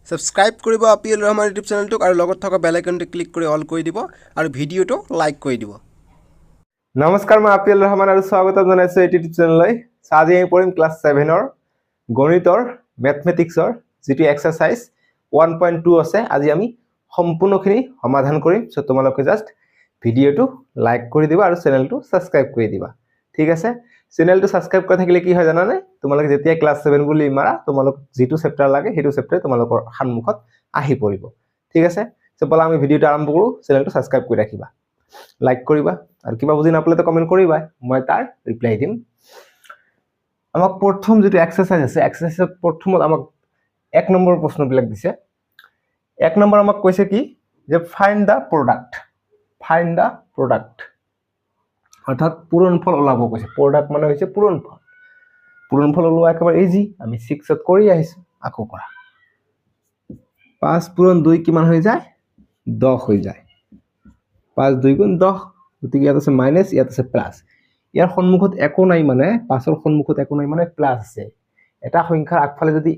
Subscribe কৰিব IPL Rahman YouTube চেনেলটোক আৰু লগত থকা বেল আইকনটো ক্লিক কৰি অল কৰি দিব আৰু ভিডিঅ'টো লাইক কৰি দিব। নমস্কাৰ, মই আপিএল ৰহমান আৰু স্বাগতম জনাইছোঁ এই ইউটিউব চেনেললৈ। আজি আমি পঢ়িম ক্লাছ 7ৰ গণিতৰ মেথমেটিক্সৰ যিটো এক্সাৰচাইজ 1.2 আছে। আজি আমি সম্পূৰ্ণখিনি সমাধান কৰিম। সো তোমালোকে জাষ্ট ভিডিঅ'টো লাইক কৰি দিবা আৰু চেনেলটো সাবস্ক্ৰাইব কৰি দিবা। ঠিক আছে, চেনেলটো সাবস্ক্ৰাইব কৰি থাকিলে কি হয় জানানে, তোমালোকে যেতিয়া ক্লাছ 7 বুলি মাৰা তোমালোক যিটো চেপ্টাৰ লাগে সেইটো চেপ্টাৰ তোমালোকৰ সন্মুখত আহি পৰিব। ঠিক আছে, সো বলা আমি ভিডিঅ'টো আৰম্ভ কৰোঁ। চেনেলটো সাবস্ক্ৰাইব কৰি ৰাখিবা, লাইক কৰিবা আৰু কিবা বুজি নাপালে তো কমেন্ট কৰিবা, মই তাৰ ৰিপ্লাই দিম। আমাক প্ৰথম যেটো এক্সাৰসাইজ আছে, এক্সাৰসাইজত প্ৰথমত আমাক 1 নম্বৰ প্ৰশ্নবিলাক দিছে। 1 নম্বৰ আমাক কৈছে কি যে find the product, find the product অৰ্থাৎ পূৰণফল ওলাব কৈছে। প্ৰডাক্ট মানে হৈছে পূৰণফল। পূৰণফল ওলোৱা একেবাৰে ইজি, আমি 6ত কৰি আহিছো। আকৌ কৰা 5 পূৰণ 2 কিমান হৈ যায় 10 হৈ যায়। 5 2 গুণ 10, গতিকে ইয়াত আছে মাইনাস, ইয়াত আছে প্লাস। ইয়াৰ সন্মুখত একো নাই মানে 5ৰ সন্মুখত একো নাই মানে প্লাস আছে। এটা সংখ্যাৰ আগফালে যদি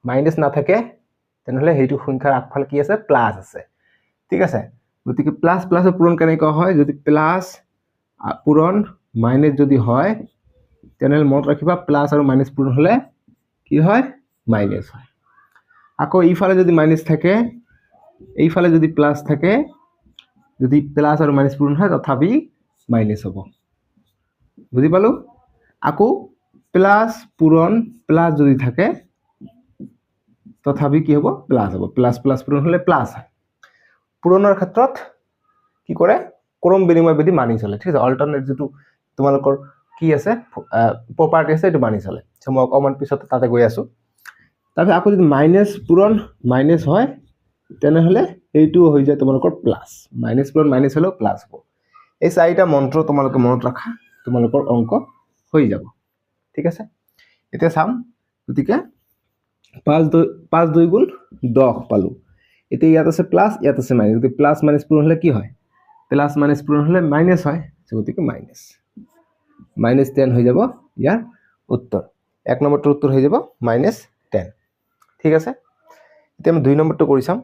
মাইনাস না থাকে তেনেহলে সেইটো সংখ্যাৰ আগফালে কি আছে প্লাস আছে। ঠিক আছে, গতিকে প্লাস প্লাসৰ পূৰণ কেনেকৈ হয়, যদি প্লাস পূৰণ মাইনাস যদি হয় তেনেহলে মনত ৰাখিবা প্লাস আৰু মাইনাস পূৰণ হলে কি হয় মাইনাস হয়। আকৌ ইফালে যদি মাইনাস থাকে, এইফালে যদি প্লাস থাকে, যদি প্লাস আৰু মাইনাস পূৰণ হয় তথাপি মাইনাস হ'ব। বুজি পালো? আকৌ প্লাস পূৰণ প্লাস যদি থাকে তথাপি কি হ'ব প্লাস হ'ব। প্লাস প্লাস পূৰণ হলে প্লাস হয়। পূৰণৰ ক্ষেত্ৰত কি কৰে ক্ৰম বিনিময় বিধি মানি চলে। ঠিক আছে, অল্টাৰনেট যেটো তোমালোকৰ কি আছে প্ৰপাৰ্টি আছে এইটো মানি চলে। সো মই অকমান পিছত তাতে গৈ আছো। তাৰপিছত আকৌ যদি মাইনাস পূৰণ মাইনাস হয় তেনেহলে এইটো হৈ যায় তোমালোকৰ প্লাস। মাইনাস পূৰণ মাইনাস হলেও প্লাস হ'ব। এই চাৰিটা মন্ত্ৰ তোমালোকে মনত ৰাখা, তোমালোকৰ অংক হৈ যাব। ঠিক আছে, এতিয়া চাম। গতিকে 5 2 গুণ 10 পালো। এতিয়া ইয়াত আছে প্লাস, ইয়াত আছে মাইনাস। গতিকে প্লাস মাইনাস পূৰণ হলে কি হয় প্লাস মাইনাস পূৰণ হলে মাইনাস হয়। গতিকে মাইনাস মাইনাস 10 হৈ যাব ইয়াৰ উত্তৰ। 1 নম্বৰটোৰ উত্তৰ হৈ যাব -10। ঠিক আছে, এতিয়া আমি 2 নম্বৰটো কৰি চাম।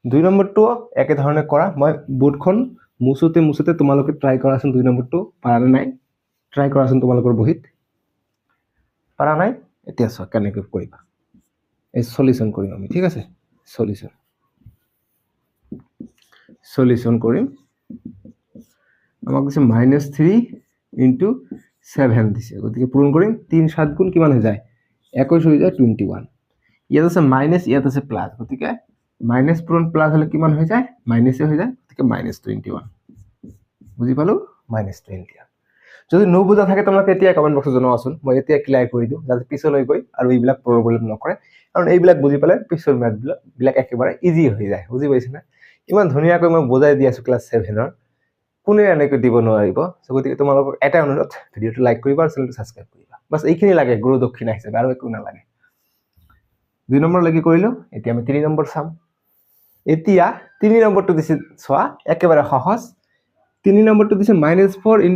2 নম্বৰটো একে ধৰণে কৰা। মই বোৰ্ডখন মুছুতে তোমালোকে ট্ৰাই কৰাচোন। 2 নম্বৰটো পাৰা নাই ট্ৰাই কৰাচোন তোমালোকৰ বহিত। পাৰা নাই? এতিয়া চোৱা কেনেকৈ কৰিবা। এই সলিউশন কৰিম আমি। ঠিক আছে, সলিউশন কৰিম। আমাক দিছে -3 * 7 দিছে। গতিকে পূৰণ কৰিম। 3 7 গুণ কিমান হৈ যায় 21 হৈ যায় 21। ইয়াত আছে মাইনাস, ইয়াত আছে প্লাস। গতিকে মাইনাস পূৰণ প্লাস হলে কিমান হৈ যায় মাইনাসে হৈ যায়। গতিকে -21। বুজি পালো? -21। যদি নুবুজা থাকে তোমালোকে এতিয়া কমেন্ট বক্সত জনাওচোন, মই এতিয়া ক্লিয়াৰ কৰি দিওঁ যাতে পিছলৈ গৈ আৰু এইবিলাক প্ৰব্লেম নকৰে। কাৰণ এইবিলাক বুজি পালে পিছৰ মেথবিলাক একেবাৰে ইজি হৈ যায়। বুজি পাইছে না? ইমান ধুনীয়াকৈ মই বুজাই দি আছো ক্লাছ 7ৰ, কোনে এনেকৈ দিব নোৱাৰিব। গতিকে তোমালোকক এটা অনুৰোধ, ভিডিঅ'টো লাইক কৰিবা আৰু চেনেলটো সাবস্ক্ৰাইব কৰিবা। বাস এইখিনি লাগে গুৰু দক্ষিণা হিচাপে, আৰু একো নালাগে। 2 নম্বৰ লাগি কৰিলো। এতিয়া আমি 3 নম্বৰ চাম। এতিয়া 3 নম্বৰটো দিছে চোৱা, একেবাৰে সহজ। 3 নম্বৰটো দিছে -4 *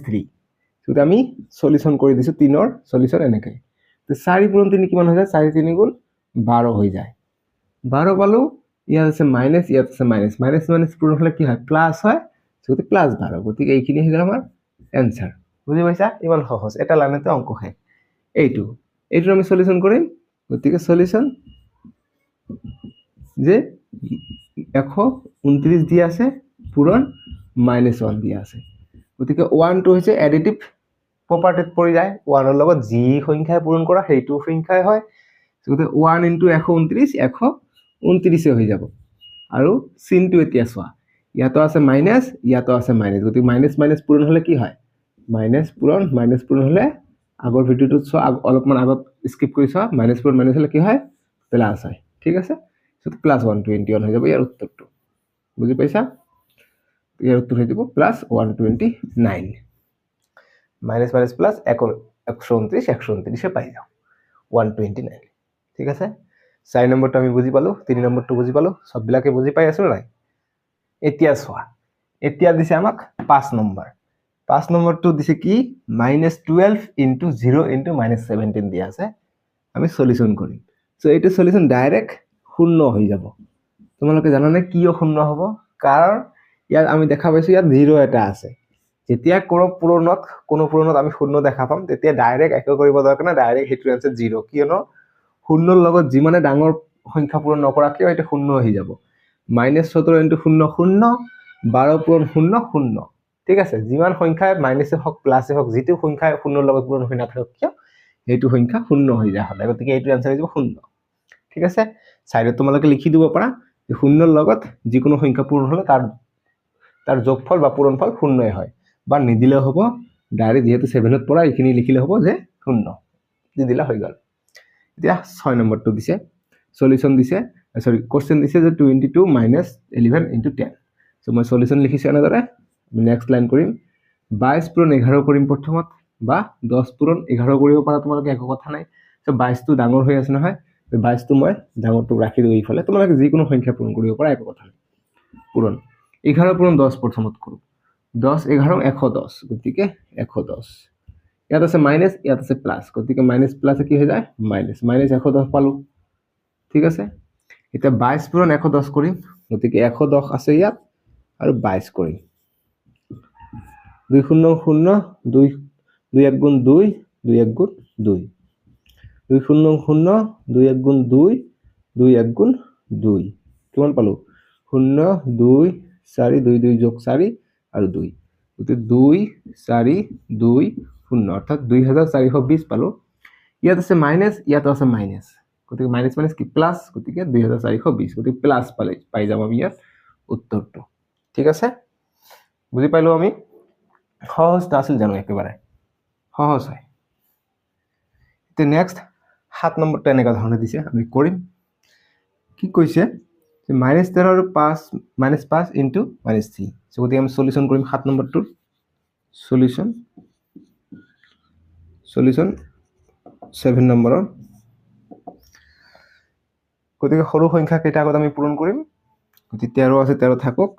-3। গতিকে আমি সলিউশন কৰি দিছো। 3ৰ সলিউশন এনেকৈ। তো 4 পূৰণ 3 কিমান হৈ যায় 4 3 গুণ 12 হৈ যায়। 12 পালো। ইয়াত আছে মাইনাস, ইয়াত আছে মাইনাস। মাইনাস মাইনাস পূৰণ হলে কি হয় প্লাস হয়। গতিকে +12। গতিকে এইখিনি হৈ গ'ল আমাৰ এনসার। বুজি পাইছা? ইমান সহজ, এটা লাইনতে অংক শেষ। এইটো আমি সলিউশন কৰিম। গতিকে সলিউশন যে 129 দিয়া আছে, পূৰণ -1 দিয়া আছে। গতিকে 1 টো হৈছে এডিটিভ প্ৰপাৰ্টিত পৰি যায়। 1ৰ লগত যি সংখ্যাই পূৰণ কৰা সেইটো সংখ্যাই হয়। গতিকে 1 * 129 129 হৈ যাব। আৰু চিনটো এতিয়া চোৱা, ইয়াতো আছে মাইনাস, ইয়াতো আছে মাইনাস। গতিকে মাইনাস মাইনাস পূৰণ হলে কি হয় মাইনাস পূৰণ মাইনাস পূৰণ হলে আগৰ ভিডিঅ'টোত চোৱা, অলপমান আগত স্কিপ কৰি চোৱা, মাইনাস পূৰণ মাইনাস হলে কি হয় প্লাস হয়। ঠিক আছে, +121 হৈ যাব ইয়াৰ উত্তৰটো। বুজি পাইছা? ইয়াৰ উত্তৰ হৈ যাব +129। মাইনাস মাইনাস প্লাস 129 129 পাই যাও 129। ঠিক আছে, 4 নম্বৰটো আমি বুজি পালো, 3 নম্বৰটো বুজি পালো, সববিলাকে বুজি পাই আছো নাই? এতিয়া চোৱা, এতিয়া দিছে আমাক 5 নম্বৰ। 5 নম্বৰটো দিছে কি -12 * 0 * -17 দিয়া আছে। আমি সলিউশন কৰিম। সো এইটো সলিউশন ডাইৰেক্ট শূন্য হৈ যাব তোমালোকে জানানে কিয় শূন্য হ'ব কাৰণ ইয়াত আমি দেখা পাইছো ইয়াত 0 এটা আছে যেতিয়া কোনো পূৰণত আমি শূন্য দেখা পাম তেতিয়া ডাইৰেক্ট একো কৰিব দৰকাৰ নাই ডাইৰেক্ট হেতু আনসাৰ 0 কিয়নো শূন্যৰ লগত যিমানে ডাঙৰ সংখ্যা পূৰণ নকৰা কিয় এটা শূন্য হৈ যাব -17 * 0 0 12 পূৰণ 0 0 ঠিক আছে যিমান সংখ্যাই মাইনাসে হক প্লাসে হক যেটো সংখ্যাই শূন্যৰ লগত পূৰণ হৈ নাথাকক কিয় এইটো সংখ্যা শূন্য হৈ যায় হলে গতিকে এইটো আনসাৰ হৈ যাব শূন্য ঠিক আছে সাইডত তোমালোকে লিখি দিব পাৰা যে শূন্যৰ লগত যিকোনো সংখ্যা পূৰণ হলে তাৰ যোগফল বা পূৰণফল শূন্যই হয় বা নিদিলে হ'ব ডাইৰেক্ট যেহেতু 7ত পৰা এইখিনি লিখিলে হ'ব যে শূন্য দি দিলা হৈ গল এতিয়া 6 নম্বৰটো দিছে সলিউশন দিছে সরি কোশ্চেন দিছে যে 22 - 11 * 10 সো মই সলিউশন লিখিছো এনেদৰে আমি নেক্সট লাইন কৰিম 22 পূৰণ 11 কৰিম প্ৰথমত বা 10 পূৰণ 11 কৰিব পাৰা তোমালোকে একো কথা নাই সো 22 টো ডাঙৰ হৈ আছে নহয় 22 টো মই ডাঙৰটো ৰাখি দিও ইফালে তোমালোকে যিকোনো সংখ্যা পূৰণ কৰিব পাৰা একো কথা নাই পূৰণ 11 পূৰণ 10 প্ৰথমত কৰো 10 11 110 গতিকে 110 ইয়াত আছে মাইনাস ইয়াত আছে প্লাস গতিকে মাইনাস প্লাসে কি হৈ যায় মাইনাস 110 পালো ঠিক আছে এটা 22 পূৰণ 110 কৰিম গতিকে 110 আছে ইয়াত আৰু 22 কৰিম 2 0 0 2 2 1 গুণ 2 2 1 গুণ 2 2 0 0 2 1 গুণ 2 2 1 গুণ 2 কিমান পালো 0 2 4 2 2 যোগ 4 আৰু 2 গতিকে 2 4 2 0 অর্থাৎ 2420 পালো ইয়াত আছে মাইনাস ইয়াত আছে মাইনাস গতিকে মাইনাস মাইনাস কি প্লাস গতিকে 2420 গতিকে প্লাস পাই যাম আমি ইয়াত উত্তৰটো ঠিক আছে বুজি পাইলো আমি সহজ আছিল জানো একেবাৰে সহজ হয় তে নেক্সট 7 নম্বৰটো এনেকা ধৰণে দিছে আমি কৰিম কি কৈছে যে -13 আৰু 5 -5 * -3 সো গতিকে আমি সলিউশন কৰিম 7 নম্বৰটো সলিউশন 7 নম্বৰৰ গতিকে সৰু সংখ্যা কেইটা আগত আমি পূৰণ কৰিম গতিকে 13 আছে 13 থাকক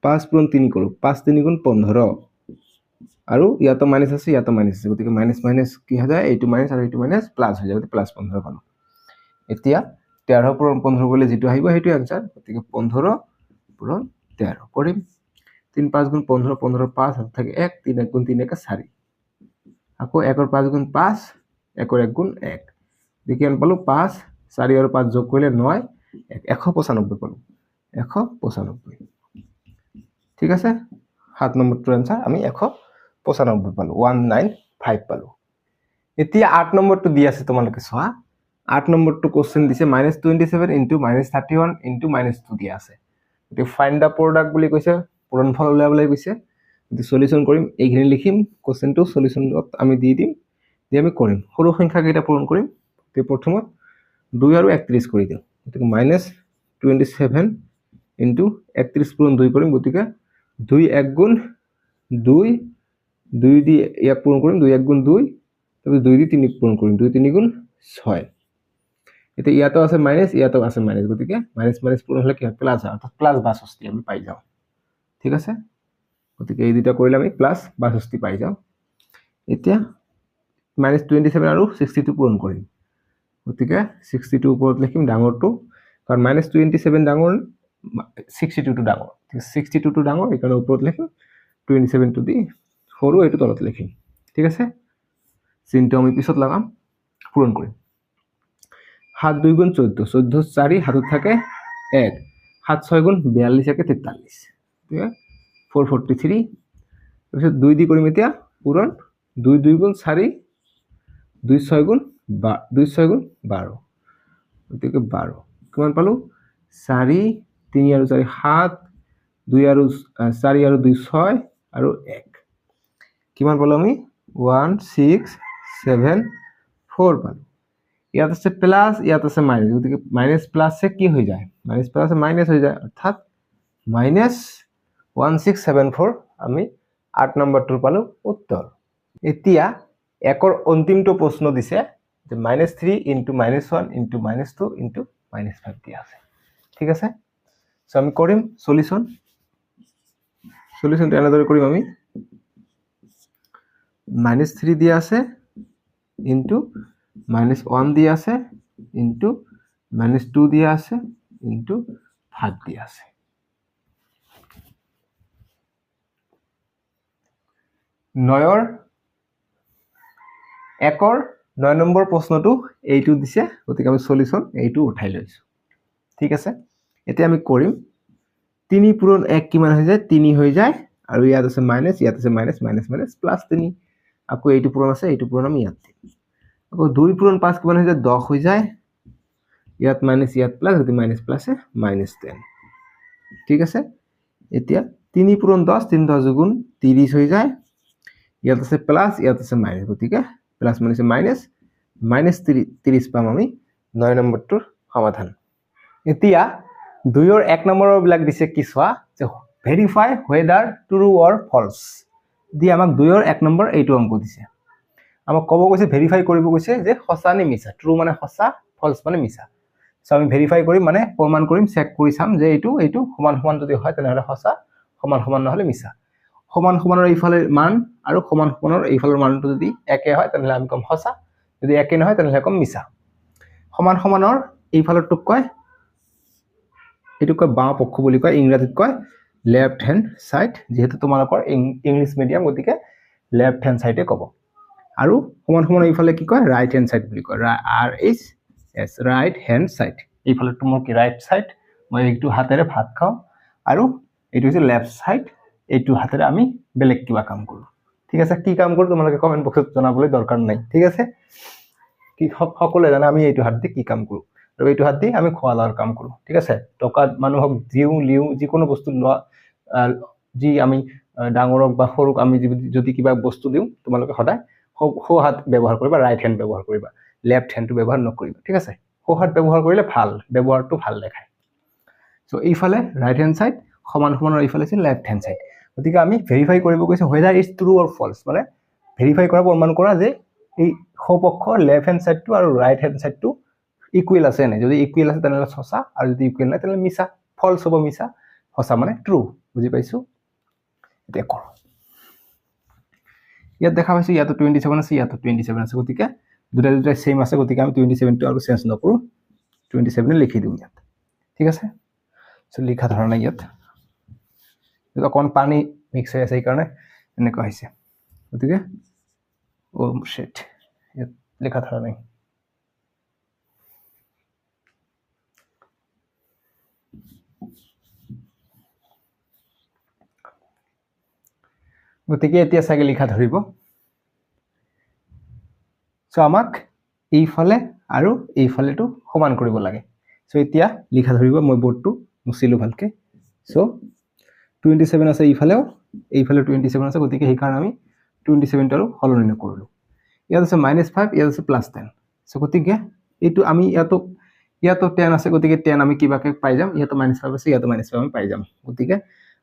5 পূৰণ 3 কৰো 5 3 গুণ 15 আৰু ইয়াতো মাইনাস আছে ইয়াতো মাইনাস আছে গতিকে মাইনাস মাইনাস কি হৈ যায় এইটো মাইনাস আৰু এইটো মাইনাস প্লাস হৈ যায় গতিকে প্লাস 15 পালো এতিয়া 13 পূৰণ 15 কৰিলে যেটো আহিব হেতু आंसर গতিকে 15 পূৰণ 13 কৰিম 3 5 গুণ 15 15 5 হাত থাকে 1 3 1 গুণ 3 1 4 আকৌ 1 ৰ 5 গুণ 5 1 ৰ 1 গুণ 1 দেখি আন পালো 5 4 আৰু 5 যোগ কৰিলে 9 195 পালো 195 ঠিক আছে 7 নম্বৰটোৰ आंसर আমি 195 পালো 195 পালো এতিয়া 8 নম্বৰটো দি আছে তোমালোকে চোৱা 8 নম্বৰটো কোশ্চেন দিছে -27 * -31 * -2 দিয়া আছে এটো ফাইন্ড দা প্ৰডাক্ট বুলি কৈছে পূৰণফল উলিয়াবলৈ কৈছে এটো সলিউশন কৰিম এইখিনি লিখিম কোশ্চেনটো সলিউশনত আমি দি দিম যে আমি কৰিম সৰু সংখ্যা কেইটা পূৰণ কৰিম তে প্ৰথমত 2 আৰু 31 কৰি দিও গতিকে -27 * 31 পূৰণ 2 কৰিম গতিকে 2 1 গুণ 2 2 দি ইয়াক পূৰণ কৰিম 2 1 গুণ 2 তবে 2 দি 3 পূৰণ কৰিম 2 3 গুণ 6 এতে ইয়াতো আছে মাইনাস ইয়াতো আছে মাইনাস গতিকে মাইনাস মাইনাস পূৰণ হলে কি হয় প্লাস হয় অর্থাৎ প্লাস 62 আমি পাই যাও ঠিক আছে গতিকে এই দুটা কৰিলে আমি প্লাস 62 পাই যাও এতিয়া -27 আৰু 62 পূৰণ কৰিম গতিকে 62 ওপৰত লিখিম ডাঙৰটো কাৰণ -27 ডাঙৰ 62 টো ডাঙৰ 62 টো ডাঙৰ এখানে ওপৰত লিখিম 27 টো দি সৰু এটো তলত লিখিম ঠিক আছে চিনটো আমি পিছত লাগাম পূৰণ কৰিম 7 2 গুণ 14 14 4 হাতত থাকে 1 7 6 গুণ 42 একে 43 ঠিক আছে 443 তাৰপিছত 2 দি কৰিম এতিয়া পূৰণ 2 2 গুণ 4 2 6 গুণ 12 গতিকে 12 কিমান পালো 4 3 আৰু 4 7 2 আৰু 4 আৰু 2 6 আৰু 1 কিমান পালো আমি 1674 পালো ইয়াত আছে প্লাস ইয়াত আছে মাইনাস গতিকে মাইনাস প্লাসে কি হৈ যায় মাইনাস প্লাসে মাইনাস হৈ যায় অর্থাৎ -1674 আমি 8 নম্বৰটো পালো উত্তৰ এতিয়া একৰ অন্তিমটো প্ৰশ্ন দিছে যে -3 * -1 * -2 * -5 দিয়া আছে ঠিক আছে সো আমি কৰিম সলিউশন এনেদৰে কৰিম আমি -3 দিয়া আছে * -1 দিয়া আছে ইনটু -2 দিয়া আছে ইনটু 5 দিয়া আছে। নয়ৰ 9 নম্বৰ প্ৰশ্নটো এইটো দিছে, গতিকে আমি সলিউশন এইটো উঠাই লৈছো। ঠিক আছে, এতিয়া আমি কৰিম 3 পূৰণ 1 কিমান হৈ যায় 3 হৈ যায়, আৰু ইয়াত আছে মাইনাস, ইয়াত আছে মাইনাস মাইনাস মাইনাস প্লাস 3, আকৌ এইটো পূৰণ আছে, এইটো পূৰণ আমি ইয়াত দিম। আকৌ 2 পূৰণ 5 কিমান হৈ যায় 10 হৈ যায়, ইয়াত মাইনাস ইয়াত প্লাস, যদি মাইনাস প্লাসে -10। ঠিক আছে, এতিয়া 3 পূৰণ 10 3 10 গুণ 30 হৈ যায়, ইয়াত আছে প্লাস ইয়াত আছে মাইনাস, গতিকে প্লাস মাইনাসে মাইনাস -30 পাম আমি 9 নম্বৰটোৰ সমাধান। এতিয়া 2ৰ 1 নম্বৰৰ বিলাক দিছে কি চোৱা, যে ভেৰিফাই ৱেদাৰ ট্ৰু অৰ ফলছ দি আমাক 2ৰ 1 নম্বৰ এইটো অংক দিছে। আমাক ক'ব কৈছে ভেৰিফাই কৰিব কৈছে যে সঁচা নে মিছা, ট্ৰু মানে সঁচা, ফলছ মানে মিছা। সো আমি ভেৰিফাই কৰিম মানে প্ৰমাণ কৰিম, চেক কৰি চাম যে এইটো সমান সমান যদি হয় তেনেহ'লে সঁচা, সমান সমান নহ'লে মিছা। সমান সমানৰ এইফালে মান আৰু সমান সমানৰ এইফালৰ মানটো যদি একে হয় তেনেহ'লে আমি কম সঁচা, যদি একে নহয় তেনেহ'লে কম মিছা। সমান সমানৰ এইফালৰটোক কয়, এইটো কয় বাওঁ পক্ষ বুলি কয়, ইংৰাজীত কয় লেফট হেণ্ড সাইড, যেহেতু তোমালোকৰ ইংলিছ মিডিয়াম গতিকে লেফট হেণ্ড সাইডে ক'ব। আৰু সমান সমান এইফালে কি কয় ৰাইট হেণ্ড সাইড বুলি কয়, RHS ৰাইট হেণ্ড সাইড। এইফালেটো মোৰ কি ৰাইট সাইড, মই এইটো হাতেৰে ভাত খাওঁ, আৰু এইটো হৈছে লেফট সাইড, এইটো হাতেৰে আমি বেলেগ কিবা কাম কৰোঁ। ঠিক আছে, কি কাম কৰোঁ তোমালোকে কমেণ্ট বক্সত জনাবলৈ দৰকাৰ নাই। ঠিক আছে, কি সকলোৱে জানে আমি এইটো হাত দি কি কাম কৰোঁ, আৰু এইটো হাত দি আমি খোৱা লোৱাৰ কাম কৰোঁ। ঠিক আছে, টকা মানুহক দিওঁ লিওঁ, যিকোনো বস্তু লোৱা, যি আমি ডাঙৰক বা সৰুক আমি যদি কিবা বস্তু দিওঁ তোমালোকে সদায় সো হাত ব্যৱহাৰ কৰিবা, ৰাইট হেণ্ড ব্যৱহাৰ কৰিবা, লেফট হেণ্ডটো ব্যৱহাৰ নকৰিবা। ঠিক আছে, সো হাত ব্যৱহাৰ কৰিলে ভাল, ব্যৱহাৰটো ভাল দেখায়। সো এইফালে ৰাইট হেণ্ড সাইড, সমান সমানৰ এইফালে আছে লেফট হেণ্ড সাইড। গতিকে আমি ভেৰিফাই কৰিব কৈছে ৱেদাৰ ইজ ট্ৰু অৰ ফলছ, মানে ভেৰিফাই কৰা প্ৰমাণ কৰা যে এই সপক্ষ লেফট হেণ্ড সাইডটো আৰু ৰাইট হেণ্ড সাইডটো ইকুৱেল আছে নাই, যদি ইকুৱেল আছে তেনেহ'লে সঁচা, আৰু যদি ইকুৱেল নাই তেনেহ'লে মিছা, ফলছ হ'ব মিছা, সঁচা মানে ট্ৰু। বুজি পাইছো? এতিয়া কৰোঁ, ইয়াত দেখা পাইছো ইয়াতো 27 আছে, ইয়াতো 27 আছে, গতিকে দুটাই সেম আছে, গতিকে আমি 27টো আৰু চেঞ্জ নকৰোঁ, 27 লিখি দিওঁ ইয়াত। ঠিক আছে, সো লিখা ধৰা নাই ইয়াত, অকণ পানী মিক্স হৈ আছে সেইকাৰণে এনেকুৱা হৈছে, গতিকে শেট ইয়াত লিখা ধৰা নাই। গতিকে এতিয়া চাগে লিখা ধৰিব। সো আমাক এইফালে আৰু এইফালেটো সমান কৰিব লাগে। সো এতিয়া লিখা ধৰিব, মই বোৰ্ডটো মুচিলোঁ ভালকে। সো 27 আছে এইফালেও, এইফালে 27 আছে, গতিকে সেইকাৰণে আমি 27টো আৰু সলনি নকৰিলোঁ। ইয়াত আছে -5, ইয়াত আছে +10। সো গতিকে এইটো আমি ইয়াতো 10 আছে, গতিকে 10 আমি কিবাকে পাই যাম, ইয়াতো -5 আছে, ইয়াতো -5 আমি পাই যাম। গতিকে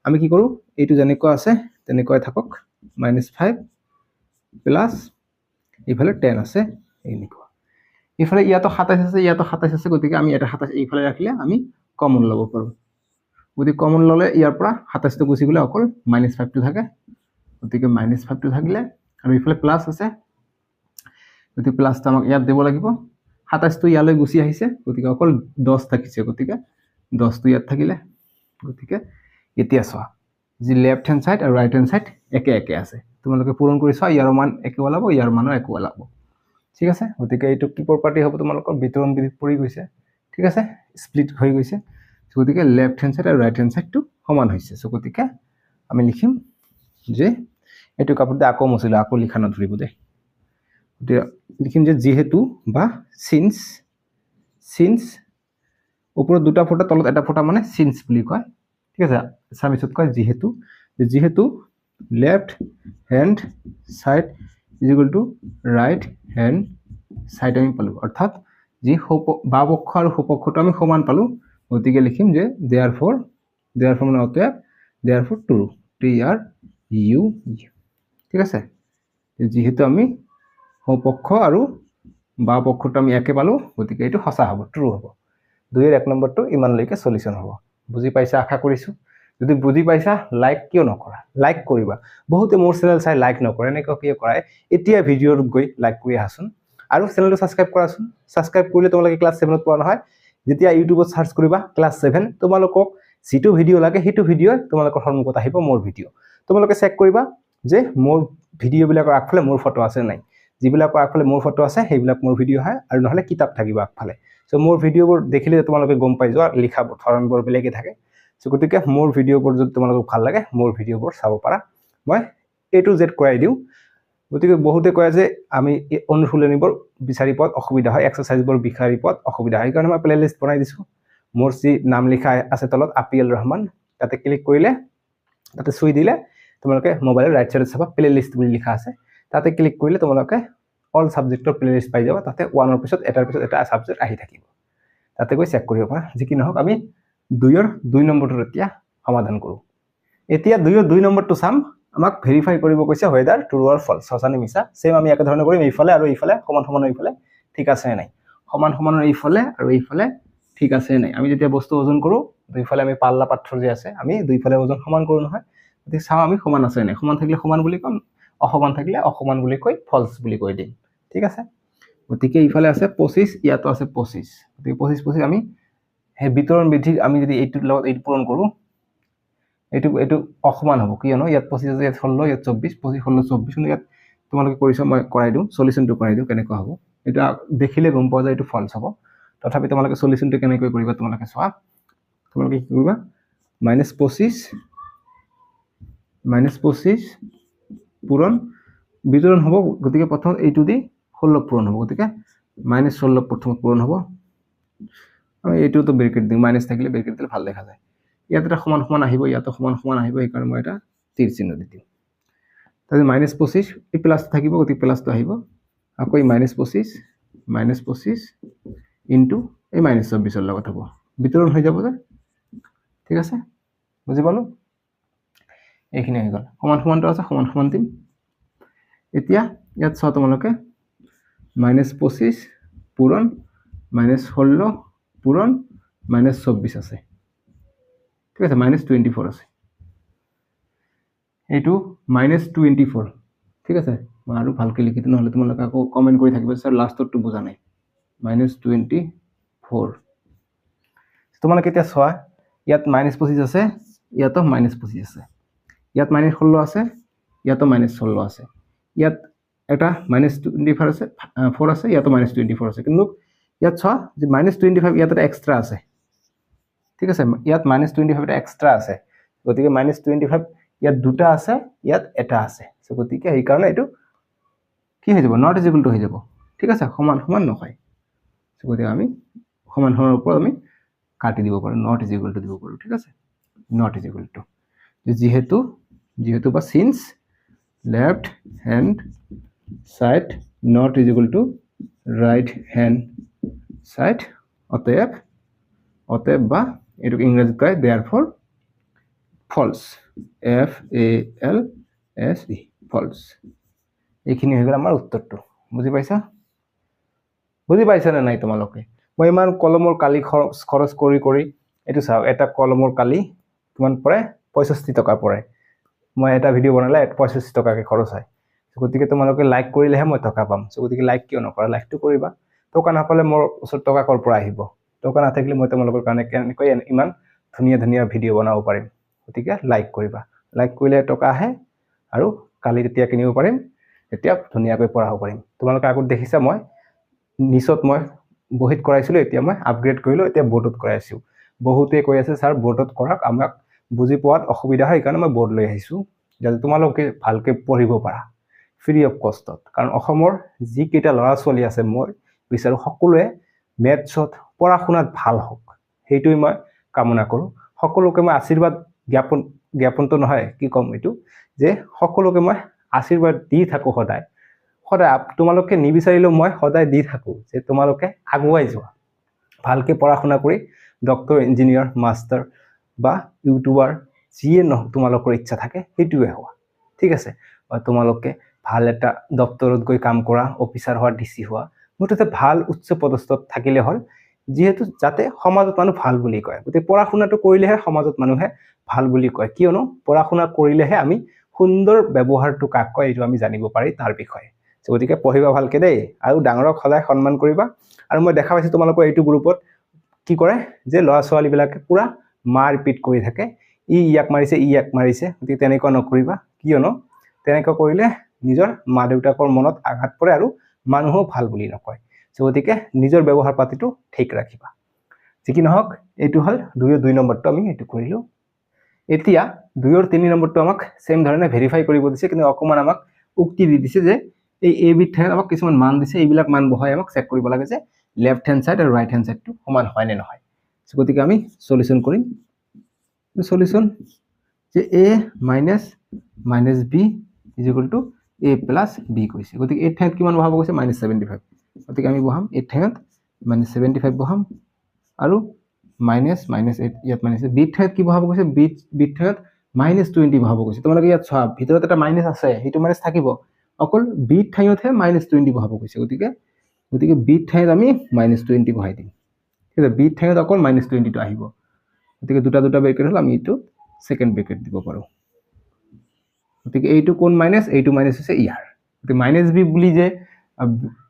আমি কি কৰোঁ, এইটো যেনেকুৱা আছে তেনেকুৱাই থাকক, -5 প্লাস এইফালে 10 আছে এনেকুৱা। এইফালে ইয়াতো 27 আছে, ইয়াতো 27 আছে, গতিকে আমি এটা 27 এইফালে ৰাখিলে আমি কমন ল'ব পাৰোঁ। গতিকে কমন ল'লে ইয়াৰ পৰা 27টো গুচি গ'লে অকল -5টো থাকে, গতিকে -5টো থাকিলে, আৰু এইফালে প্লাস আছে, গতিকে প্লাসটো আমাক ইয়াত দিব লাগিব। 27টো ইয়ালৈ গুচি আহিছে, গতিকে অকল 10 থাকিছে, গতিকে 10টো ইয়াত থাকিলে। গতিকে এতিয়া চোৱা, যি লেফট হেণ্ড সাইড আৰু ৰাইট হেণ্ড সাইড একে একে আছে, তোমালোকে পূৰণ কৰি চোৱা, ইয়াৰ মান একে ওলাব, ইয়াৰ মানো একে ওলাব। ঠিক আছে, গতিকে এইটো কি প্ৰপাৰ্টি হ'ব তোমালোকৰ বিতৰণ বিধিত পৰি গৈছে। ঠিক আছে, স্প্লিট হৈ গৈছে, গতিকে লেফট হেণ্ড সাইড আৰু ৰাইট হেণ্ড সাইডটো সমান হৈছে। সো গতিকে আমি লিখিম যে এইটো কাপোৰতে আকৌ মুচিলোঁ, আকৌ লিখা নধৰিব দেই, গতিকে লিখিম যে যিহেতু বা সিন্স ওপৰত দুটা ফুটা তলত এটা ফুটা মানে সিন্স বুলি কয়। ঠিক আছে, আছামিছত কয় যিহেতু left hand side is equal to right hand side আমি পালোঁ, অৰ্থাৎ যি বাওঁ পক্ষ আৰু সোপক্ষটো আমি সমান পালোঁ, গতিকে লিখিম যে দেয়াৰফৰ মানে অতএব দেয়াৰফৰ ট্ৰু, TRU। ঠিক আছে, যিহেতু আমি সোপক্ষ আৰু বাওঁ পক্ষটো আমি একে পালোঁ, গতিকে এইটো সঁচা হ'ব, ট্ৰু হ'ব। 2ৰ 1 নম্বৰটো ইমানলৈকে সলিউশন হ'ব। বুজি পাইছা আশা কৰিছোঁ। যদি বুজি পাইছা লাইক কিয় নকৰা, লাইক কৰিবা। বহুতে মোৰ চেনেল চাই লাইক নকৰে, এনেকুৱা কিয় কৰাই, এতিয়া ভিডিঅ'ত গৈ লাইক কৰি আহাচোন। আৰু চেনেলটো ছাবস্ক্ৰাইব কৰাচোন ছাবস্ক্ৰাইব কৰিলে তোমালোকে ক্লাছ 7ত পোৱা নহয় যেতিয়া ইউটিউবত সাৰ্চ কৰিবা ক্লাছ 7 তোমালোকক যিটো ভিডিও লাগে সেইটো ভিডিও তোমালোকৰ সন্মুখত আহিব মোৰ ভিডিও তোমালোকে চেক কৰিবা যে মোৰ ভিডিওবিলাকৰ আগফালে মোৰ ফটো আছে নাই যিবিলাকৰ আগফালে মোৰ ফটো আছে সেইবিলাক মোৰ ভিডিও হয় আৰু নহলে কিতাপ থাকিব আগফালে সো মোৰ ভিডিওবোৰ দেখিলে তোমালোকে গম পাই যোৱা লিখা ধৰণবোৰ বেলেগে থাকে সো গতিকে মোৰ ভিডিওবোৰ যদি তোমালোকক ভাল লাগে মোৰ ভিডিওবোৰ চাব পাৰা মই A to Z কৰাই দিও গতিকে বহুতে কয় যে আমি অনুশীলনীবোৰ বিচাৰি পোৱাত অসুবিধা হয় এক্সাৰসাইজবোৰ বিচাৰি পোৱাত অসুবিধা হয় কাৰণ মই প্লেলিষ্ট বনাই দিছো মোৰ যি নাম লিখা আছে তলত আপিএল ৰহমান তাতে ক্লিক কৰিলে তাতে চুই দিলে তোমালোকে মোবাইলৰ ৰাইট সাইডত চাবা প্লেলিষ্ট বুলি লিখা আছে তাতে ক্লিক কৰিলে তোমালোকে অল সাবজেক্টৰ প্লেলিষ্ট পাই যাবা তাতে ওৱানৰ পিছত এটাৰ পিছত এটা সাবজেক্ট আহি থাকিব তাতে গৈ চেক কৰিব পাৰা যি কি নহওক আমি 2ৰ 2 নম্বৰটো এতিয়া সমাধান কৰো এতিয়া 2ৰ 2 নম্বৰটো চাম আমাক ভেৰিফাই কৰিব কৈছে whether true or false সঁচানে মিছা সেম আমি একে ধৰণে কৰিম এইফালে আৰু এইফালে সমান সমান এইফালে ঠিক আছে নাই সমান সমানৰ এইফালে আৰু এইফালে ঠিক আছে নাই আমি যেতিয়া বস্তু ওজন কৰো দুইফালে আমি পাল্লা পাথৰ যে আছে আমি দুইফালে ওজন সমান কৰো নহয় গতিকে চাও আমি সমান আছে নাই সমান থাকিলে সমান বুলি কম অসমান থাকিলে অসমান বুলি কৈ ফলস বুলি কৈ দিম ঠিক আছে গতিকে ইফালে আছে 25 ইয়াতো আছে 25 গতিকে 25 আমি হে বিতৰণ বিধি আমি যদি এইটো লগত এইটো পূৰণ কৰো এইটো অসমান হ'ব কিয়নো ইয়াত 25 আছে ইয়াত 16 ইয়াত 24 25 16 24 কিন্তু ইয়াত তোমালোকে কৰিছ মই কৰাই দিও সলিউশনটো কৰাই দিও কেনেকৈ হ'ব এটা দেখিলে গম পোৱা যায় এইটো ফলস হ'ব তথাপি তোমালোকে সলিউশনটো কেনেকৈ কৰিবা তোমালোকে চোৱা তোমালোকে কি কৰিবা -25 পূৰণ বিতৰণ হ'ব গতিকে প্ৰথম এইটো দি 16 পূৰণ হ'ব গতিকে -16 প্ৰথমত পূৰণ হ'ব আমি এইটো তো ব্ৰেকেট দিম মাইনাস থাকিলে ব্ৰেকেট দিলে ভাল দেখা যায় ইয়াত এটা সমান সমান আহিব ইয়াত সমান সমান আহিব এই কাৰণ মই এটা তীৰ চিহ্ন দি দিম তাতে -25 এই প্লাস থাকিব গতি প্লাসটো আহিব আকৌ এই -25 ইনটু এই -24 ৰ লগত হ'ব বিতৰণ হৈ যাব যে ঠিক আছে বুজি পালো এইখিনি হৈ গল সমান সমানটো আছে সমান সমান দিম এতিয়া ইয়াত চাও তোমালোকে -25 পূৰণ -16 পূৰণ -24 আছে ঠিক আছে -24 আছে এইটো -24 ঠিক আছে মই আৰু ভালকৈ লিখি দিম নহলে তোমালোকে আকৌ কমেন্ট কৰি থাকিব স্যাৰ লাষ্টটো বুজা নাই -24 তোমালোকে এতিয়া চোৱা ইয়াত -25 আছে ইয়াতো -25 আছে ইয়াত -16 আছে ইয়াতো -16 আছে ইয়াত এটা -24 আছে 4 আছে ইয়াতো -24 আছে কিন্তু ইয়াত চোৱা যে -25 ইয়াত এটা এক্সট্ৰা আছে ঠিক আছে ইয়াত -25 এটা এক্সট্ৰা আছে গতিকে -25 ইয়াত দুটা আছে ইয়াত এটা আছে সো গতিকে এই কাৰণে এটো কি হৈ যাব নট ইজ ইকুয়াল টু হৈ যাব ঠিক আছে সমান সমান নহয় সো গতিকে আমি সমান সমানৰ ওপৰত আমি কাটি দিব পাৰো নট ইজ ইকুয়াল টু দিব পাৰো ঠিক আছে নট ইজ ইকুয়াল টু যেহেতু বা since left hand side not is equal to right hand side অতএব বা এটুক ইংরেজিত কয় দেয়ারফর ফলস FALSE ফলস এইখিনি হৈ গল আমাৰ উত্তৰটো বুজি পাইছা না নাই তোমালোকে মই ইমান কলমৰ কালি খৰচ কৰি এটো চাও এটা কলমৰ কালি কিমান পৰে 65 টকা পৰে মই এটা ভিডিও বনালে 65 টকাকে খৰচ হয় গতিকে তোমালোকে লাইক কৰিলেহে মই টকা পাম গতিকে লাইক কিয় নকৰা লাইকটো কৰিবা টকা নাপালে মোৰ ওচৰত টকা কৰ পৰা আহিব টকা নাথাকিলে মই তোমালোকৰ কাৰণে কেনেকৈ ইমান ধুনীয়া ভিডিও বনাব পাৰিম গতিকে লাইক কৰিবা লাইক কৰিলে টকা আহে আৰু কালি তেতিয়া কিনিব পাৰিম এতিয়া ধুনীয়াকৈ পঢ়াব পাৰিম তোমালোকে আগত দেখিছা মই নিচত মই বহিত কৰাইছিলো এতিয়া মই আপগ্ৰেড কৰিলো এতিয়া বোৰ্ডত কৰাইছো বহুতে কৈ আছে স্যাৰ বোৰ্ডত কৰাক আমাক বুজি পোৱাত অসুবিধা হয় কাৰণ মই বোৰ্ড লৈ আহিছো যাতে তোমালোকে ভালকৈ পঢ়িব পাৰা ফ্ৰী অফ কষ্টত কাৰণ অসমৰ যি কেইটা ল'ৰা ছোৱালী আছে মই বিচাৰো সকলোৱে মেথছত পঢ়া শুনাত ভাল হওক হেইটোই মই কামনা কৰো সকলোকে মই আশীৰ্বাদ জ্ঞাপনটো নহয় কি কম এটো যে সকলোকে মই আশীৰ্বাদ দি থাকো সদায় তোমালোকে নিবিচাৰিলেও মই সদায় দি থাকো যে তোমালোকে আগুৱাই যোৱা ভালকে পঢ়া শুনা কৰি ডক্টৰ ইঞ্জিনিয়াৰ মাস্টাৰ বা ইউটিউবাৰ যিয়ে নহওক তোমালোকৰ ইচ্ছা থাকে হেইটোৱে হোৱা ঠিক আছে তোমালোকে ভাল এটা দপ্তৰত গৈ কাম কৰা অফিচাৰ হোৱা ডিসি হোৱা মুঠতে ভাল উচ্চ পদস্থত থাকিলে হল যেহেতু যাতে সমাজত মানুহ ভাল বুলি কয় গতে পঢ়া শুনাটো কৰিলেহে সমাজত মানুহে ভাল বুলি কয় কিয়নো পঢ়া শুনা কৰিলেহে আমি সুন্দৰ ব্যৱহাৰটো কাক কয় এইটো আমি জানিব পাৰি তাৰ বিষয়ে গতিকে পঢ়িবা ভালকৈ দেই আৰু ডাঙৰক সদায় সন্মান কৰিবা আৰু মই দেখা পাইছোঁ তোমালোকৰ এইটো গ্ৰুপত কি কৰে যে ল'ৰা ছোৱালীবিলাকে পূৰা মাৰ ৰিপিট কৰি থাকে ইয়াক মাৰিছে ইয়াক মাৰিছে গতিকে তেনেকুৱা নকৰিবা কিয়নো তেনেকুৱা কৰিলে নিজৰ মা দেউতাকৰ মনত আঘাত পৰে আৰু মানুহো ভাল বুলি নকয় গতিকে নিজৰ ব্যৱহাৰ পাতিটো ঠিক ৰাখিবা যি কি নহওক এইটো হ'ল 2 নম্বৰটো আমি এইটো কৰিলোঁ এতিয়া 2 3 নম্বৰটো আমাক সেম ধৰণে ভেৰিফাই কৰিব দিছে কিন্তু অকমান আমাক উক্তি দি দিছে যে এই এ বিট ঠাইত আমাক কিছুমান মান দিছে এইবিলাক মান বহাই আমাক চেক কৰিব লাগে যে লেফট হ্যান্ড সাইড আৰু ৰাইট হ্যান্ড সাইডটো সমান হয় নে নহয় গতিকে আমি সলিউশন কৰিম সলিউশন যে a minus b is equal to a plus b কৈছে গতিকে এই ঠাইত কিমান বহাব কৈছে -75 গতিকে আমি বহাম এই ঠাইত -75 বহাম আৰু মাইনাস ইয়াত মাইনাস বি ঠাইত কি বহাব কৈছে বি ঠাইত -20 বহাব কৈছে তোমালোকে ইয়াত চোৱা ভিতৰত এটা মাইনাস আছে হেতু মাইনাস থাকিব অকল বি ঠাইতহে -20 বহাব কৈছে গতিকে বি ঠাইত আমি -20 বহাই দিম ঠিক আছে বি ঠাইত অকল -20 টো আহিব গতিকে দুটা ব্ৰেকেট হল আমি এইটো সেকেন্ড ব্ৰেকেট দিব পাৰো গতিকে এইটো কোন মাইনাস এইটো মাইনাস আছে ইয়াৰ গতিকে -b বুলি যে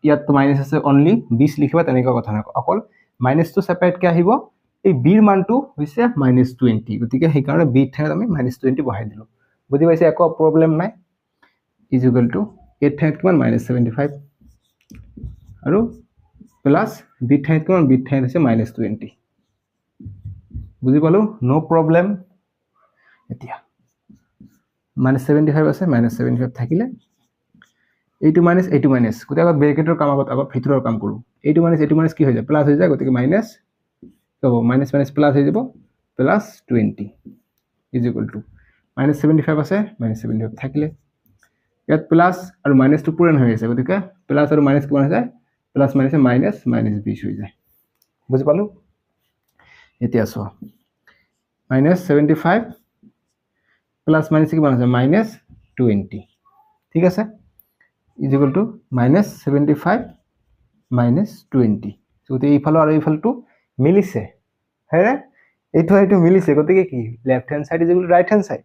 ইয়াত মাইনাস আছে অনলি 20 লিখিবা তেনেকুৱা কথা না অকল মাইনাস টো সেপাৰেট কে আহিব এই বিৰ মানটো হৈছে -20 গতিকে সেই কাৰণে বি ঠাইত আমি -20 বহাই দিলো বুজি পাইছে একো প্ৰবলেম নাই ইজ ইকুৱেল টু এ ঠাইত কিমান -75 আৰু প্লাস বি ঠাইত কিমান বি ঠাইত আছে -20 বুজি পালো নো প্ৰবলেম এতিয়া -75 আছে -75 থাকিলে এইটো মাইনাস গতিকে আগত ব্ৰেকেটৰ কাম আগত ভিতৰৰ কাম কৰো এইটো মাইনাস কি হৈ যায় প্লাস হৈ যায় গতিকে মাইনাস হ'ব মাইনাস প্লাস হৈ যাব +20 ইজ ইকুৱেল টু -75 আছে -75 থাকিলে ইয়াত প্লাস আৰু মাইনাসটো পূৰণ হৈ আছে গতিকে প্লাস আৰু মাইনাস কিমান হৈ যায় প্লাস মাইনাসে -20 হৈ যায় বুজি পালো এতিয়া চোৱা -75 প্লাস মাইনাস কিমান আছে -20 ঠিক আছে ইজ ইকুৱেল টু -75 -20 গতিকে এইফালৰ আৰু এইফালটো মিলিছে হেৰে এইটো মিলিছে গতিকে কি left hand side is equal to right hand side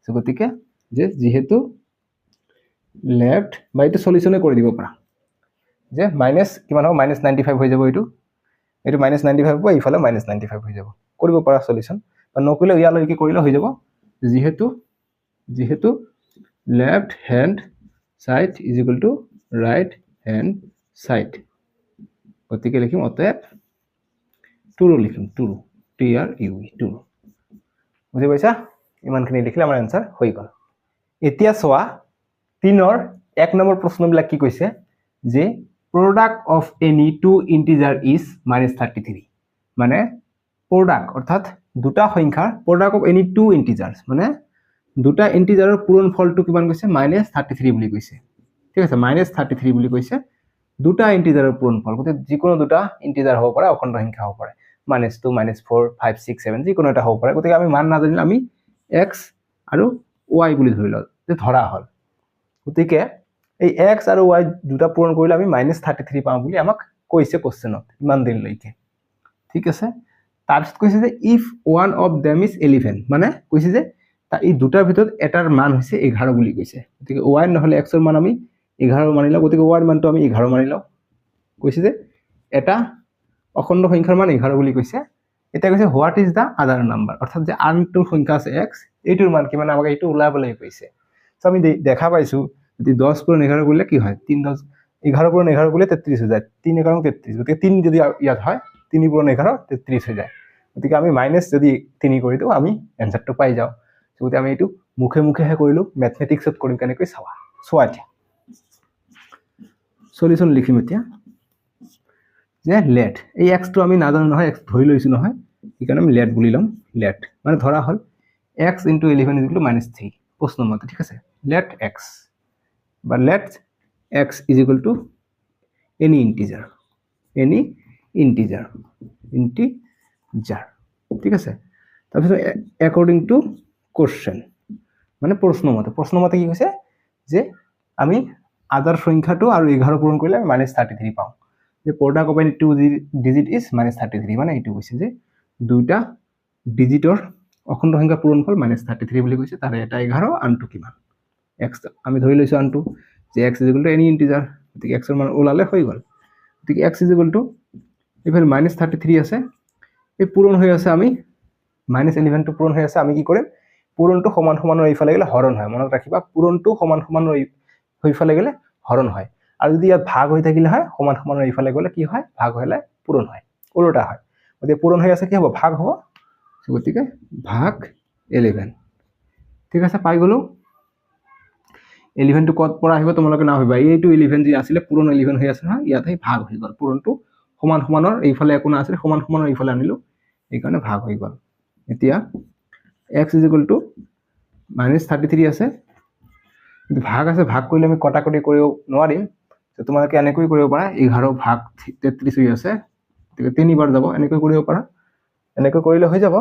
গতিকে যে যেহেতু লেফট বা এইটো সলিউশনে কৰি দিব পাৰা যে মাইনাস কিমান হ'ব -95 হৈ যাব এইটো -95 হ'ব এইফালে -95 হৈ যাব কৰিব পাৰা সলিউশন বা নকৰিলে ইয়ালৈকে কৰিলে হৈ যাব যেহেতু left hand side is equal to right hand side গতিকে লিখিম অতএব টুৰু লিখিম টুৰু টুৰু বুজি পাইছা ইমানখিনি লিখিলে আমাৰ আনসাৰ হৈ গ'ল এতিয়া চোৱা 3ৰ 1 নম্বৰ প্ৰশ্নবিলাক কি কৈছে যে product of any two integer is -33 মানে product অৰ্থাৎ দুটা সংখ্যাৰ product of any two integers মানে দুটা ইন্টিজাৰৰ পূৰণফলটো কিমান কৈছে -33 বুলি কৈছে ঠিক আছে -33 বুলি কৈছে দুটা ইন্টিজাৰৰ পূৰণফল গতে যিকোনো দুটা ইন্টিজাৰ হ'ব পাৰে অখণ্ড সংখ্যা হ'ব পাৰে -2 -4 5 6 7 যিকোনো এটা হ'ব পাৰে গতে আমি মান নাজানিলে আমি x আৰু y বুলি ধৰা হল গতিকে এই x আৰু y দুটা পূৰণ কৰিলে আমি -33 পাম বুলি আমাক কৈছে কোশ্চেনত ইমান দিন লৈকে ঠিক আছে তাৰপিছত কৈছে যে if one of them is 11 মানে কৈছে যে এই দুটাৰ ভিতৰত এটাৰ মান হৈছে 11 বুলি কৈছে গতিকে y নহলে x ৰ মান আমি 11 মানি লওঁ গতিকে y ৰ মানটো আমি 11 মানি লওঁ কৈছে যে এটা অখণ্ড সংখ্যাৰ মান 11 বুলি কৈছে এতিয়া কৈছে হোৱাট ইজ দা আদাৰ নাম্বাৰ অৰ্থাৎ যে আনটো সংখ্যা আছে x এইটোৰ মান কিমান আমাক এইটো উলাবলৈ কৈছে সো আমি দেখা পাইছো যদি 10 পূৰণ 11 কৰিলে কি হয় 3 10 11 পূৰণ 11 কৰিলে 33 হৈ যায় 3 11 33 গতিকে 3 যদি ইয়াত হয় 3 পূৰণ 11 33 হৈ যায় গতিকে আমি মাইনাস যদি 3 কৰি দিও আমি এনসাৰটো পাই যাও গতিকে আমি এইটো মুখে মুখেহে কৰিলো ম্যাথমেটিক্সত কৰিম কেনেকৈ চোৱা এতিয়া সলিউশন লিখিম এতিয়া যে লেট এই x টো আমি নাজানো নহয় x ধৰি লৈছো নহয় এইকাৰণে আমি লেট বুলি লম লেট মানে ধৰা হল x * 11 = -3 প্ৰশ্ন মতে ঠিক আছে let x বা let x = any integer ঠিক আছে তাৰপিছত according to question মানে প্ৰশ্ন মতে কি কৈছে যে আমি আদাৰ সংখ্যাটো আৰু 11 পূৰণ কৰিলে আমি -33 পাওঁ যে product of any two digit is -33 মানে এইটো কৈছে যে দুইটা ডিজিটৰ অখণ্ড সংখ্যা পূৰণফল -33 বুলি কৈছে তাৰে এটা 11 আনটো কিমান x আমি ধৰি লৈছো আনটো যে x is equal to any integer, গতিকে x ৰ মান ওলালে হৈ গ'ল। গতিকে x ইজ ইকুৱেল টু এইফালে -33 আছে, এই পূৰণ হৈ আছে, আমি -11টো পূৰণ হৈ আছে, আমি কি কৰিম পূৰণটো সমান সমানৰ এইফালে গ'লে হৰণ হয়, মনত ৰাখিবা পূৰণটো সমান সমানৰ এইফালে গ'লে হৰণ হয়, আৰু যদি ইয়াত ভাগ হৈ থাকিলে হয় সমান সমানৰ এইফালে গ'লে কি হয় ভাগ হ'লে পূৰণ হয়, ওলোটা হয়। গতিকে পূৰণ হৈ আছে কি হ'ব ভাগ হ'ব, গতিকে ভাগ 11, ঠিক আছে পাই গ'লো। 11টো ক'ত পৰা আহিব তোমালোকে নাভাবিবা, এইটো 11 যি আছিলে পূৰণ 11 হৈ আছে নহয়, ইয়াত ভাগ হৈ গ'ল, পূৰণটো সমান সমানৰ এইফালে একো নাছিলে, সমান সমানৰ এইফালে আনিলো, এইকাৰণে ভাগ হৈ গ'ল। এতিয়া x ইজ ইকুৱেল টু -33 আছে, কিন্তু ভাগ আছে, ভাগ কৰিলে আমি কটাকটি কৰিব নোৱাৰিম, তোমালোকে এনেকৈ কৰিব পাৰা 11 ভাগ 33 হৈ আছে, গতিকে 3 বাৰ যাব, এনেকৈ কৰিব পাৰা, এনেকৈ কৰিলে হৈ যাব।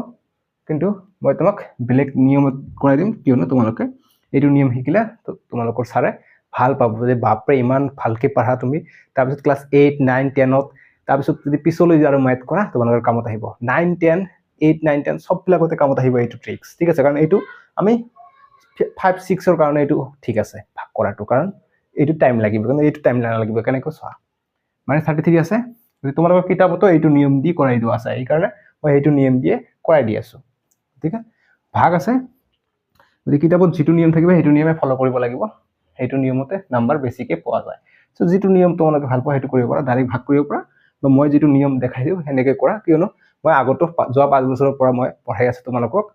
কিন্তু মই তোমাক বেলেগ নিয়মত কৰাই দিম, কিয়নো তোমালোকে এইটো নিয়ম শিকিলে তোমালোকৰ ছাৰে ভাল পাব যে বাপৰে ইমান ভালকে পঢ়া তুমি, তাৰপিছত ক্লাছ 8, 9, 10ত, তাৰপিছত যদি পিছলৈ আৰু মেথ কৰা তোমালোকৰ কামত আহিব, 9, 10, 8, 9, 10 সববিলাকতে কামত আহিব এইটো ট্ৰিক্স, ঠিক আছে। কাৰণ এইটো আমি 5, 6ৰ কাৰণে এইটো ঠিক আছে ভাগ কৰাটো, কাৰণ এইটো টাইম লাগিব, কিন্তু এইটো টাইম নালাগিব। কেনেকৈ চোৱা -33 আছে, তোমালোকৰ কিতাপতো এইটো নিয়ম দি কৰাই দিয়া আছে, এইকাৰণে মই এইটো নিয়ম দিয়ে কৰাই দি আছো, ঠিক আছে। ভাগ আছে, গতিকে কিতাপত যিটো নিয়ম থাকিব সেইটো নিয়মে ফলো কৰিব লাগিব, সেইটো নিয়মতে নাম্বাৰ বেছিকৈ পোৱা যায়। চ' যিটো নিয়ম তোমালোকে ভাল পোৱা সেইটো কৰিব পাৰা, ডাইৰেক্ট ভাগ কৰিব পাৰা, বা মই যিটো নিয়ম দেখাই দিওঁ সেনেকৈ কৰা, কিয়নো মই আগতো যোৱা 5 বছৰৰ পৰা মই পঢ়াই আছো তোমালোকক,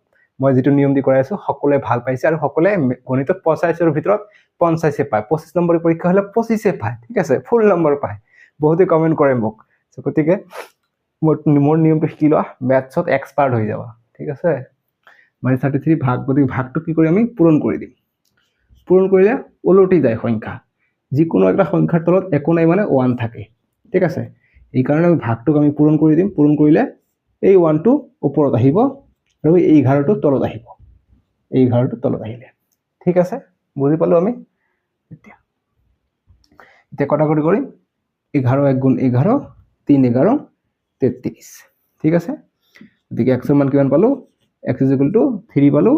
মই যিটো নিয়ম দি কৰাই আছো সকলোৱে ভাল পাইছে, আৰু সকলোৱে গণিতত 85ৰ ভিতৰত 50 পায়, 25 নম্বৰ পৰীক্ষা হ'লে 25 পায়, ঠিক আছে, ফুল নম্বৰ পায়, বহুতে কমেণ্ট কৰে মোক। গতিকে মোৰ নিয়মটো শিকি লোৱা, মেথছত এক্সপাৰ্ট হৈ যাবা, ঠিক আছে। -33 ভাগ, গতিকে ভাগটো কি কৰি আমি পূৰণ কৰি দিম, পূৰণ কৰিলে ওলটি যায় সংখ্যা, যিকোনো এটা সংখ্যাৰ তলত একো নাই মানে 1 থাকে, ঠিক আছে। এইকাৰণে আমি ভাগটোক আমি পূৰণ কৰি দিম, পূৰণ কৰিলে এই 1টো ওপৰত আহিব আৰু এই 11টো তলত আহিব, এই 11টো তলত আহিলে, ঠিক আছে, বুজি পালো আমি। এতিয়া কটাকটি কৰিম, 11 1 গুণ 11, 3 11 33, ঠিক আছে। গতিকে x ৰ মান কিমান পালো, x ইজ ইকুৱেল টু 3 পালো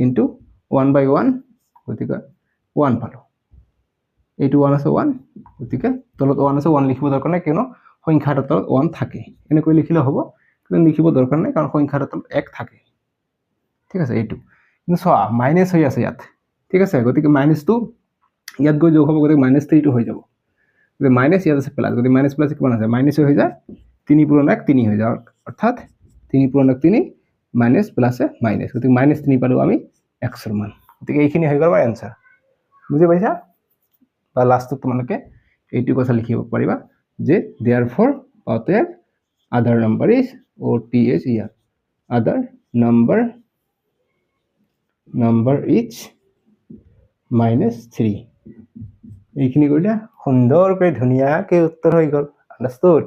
ইনটু 1/1, গতিকে 1 পালো, এইটো 1 আছে 1, গতিকে তলত 1 আছে, 1 লিখিব দৰকাৰ নাই, কিয়নো সংখ্যা এটাৰ তলত 1 থাকে, এনেকৈ লিখিলে হ'ব, কিন্তু লিখিব দৰকাৰ নাই কাৰণ সংখ্যা এটাৰ তলত 1 থাকে, ঠিক আছে। এইটো কিন্তু চোৱা মাইনাছ হৈ আছে ইয়াত, ঠিক আছে, গতিকে মাইনাছটো ইয়াত গৈ যোগ হ'ব, গতিকে -3টো হৈ যাব, গতিকে মাইনাছ ইয়াত আছে প্লাছ, গতিকে মাইনাছ প্লাছ কিমান আছে, মাইনাছ হৈ যায়, 3 পূৰণ 1 3 হৈ যায়, অৰ্থাৎ 3 পূৰণ 1 3, মাইনাছ প্লাছে মাইনাছ, গতিকে -3 পালো আমি x ৰ মান, গতিকে এইখিনি হৈ গ'ল আমাৰ এনচাৰ, বুজি পাইছা। বা লাষ্টত তোমালোকে এইটো কথা লিখিব পাৰিবা যে therefore অতএব আদাৰ নাম্বাৰ ইজ OTH, ইয়াত আদাৰ নাম্বাৰ ইজ -3, এইখিনি কৰিলে সুন্দৰকৈ ধুনীয়াকৈ উত্তৰ হৈ গ'ল, আন্ডাৰষ্টুড,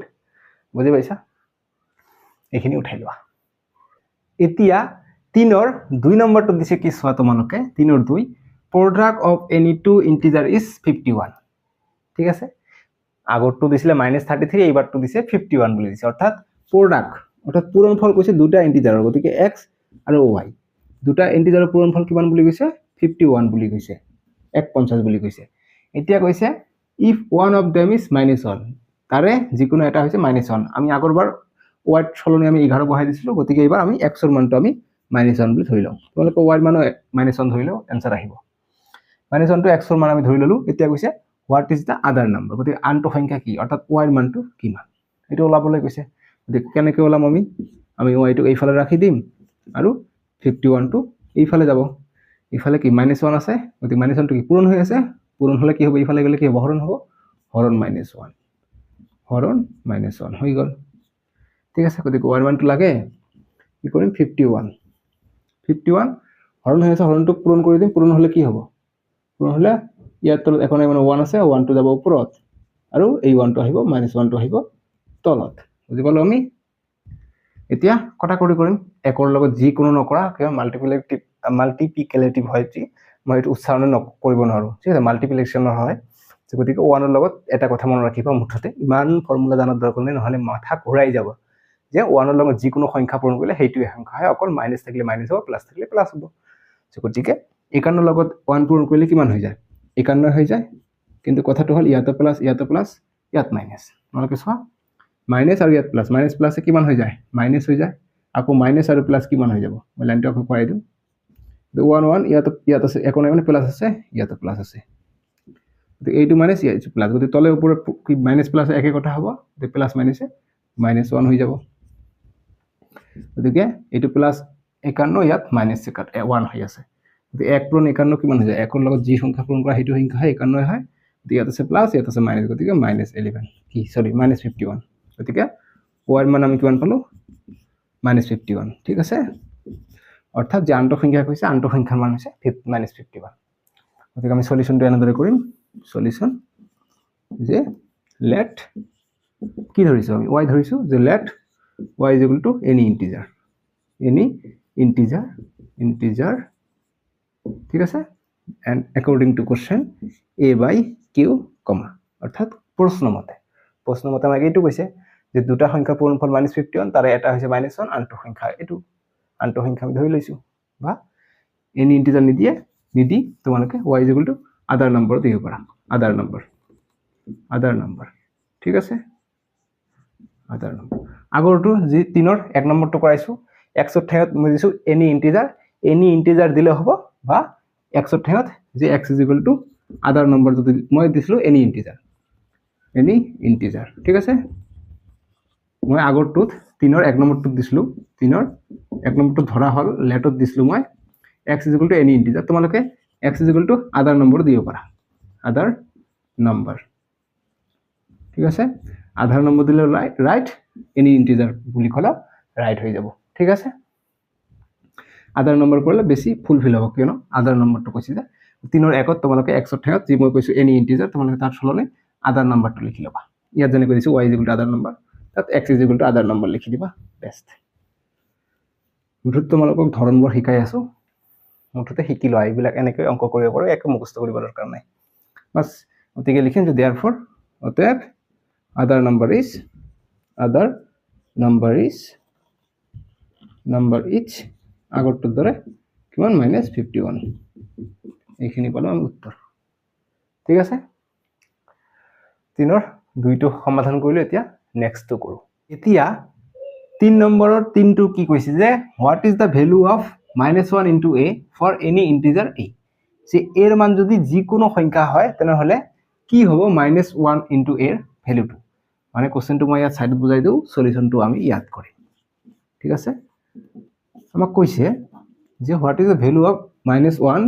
বুজি পাইছা। এইখিনি উঠাই লোৱা। এতিয়া 3ৰ 2 নম্বৰটো দিছে কি চোৱা তোমালোকে, 3ৰ 2, product of any two integer is 51, ঠিক আছে। আগৰটো দিছিলে -33, এইবাৰটো দিছে 51 বুলি দিছে, অৰ্থাৎ প্ৰডাক্ট, অৰ্থাৎ পূৰণফল কৈছে দুটা ইন্টিজাৰৰ, গতিকে x আৰু y দুটা ইন্টিজাৰৰ পূৰণফল কিমান বুলি কৈছে 51 বুলি কৈছে, 150 বুলি কৈছে। এতিয়া কৈছে if one of them is -1, তাৰে যিকোনো এটা হৈছে -1, আমি আগৰবাৰ y সলনি আমি 11 বহাই দিছিলো, গতিকে এইবাৰ আমি x ৰ মানটো আমি -1 বুলি ধৰি লওঁ, তোমালোকে y ৰ মানো -1 ধৰি লওঁ, এনসাৰ আহিব। -1টো x ৰ মান আমি ধৰি ললো। এতিয়া কৈছে হোৱাট ইজ দ্য আদাৰ নাম্বাৰ, গতিকে আনটো সংখ্যা কি, অৰ্থাৎ y ৰ মানটো কিমান, এইটো ওলাবলৈ কৈছে। গতিকে কেনেকৈ ওলাম আমি y টোক এইফালে ৰাখি দিম আৰু 51টো এইফালে যাব, ইফালে কি -1 আছে, গতিকে -1টো কি পূৰণ হৈ আছে, পূৰণ হলে কি হ'ব, ইফালে গ'লে কি হ'ব হৰণ হ'ব, হৰণ -1, হৰণ -1 হৈ গ'ল, ঠিক আছে। গতিকে y ৰ মানটো লাগে, কি কৰিম 51 হৰণ হৈ আছে, হৰণটোক পূৰণ কৰি দিম, পূৰণ হলে কি হ'ব, পূৰণ হলে ইয়াৰ তলত এখন মানে 1 আছে, 1টো যাব ওপৰত আৰু এই 1টো আহিব, -1টো আহিব তলত, বুজি পালো আমি। এতিয়া কটাকটি কৰিম, একৰ লগত যিকোনো নকৰা, কিয় মাল্টিপ্লিকেটিভ হয়, যি মই এইটো উচ্চাৰণ কৰিব নোৱাৰো, ঠিক আছে, মাল্টিপ্লিকেশ্যনৰ হয়, গতিকে 1ৰ লগত এটা কথা মনত ৰাখিবা, মুঠতে ইমান ফৰ্মুলা জানাৰ দৰকাৰ নাই, নহ'লে মাথা ঘূৰাই যাব, যে 1ৰ লগত যিকোনো সংখ্যা পূৰণ কৰিলে সেইটোৱে সংখ্যা হয়, অকল মাইনাছ থাকিলে মাইনাছ হ'ব, প্লাছ থাকিলে প্লাছ হ'ব। গতিকে 51ৰ লগত 1 পূৰণ কৰিলে কিমান হৈ যায়, 51 হৈ যায় কিন্তু কথাটো হ'ল ইয়াতে প্লাছ ইয়াত মাইনাছ তোমালোকে চোৱা মাইনাছ আৰু ইয়াত প্লাছ মাইনাছ প্লাছে কিমান হৈ যায় মাইনাছ হৈ যায় আকৌ মাইনাছ আৰু প্লাছ কিমান হৈ যাব মই লাইনটো আকৌ কৰাই দিওঁ 1 1 ইয়াত আছে একো নাই মানে প্লাছ আছে ইয়াতে প্লাছ আছে তো এইটো মাইনাছ ইয়াত প্লাছ গতি তলে ওপৰত কি মাইনাছ প্লাছ একে কথা হ'ব তে প্লাছ মাইনাছে -1 হৈ যাব গতিকে এইটো প্লাছ 51 ইয়াত -1 হৈ আছে গতিকে 1 পূৰণ 51 কিমান হৈ যায় 1 ৰ লগত যি সংখ্যা পূৰণ কৰা সেইটো সংখ্যা হয় 51 হয় গতিকে ইয়াত আছে প্লাছ ইয়াত আছে মাইনাছ গতিকে -11 কি সৰি -51 গতিকে y মান আমি কিমান পালো -51 ঠিক আছে অৰ্থাৎ যে আন্ত সংখ্যা কৈছে আন্ত সংখ্যাৰ মান হৈছে -51 গতিকে আমি সলিউশনটো এনেদৰে কৰিম সলিউশন যে let কি ধৰিছো আমি y ধৰিছো যে let y is equal to any integer ঠিক আছে and according to question a by q comma অর্থাৎ প্রশ্ন মতে আমাকে এইটো কৈছে যে দুটা সংখ্যা পূৰণফল -51 তাৰে এটা হৈছে -1 আনটো সংখ্যা এইটো আনটো সংখ্যা আমি ধৰি লৈছো বা any integer নিদি তোমালোকে y is equal to other number দিব পাৰা other number ঠিক আছে other number আগৰটো যি 3 ৰ 1 নম্বৰটো কৰাইছো x ৰ ঠাইত মই দিছো any integer দিলে হ'ব বা x ৰ ঠাইত যে x is equal to other number যদি মই দিছিলো any integer ঠিক আছে মই আগৰটোত 3 ৰ 1 নম্বৰটো দিছিলো 3 ৰ 1 নম্বৰটো ধৰা হল লেটত দিছিলো মই x is equal to any integer তোমালোকে x is equal to other number দিব পাৰা other number ঠিক আছে আধাৰ নম্বৰ দিলে ৰাইট এনি ইন্টিজাৰ বুলি কলা ৰাইট হৈ যাব ঠিক আছে আধাৰ নম্বৰ কৰিলে বেছি ফুলফিল হ'ব কিয়নো আধাৰ নম্বৰটো কৈছে যে 3 ৰ 1ত তোমালোকে x ৰ ঠাইত যি মই কৈছো এনি ইন্টিজাৰ তোমালোকে তাৰ সলনি আধাৰ নম্বৰটো লিখি লবা ইয়াত যেনে কৈছো y is equal to other number তাত x is equal to other number লিখি দিবা বেষ্ট মুঠত তোমালোকক ধৰণবোৰ শিকাই আছো মুঠতে শিকি লোৱা এইবিলাক এনেকৈ অংক কৰিব পাৰো একো মুখস্থ কৰিব দৰকাৰ নাই বাস গতিকে লিখিম যে therefore অতএব other number is আগৰটোৰ দৰে কিমান -51 এইখিনি পালো আমি উত্তৰ ঠিক আছে 3 ৰ দুইটো সমাধান কৰিলো এতিয়া নেক্সটটো কৰো এতিয়া 3 নম্বৰৰ 3 টো কি কৈছে যে what is the value of -1 into a for any integer a যে এর মান যদি যিকোনো সংখ্যা হয় তেনেহলে কি হ'ব -1 into a এর ভ্যালুটো মানে কোশ্চেনটো মই ইয়াত সাইডত বুজাই দিও সলিউশনটো আমি ইয়াত কৰিম ঠিক আছে আমাক কৈছে যে what is the value of -1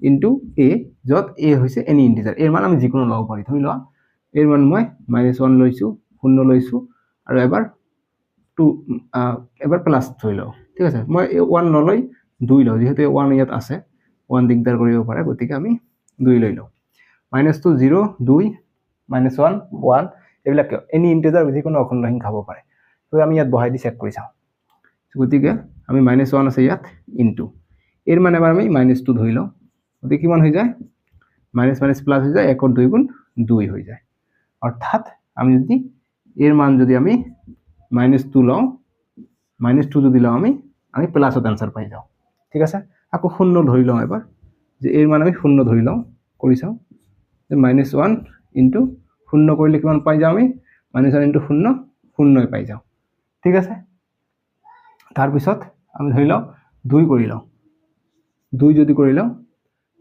into a যত a হৈছে any integer এর মান আমি যিকোনো লব পাৰি ধৰি লোৱা এৰ মান মই -1 লৈছো 0 লৈছো আৰু এবাৰ প্লাস ধৰি লও ঠিক আছে মই 1 নলৈ 2 লও যেহেতু 1 ইয়াত আছে 1 দিগদাৰ কৰিব পাৰে গতিকে আমি 2 লৈ লও -2 0 2 -1 1 এইবিলাক এনি ইন্টিজার যিকোনো অখণ্ড সংখ্যা হ'ব পাৰে তো আমি ইয়াত বহাই দি চেক কৰি চাও গতিকে আমি -1 আছে ইয়াত ইনটু এৰ মানে এবাৰ আমি -2 ধৰি লও গতিকে কিমান হৈ যায় মাইনাস প্লাস হৈ যায় 1 ৰ 2 গুণ 2 হৈ যায় অৰ্থাৎ আমি যদি এর মান যদি আমি -2 লও -2 যদি লও আমি প্লাসত आंसर পাই যাও ঠিক আছে আকৌ 0 ধৰি লও এবাৰ যে এৰ মান আমি 0 ধৰি লও কৰি চাও যে -1 ইনটু 0 কৰিলে কিমান পাই যাও আমি -1 ইনটু 0 0 পাই যাও ঠিক আছে তাৰ পিছত আমি ধৰি লও 2 কৰি লও 2 যদি কৰি লও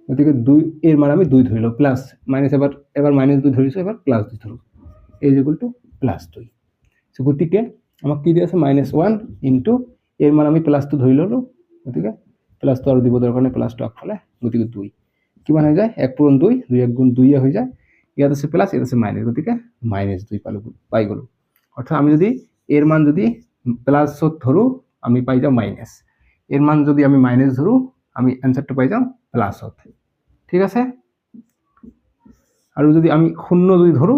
গতিকে 2 এৰ মান আমি 2 ধৰি লও প্লাস মাইনাস এবাৰ -2 ধৰিছো এবাৰ +2 ধৰো a = +2 সো গতিকে আমাক কি দিয়া আছে -1 ইনটু এর মান আমি +2 ধৰি ললো গতিকে +2 আৰু দিব দৰকাৰ নাই +2 আগফালে গতিকে 2 কিমান হৈ যায় 1 পূৰণ 2 2 1 গুণ 2 হৈ যায় ইয়াত আছে প্লাস ইয়াত আছে মাইনাস গতিকে -2 পাই গলো অৰ্থাৎ আমি যদি এৰ মান যদি প্লাসত ধৰো আমি পাই যাও মাইনাস এৰ মান যদি আমি মাইনাস ধৰো আমি आंसरটো পাই যাও প্লাসত ঠিক আছে আৰু যদি আমি 0 যদি ধৰো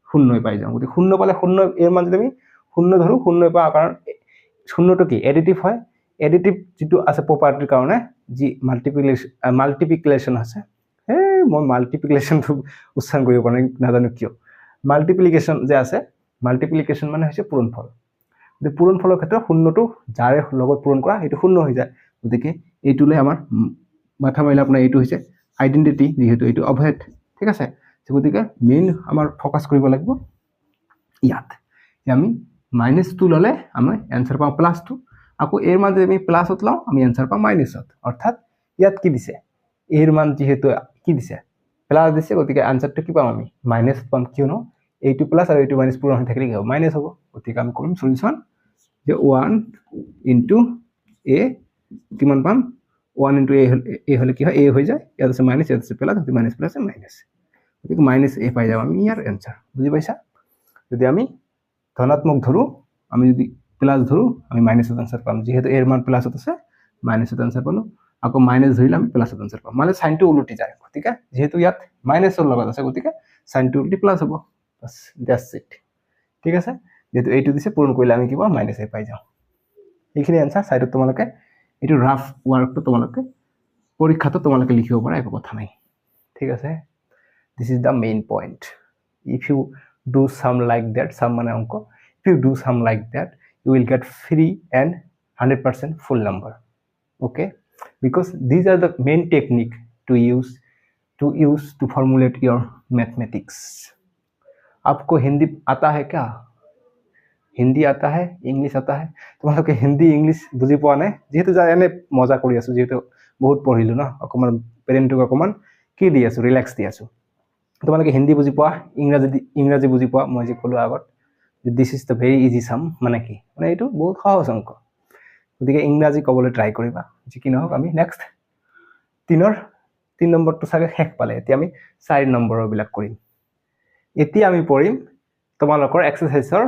0 পাই যাও গতি 0 পালে 0 এৰ মান যদি আমি 0 ধৰো 0 পাও কাৰণ 0 টো কি এডিটিভ হয় এডিটিভ যেটো আছে প্ৰপাৰ্টিৰ কাৰণে যি মাল্টিপ্লিকেশন আছে মই মাল্টিপ্লিকেশনটো উচ্চাৰণ কৰিব পৰা নাই নাজানো কিয় মাল্টিপ্লিকেশন যে আছে মাল্টিপ্লিকেশন মানে হৈছে পূৰণফল যে পূৰণফলৰ ক্ষেত্ৰত 0 টো যাৰে লগত পূৰণ কৰা এটো 0 হৈ যায় গতিকে এইটোলে আমাৰ মাথা মাৰিলে আপোনাৰ এইটো হৈছে আইডেন্টিটি যেহেতু এইটো অবহেড ঠিক আছে গতিকে মেইন আমাৰ ফ'কাছ কৰিব লাগিব ইয়াত যে আমি -2 ল'লে আমি এনসাৰ পাওঁ +2 আকৌ এৰ মান যদি আমি প্লাছত লওঁ আমি এনসাৰ পাওঁ মাইনাছত অৰ্থাৎ ইয়াত কি দিছে এৰ মান যেহেতু কি দিছে প্লাস দিছে গতিকে আনসাৰটো কি পাম আমি মাইনাস পাম কিয়নো এইটো প্লাস আৰু এইটো মাইনাস পূৰণ হৈ থাকিলে কি হ'ব মাইনাস হ'ব গতিকে আমি কৰিম সলিউশন যে 1 ইনটু a কিমান পাম 1 ইনটু a হলে কি হয় a হৈ যায় ইয়াত আছে মাইনাস ইয়াত আছে প্লাস মাইনাস প্লাস মাইনাস গতিকে মাইনাস a পাই যাব আমি ইয়াৰ আনসাৰ বুজি পাইছা যদি আমি ধনাত্মক ধৰো আমি যদি প্লাস ধৰো আমি মাইনাসত আনসাৰ পাম যেহেতু এৰ মান প্লাসত আছে মাইনাসত আনসাৰ পালো আকৌ মাইনাস ধৰিলে আমি প্লাসত আনসাৰ পাম মানে সাইনটো উলটি যায় গতিকে যেহেতু ইয়াত মাইনাসৰ লগত আছে গতিকে সাইনটো উলটি প্লাস হ'ব বাস দ্যাটস ইট ঠিক আছে যেহেতু এইটো দিছে পূৰণ কৰিলে আমি কি পাম মাইনাস a পাই যাওঁ এইখিনি আনসাৰ সাইডত তোমালোকে এইটো ৰাফ ওয়াৰ্কটো তোমালোকে পৰীক্ষাটো তোমালোকে লিখিব পাৰা একো কথা নাই ঠিক আছে this is the main point if you do some like that some মানে অংক if you do some like that you will get free and 100% full number okay because these are the main technique to use to formulate your mathematics आपको हिंदी आता है क्या हिंदी आता है English आता है তোমালোকে হিন্দি ইংলিশ বুজি পোৱা নাই যেহেতু জানে মজা কৰি আছো যেহেতু বহুত পঢ়িলো না অকমান পেৰেণ্টক অকমান কি দি আছো ৰিল্যাক্স দি আছো তোমালোকে হিন্দি বুজি পোৱা ইংৰাজী বুজি পোৱা মই যে ক'লো আগত this is the very easy sum মানে কি মানে এইটো বহুত সহজ অংক গতিকে ইংৰাজী ক'বলৈ ট্ৰাই কৰিবা যে কি নহওক আমি নেক্সট 3 নম্বৰটো চাগে শেষ পালে এতিয়া আমি 4 নম্বৰৰ বিলাক কৰিম এতিয়া আমি পঢ়িম তোমালোকৰ এক্সাৰসাইজৰ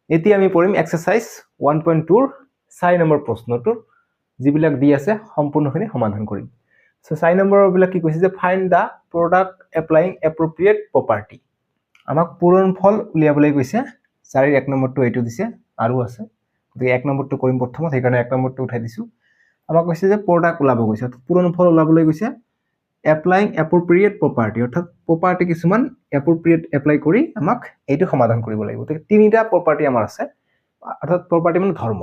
এতিয়া আমি পঢ়িম এক্সাৰসাইজ 1.2 ৰ 4 নম্বৰ প্ৰশ্নটোৰ যিবিলাক দি আছে সম্পূৰ্ণখিনি সমাধান কৰিম সো 4 নম্বৰৰ বিলাক কি কৈছে যে find the product applying appropriate property আমাক পূৰণফল উলিয়াবলৈ কৈছে 4 ৰ 1 নম্বৰটো এইটো দিছে আৰু আছে গতিকে 1 নম্বৰটো কৰিম প্ৰথমত সেইকাৰণে 1 নম্বৰটো উঠাই দিছো আমাক কৈছে যে প্ৰডাক্ট ওলাব কৈছে পূৰণফল ওলাবলৈ কৈছে এপ্লাইং এপ্ৰোপ্ৰিয়েট প্ৰপাৰ্টি অৰ্থাৎ প্ৰপাৰ্টি কিছুমান এপ্ৰোপ্ৰিয়েট এপ্লাই কৰি আমাক এইটো সমাধান কৰিব লাগিব গতিকে তিনিটা প্ৰপাৰ্টি আমাৰ আছে অৰ্থাৎ প্ৰপাৰ্টি মানে ধৰ্ম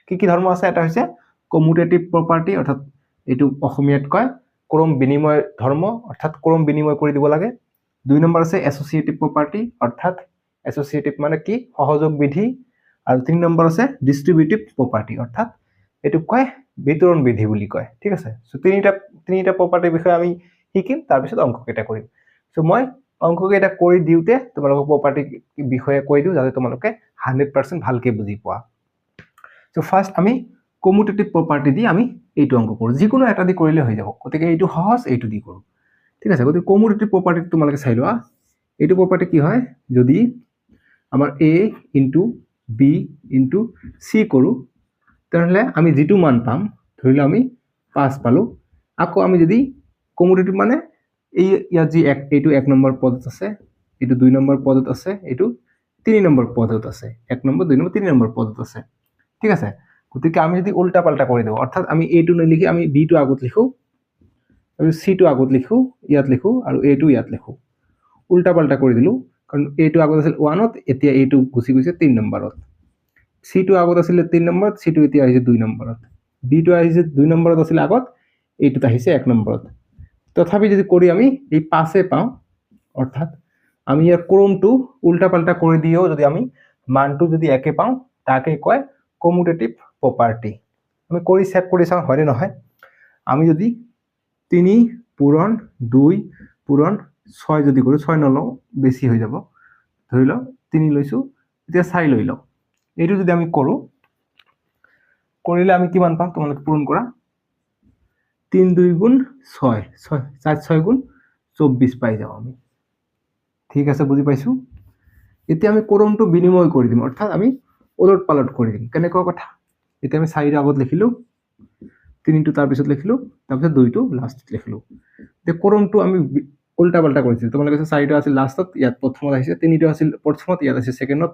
কি কি ধৰ্ম আছে এটা হৈছে কমিউটেটিভ প্ৰপাৰ্টি অৰ্থাৎ এইটো অসমীয়াত কয় ক্ৰম বিনিময় ধৰ্ম অৰ্থাৎ ক্ৰম বিনিময় কৰি দিব লাগে 2 নম্বৰ আছে এছ'চিয়েটিভ প্ৰপাৰ্টি অৰ্থাৎ এছ'চিয়েটিভ মানে কি সহযোগ বিধি আৰু 3 নম্বৰ আছে ডিস্ট্ৰিবিউটিভ প্ৰপাৰ্টি অৰ্থাৎ এটো কয় বিতৰণ বিধি বুলি কয় ঠিক আছে সো তিনিটা প্ৰপাৰ্টিৰ বিষয়ে আমি শিকিম তাৰ পিছত অংককেইটা কৰিম সো মই অংককেইটা কৰি দিওতে তোমালোকক প্ৰপাৰ্টি বিষয়ে কৈ দিও যাতে তোমালোকে 100% ভালকে বুজি পোৱা সো ফাৰ্স্ট আমি কমিউটেটিভ প্ৰপাৰ্টি দি আমি এইটো অংক কৰো যিকোনো এটা দি কৰিলে হৈ যাব গতিকে এইটো সহজ এইটো দি কৰো ঠিক আছে গতিকে কমিউটেটিভ প্ৰপাৰ্টি তোমালোকে চাই লোৱা এইটো প্ৰপাৰ্টি কি হয় যদি আমাৰ a * b * c কৰো তাহলে আমি যেটো মান পাম ধৰিলে আমি 5 পালো আকৌ আমি যদি কমিউটেটিভ মানে এই ইয়াত যি এইটো 1 নম্বৰ পদত আছে এইটো 2 নম্বৰ পদত আছে এইটো 3 নম্বৰ পদত আছে 1 নম্বৰ 2 নম্বৰ 3 নম্বৰ পদত আছে ঠিক আছে গতিকে আমি যদি উল্টা পাল্টা কৰি দিও অৰ্থাৎ আমি a টো নিলিখি আমি b টো আগত লিখো আৰু c টো আগত লিখো ইয়াত লিখো আৰু a টো ইয়াত লিখো উল্টা পাল্টা কৰি দিলো কাৰণ a টো আগত আছিল 1ত এতিয়া a টো গুছি গৈছে 3 নম্বৰত c টো আগত আছিল 3 নম্বৰত c টো এতিয়া আহিছে 2 নম্বৰত b টো আহিছে 2 নম্বৰত আছিল আগত a টো আহিছে 1 নম্বৰত তথাপি যদি কৰি আমি এই 5 এ পাও অৰ্থাৎ আমি ইয়াৰ ক্ৰমটো উল্টা পাল্টা কৰি দিও যদি আমি মানটো যদি একে পাও তাকে কয় কমিউটেটিভ প্ৰপাৰ্টি আমি কৰি চেক কৰি চাও হয় নে নহয় আমি যদি 3 পূৰণ 2 পূৰণ 6 যদি কৰো 6 নলও বেছি হৈ যাব ধৰি লও 3 লৈছো এতিয়া 4 লৈ লও এইটো যদি আমি কৰো কৰিলে আমি কিমান পাম তোমালোকে পূৰণ কৰা 3 2 গুণ 6 4 6 গুণ 24 পাই যাও আমি ঠিক আছে বুজি পাইছো এতিয়া আমি ক্ৰমটো বিনিময় কৰি দিম অৰ্থাৎ আমি ওলট পালট কৰি দিম কেনেকুৱা কথা এতিয়া আমি 4 আগত লিখিলো 3 টো তাৰ পিছত লিখিলো তাৰ পিছত 2 টো লাষ্টত লিখিলো তে ক্ৰমটো আমি উল্টা পাল্টা কৰিছিল তোমালোকে 4 টো আছিল লাষ্টত ইয়াত প্ৰথমত আহিছে 3 টো আছিল প্ৰথমত ইয়াত আছে সেকেন্ডত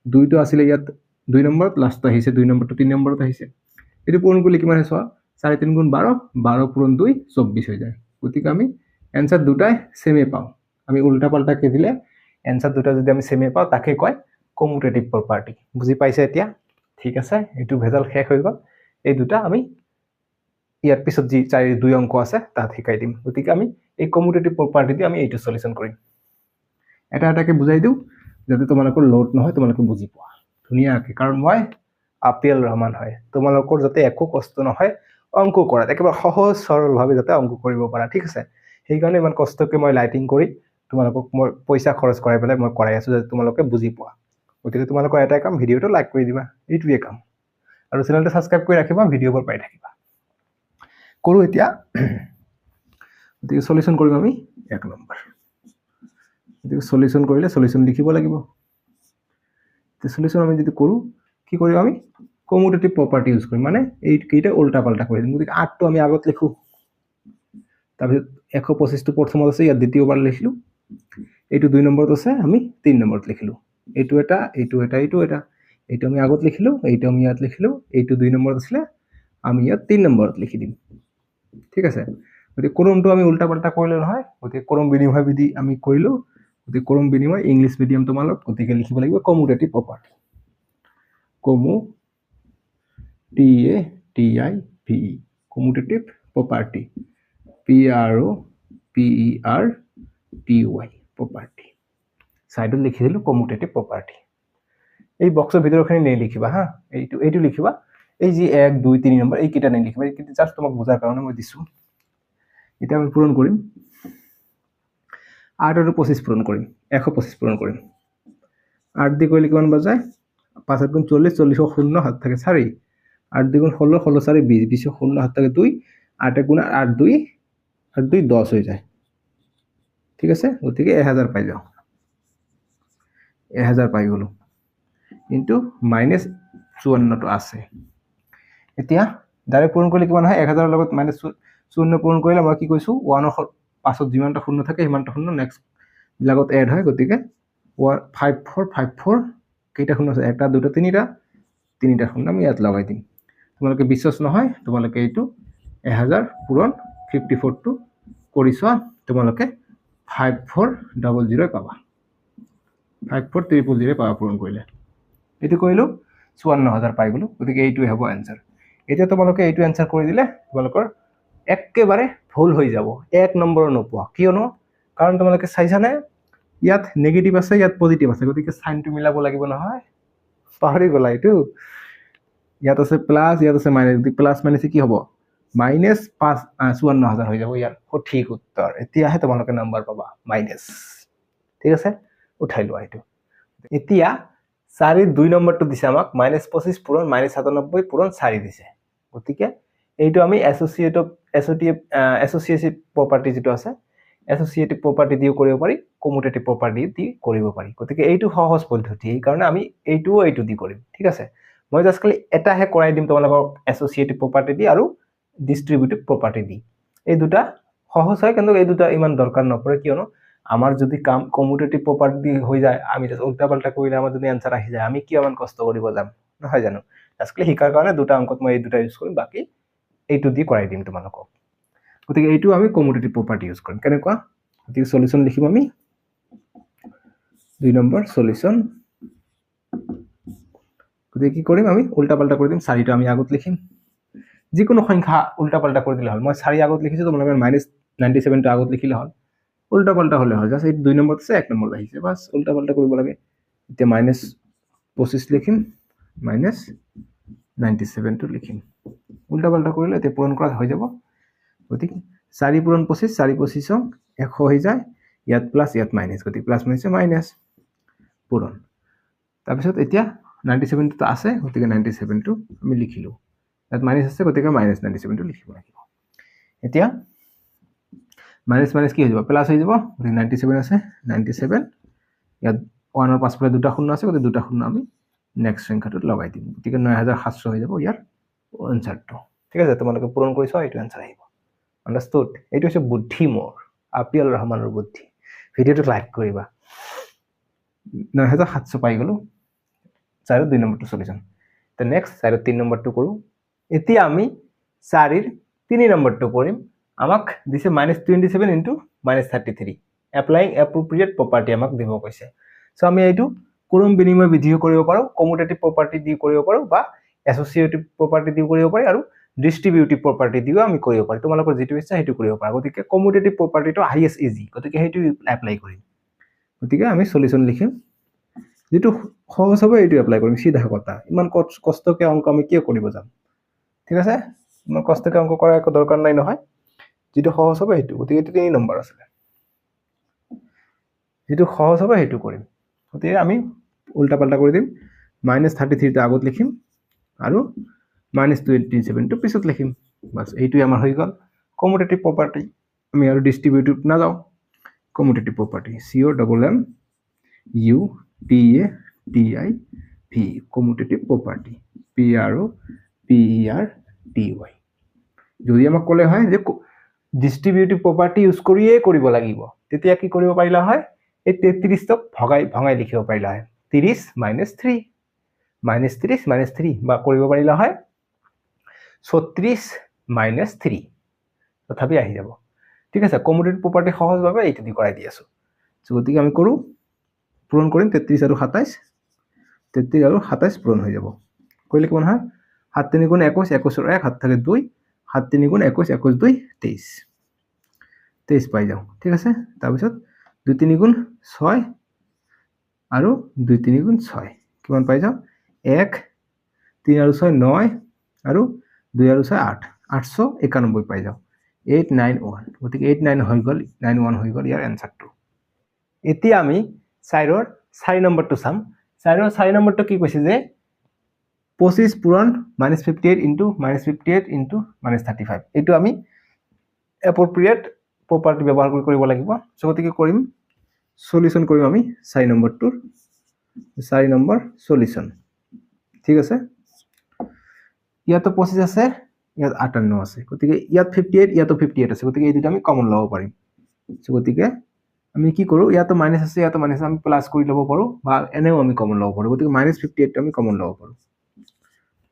2 টো আছিল ইয়াত 2 নম্বৰত লাষ্ট আহিছে 2 নম্বৰটো 3 নম্বৰত আহিছে এটো পূৰণ কৰিলে কিমান হয় চোৱা 4 3 গুণ 12 12 পূৰণ 2 24 হৈ যায় গতিকে আমি এনসার দুটাই সেমে পাও আমি উল্টা পাল্টা কে দিলে এনসার দুটা যদি আমি সেমে পাও তাকে কয় কমিউটেটিভ প্ৰপাৰ্টি বুজি পাইছে এতিয়া ঠিক আছে এটো ভেজাল শেষ হৈ গল এই দুটা আমি ইয়াৰ পিছত যি 4 2 অংক আছে তাত শিকাই দিম গতিকে আমি এই কমিউটেটিভ প্ৰপাৰ্টি দি আমি এইটো সলিউশন কৰিম এটা এটাকে বুজাই দিও যাতে তোমালোকৰ লোড নহয় তোমালোকে বুজি পোৱা ধুনিয়াকে কাৰণ মই আপিল ৰহমান হয় তোমালোকৰ যাতে একো কষ্ট নহয় অংক কৰাত একেবাৰে সহজ সৰল ভাৱে যাতে অংক কৰিব পাৰা ঠিক আছে সেই কাৰণে ইমান কষ্টকে মই লাইটিং কৰি তোমালোকক মই পইচা খৰচ কৰাই পেলাই মই কৰাই আছো যাতে তোমালোকে বুজি পোৱা গতিকে তোমালোকৰ এটাই কাম ভিডিওটো লাইক কৰি দিবা এইটোৱে কাম আৰু চেনেলটো সাবস্ক্ৰাইব কৰি ৰাখিবা ভিডিওবোৰ পাই থাকিবা কৰো এতিয়া গতিকে সলিউশন কৰিম আমি 1 নম্বৰ গতিকে সলিউশন কৰিলে সলিউশন লিখিব লাগিব তে সলিউশন আমি যদি কৰো কি কৰিম আমি কমিউটেটিভ প্ৰপাৰ্টি ইউজ কৰিম মানে এই কেইটা উল্টা পাল্টা কৰি দিম গতিকে 8 টো আমি আগত লিখো তাৰপিছত 125 টো প্ৰথমত আছে ইয়াত দ্বিতীয়বাৰ লিখিলো এইটো 2 নম্বৰত আছে আমি 3 নম্বৰত লিখিলো এইটো এটা এইটো আমি আগত লিখিলো এইটো আমি ইয়াত লিখিলো এইটো 2 নম্বৰত আছিল আমি ইয়াত 3 নম্বৰত লিখি দিম ঠিক আছে গতিকে ক্ৰমটো আমি উল্টা পাল্টা কৰিলে নহয় গতিকে ক্ৰম বিনিময় বিধি আমি কৰিলো গতিকে ক্ৰম বিনিময় ইংলিশ মিডিয়াম তোমালোক গতিকে লিখিব লাগিব commutative property commutative property PROPERTY property সাইডত লিখি দিলো কমিউটেটিভ প্ৰপাৰ্টি এই বক্সৰ ভিতৰখিনি নেই লিখিবা হা এইটো লিখিবা এই যে 1 2 3 নম্বৰ এই কিটা নেই লিখিবা কিন্তু জাস্ট তোমাক বুজাৰ কাৰণে মই দিছো এটা আমি পূৰণ কৰিম 8 আৰু 25 পূৰণ কৰিম 125 পূৰণ কৰিম 8 দি কৰিলে কিমান বাজায় 5 গুণ 40 40 শূন্য হাত থাকে 4 8 গুণ 16 16 4 20 20 শূন্য হাত থাকে 2 8 গুণ 8 2 8 2 10 হৈ যায় ঠিক আছে গতিকে 1000 পাই যাও 1000 পাই গলো কিন্তু -54 টো আছে এতিয়া ডাইৰেক্ট পূৰণ কৰিলে কিমান হয় 1000 ৰ লগত -54 পূৰণ কৰিলে মই কি কৈছো 1 ৰ পাছত যিমানটা শূন্য থাকে সিমানটা শূন্য নেক্সট লাগত এড হয় গতিকে 5454 কেইটা শূন্য আছে এটা দুটা তিনিটা শূন্য আমি ইয়াত লগাই দিম তোমালোকে বিশ্বাস নহয় তোমালোকে এইটো 1000 পূৰণ 54 টো কৰিছোৱা তোমালোকে 5400 পাবা 5400 পাবা পূৰণ কৰিলে এটো কইলো 54000 পাই গলো গতিকে এইটোই হ'ব आंसर এতিয়া তোমালোকে এইটো आंसर কৰি দিলে তোমালোকৰ একেবাৰে ভুল হৈ যাব 1 নম্বৰ নপোৱা কিয়নো কাৰণ তোমালোকে চাইছানে ইয়াত নেগেটিভ আছে ইয়াত পজিটিভ আছে গতিকে সাইনটো মিলাব লাগিব নহয় পাহৰি গলা এইটো ইয়াত আছে প্লাস ইয়াত আছে মাইনাস দি প্লাস মাইনাস কি হ'ব -54000 হৈ যাব ইয়াৰ সঠিক উত্তৰ এতিয়াহে তোমালোকে নম্বৰ পাবা মাইনাস ঠিক আছে উঠাই লোৱা এইটো এতিয়া 4 2 নম্বৰটো দিছে আমাক -25 পূৰণ -97 পূৰণ 4 দিছে গতিকে এইটো আমি এসোসিয়েটিভ প্ৰপাৰ্টি যেটো আছে এসোসিয়েটিভ প্ৰপাৰ্টি দিও কৰিব পাৰি কমিউটেটিভ প্ৰপাৰ্টি দি কৰিব পাৰি গতিকে এইটো সহজ পদ্ধতি এই কাৰণে আমি এইটো দি কৰিম ঠিক আছে মই জাস্ট খালি এটাহে কৰাই দিম তোমালোকক এসোসিয়েটিভ প্ৰপাৰ্টি দি আৰু ডিস্ট্ৰিবিউটিভ প্ৰপাৰ্টি দি এই দুটা সহজ হয় কিন্তু এই দুটা ইমান দৰকাৰ নপৰে কিয়নো আমাৰ যদি কাম কমিউটেটিভ প্ৰপাৰ্টি হৈ যায় আমি উল্টা পাল্টা কৰিলে আমাৰ যদি आंसर আহি যায় আমি কি আমান কষ্ট কৰিব যাম নহয় জানো আজকালি শিকাৰ কাৰণে দুটা অংকত মই এই দুটা ইউজ কৰিম বাকি এইটো দি কৰাই দিম তোমালোকক গতিকে এইটো আমি কমিউটেটিভ প্ৰপাৰ্টি ইউজ কৰিম কেনেকুৱা গতিকে সলিউশন লিখিম আমি 2 নম্বৰ সলিউশন গতিকে কি কৰিম আমি উল্টা পাল্টা কৰি দিম 4টা আমি আগত লিখিম যিকোনো সংখ্যা উল্টা পাল্টা কৰি দিলে হল মই 4 আগত লিখিছো তোমালোকে -97 টো আগত লিখিলে হল উল্টা পাল্টা হলে হয় জাস্ট এই 2 নম্বৰত আছে 1 নম্বৰত আহিছে বাস উল্টা পাল্টা কৰিব লাগে এতিয়া -25 লিখিম -97 টো লিখিম উল্টা পাল্টা কৰিলে এতিয়া পূৰণ কৰা হৈ যাব গতিকে 4 পূৰণ 25 4 25 100 হৈ যায় ইয়াত প্লাস ইয়াত মাইনাস গতিকে প্লাস মাইনাস পূৰণ তাৰপিছত এতিয়া 97 টো আছে গতিকে 97 টো আমি লিখিলো ইয়াত মাইনাস আছে গতিকে -97 টো লিখিব লাগিব এতিয়া মাইনাস মাইনাস কি হৈ যাব প্লাস হৈ যাব গতিকে 97 আছে 97 ইয়াত 1 ৰ পাছফালে দুটা শূন্য আছে গতিকে দুটা শূন্য আমি নেক্সট সংখ্যাটোত লগাই দিম গতিকে 9700 হৈ যাব ইয়াৰ আনসাৰটো ঠিক আছে তোমালোকে পূৰণ কৰিছো এইটো আনসাৰ আহিব আন্ডাৰস্টুড এইটো হৈছে বুদ্ধি মোৰ আপিল ৰহমানৰ বুদ্ধি ভিডিওটো লাইক কৰিবা 9700 পাই গলো 4 2 নম্বৰটো সলিউশন তে নেক্সট 4 3 নম্বৰটো কৰো এতিয়া আমি 4 ৰ 3 নম্বৰটো কৰিম আমাক দিছে -27 into -33 applying appropriate property আমাক দিব কৈছে সো আমি এইটো ক্ৰম বিনিময় বিধিও কৰিব পাৰো কমিউটেটিভ প্ৰপাৰ্টি দি কৰিব পাৰো বা এসোসিয়েটিভ প্ৰপাৰ্টি দি কৰিব পাৰি আৰু ডিস্ট্ৰিবিউটিভ প্ৰপাৰ্টি দিও আমি কৰিব পাৰি তোমালোকৰ যেটো ইচ্ছা হেতু কৰিব পাৰা গতিকে কমিউটেটিভ প্ৰপাৰ্টিটো হাইয়েষ্ট ইজি গতিকে হেতু এপ্লাই কৰিম গতিকে আমি সলিউশন লিখিম যেটো সহজ হবে এইটো এপ্লাই কৰিম সিধা কথা ইমান কষ্টকে অংক আমি কিয় কৰিব যাম ঠিক আছে ইমান কষ্টকে অংক কৰাৰ একো দৰকাৰ নাই নহয় যেটো সহজ হবে হেতু গতিকে এটো 3 নম্বৰ আছে যেটো সহজ হবে হেতু কৰিম গতিকে আমি উল্টা পাল্টা কৰি দিম -33 টো আগত লিখিম আৰু -27 টো পিছত লিখিম বাস এইটোই আমাৰ হৈ গল কমিউটেটিভ প্ৰপাৰ্টি আমি আৰু ডিস্ট্ৰিবিউটিভ না যাও commutative property COMMUTATIV commutative property PROPERTY যদি আমাক কলে হয় যে ডিস্ট্ৰিবিউটিভ প্ৰপাৰ্টি ইউজ কৰিয়ে কৰিব লাগিব তেতিয়া কি কৰিব পাৰিলা হয় এই 33 ক ভগাই লিখিব পাৰিলা হয় 30 - 3 -30 - 3 বা কৰিব পাৰিলা হয় 36 - 3 তথাপি আহি যাব ঠিক আছে কমিউটেটিভ প্ৰপাৰ্টি সহজভাৱে এইটো দি কৰাই দি আছো সো গতিকে আমি কৰো পূৰণ কৰিম 33 আৰু 27 33 আৰু 27 পূৰণ হৈ যাব কইলে কোন হয় 7 3 * 21 21 ৰ 1 হাত থাকে 2 7 3 * 21 21 2 23 23 পাই যাও ঠিক আছে তাৰ পিছত 2 3 * 6 আৰু 2 3 * 6 কিমান পাই যাও 1 3 আৰু 6 9 আৰু 2 আৰু 6 8 891 পাই যাও 891 গতিকে 89 হৈ গল 91 হৈ গল ইয়াৰ আনসাৰটো এতিয়া আমি 4 ৰ 4 নম্বৰটো চাম 4 ৰ 4 নম্বৰটো কি কৈছে যে 25 পূৰণ -58 into -58 into -35 এইটো আমি এপ্ৰোপ্ৰিয়েট প্ৰপাৰ্টি ব্যৱহাৰ কৰি কৰিব লাগিব সো গতিকে কৰিম সলিউশন কৰিম আমি 4 নম্বৰটোৰ 4 নম্বৰ সলিউশন ঠিক আছে ইয়াতো 25 আছে ইয়াত 58 আছে গতিকে ইয়াত 58 ইয়াতো 58 আছে গতিকে এই দুটা আমি কমন লব পাৰিম সো গতিকে আমি কি কৰো ইয়াতো মাইনাস আছে ইয়াতো মাইনাস আমি প্লাস কৰি লব পাৰো বা এনেও আমি কমন লব পাৰো গতিকে -58 টো আমি কমন লব পাৰো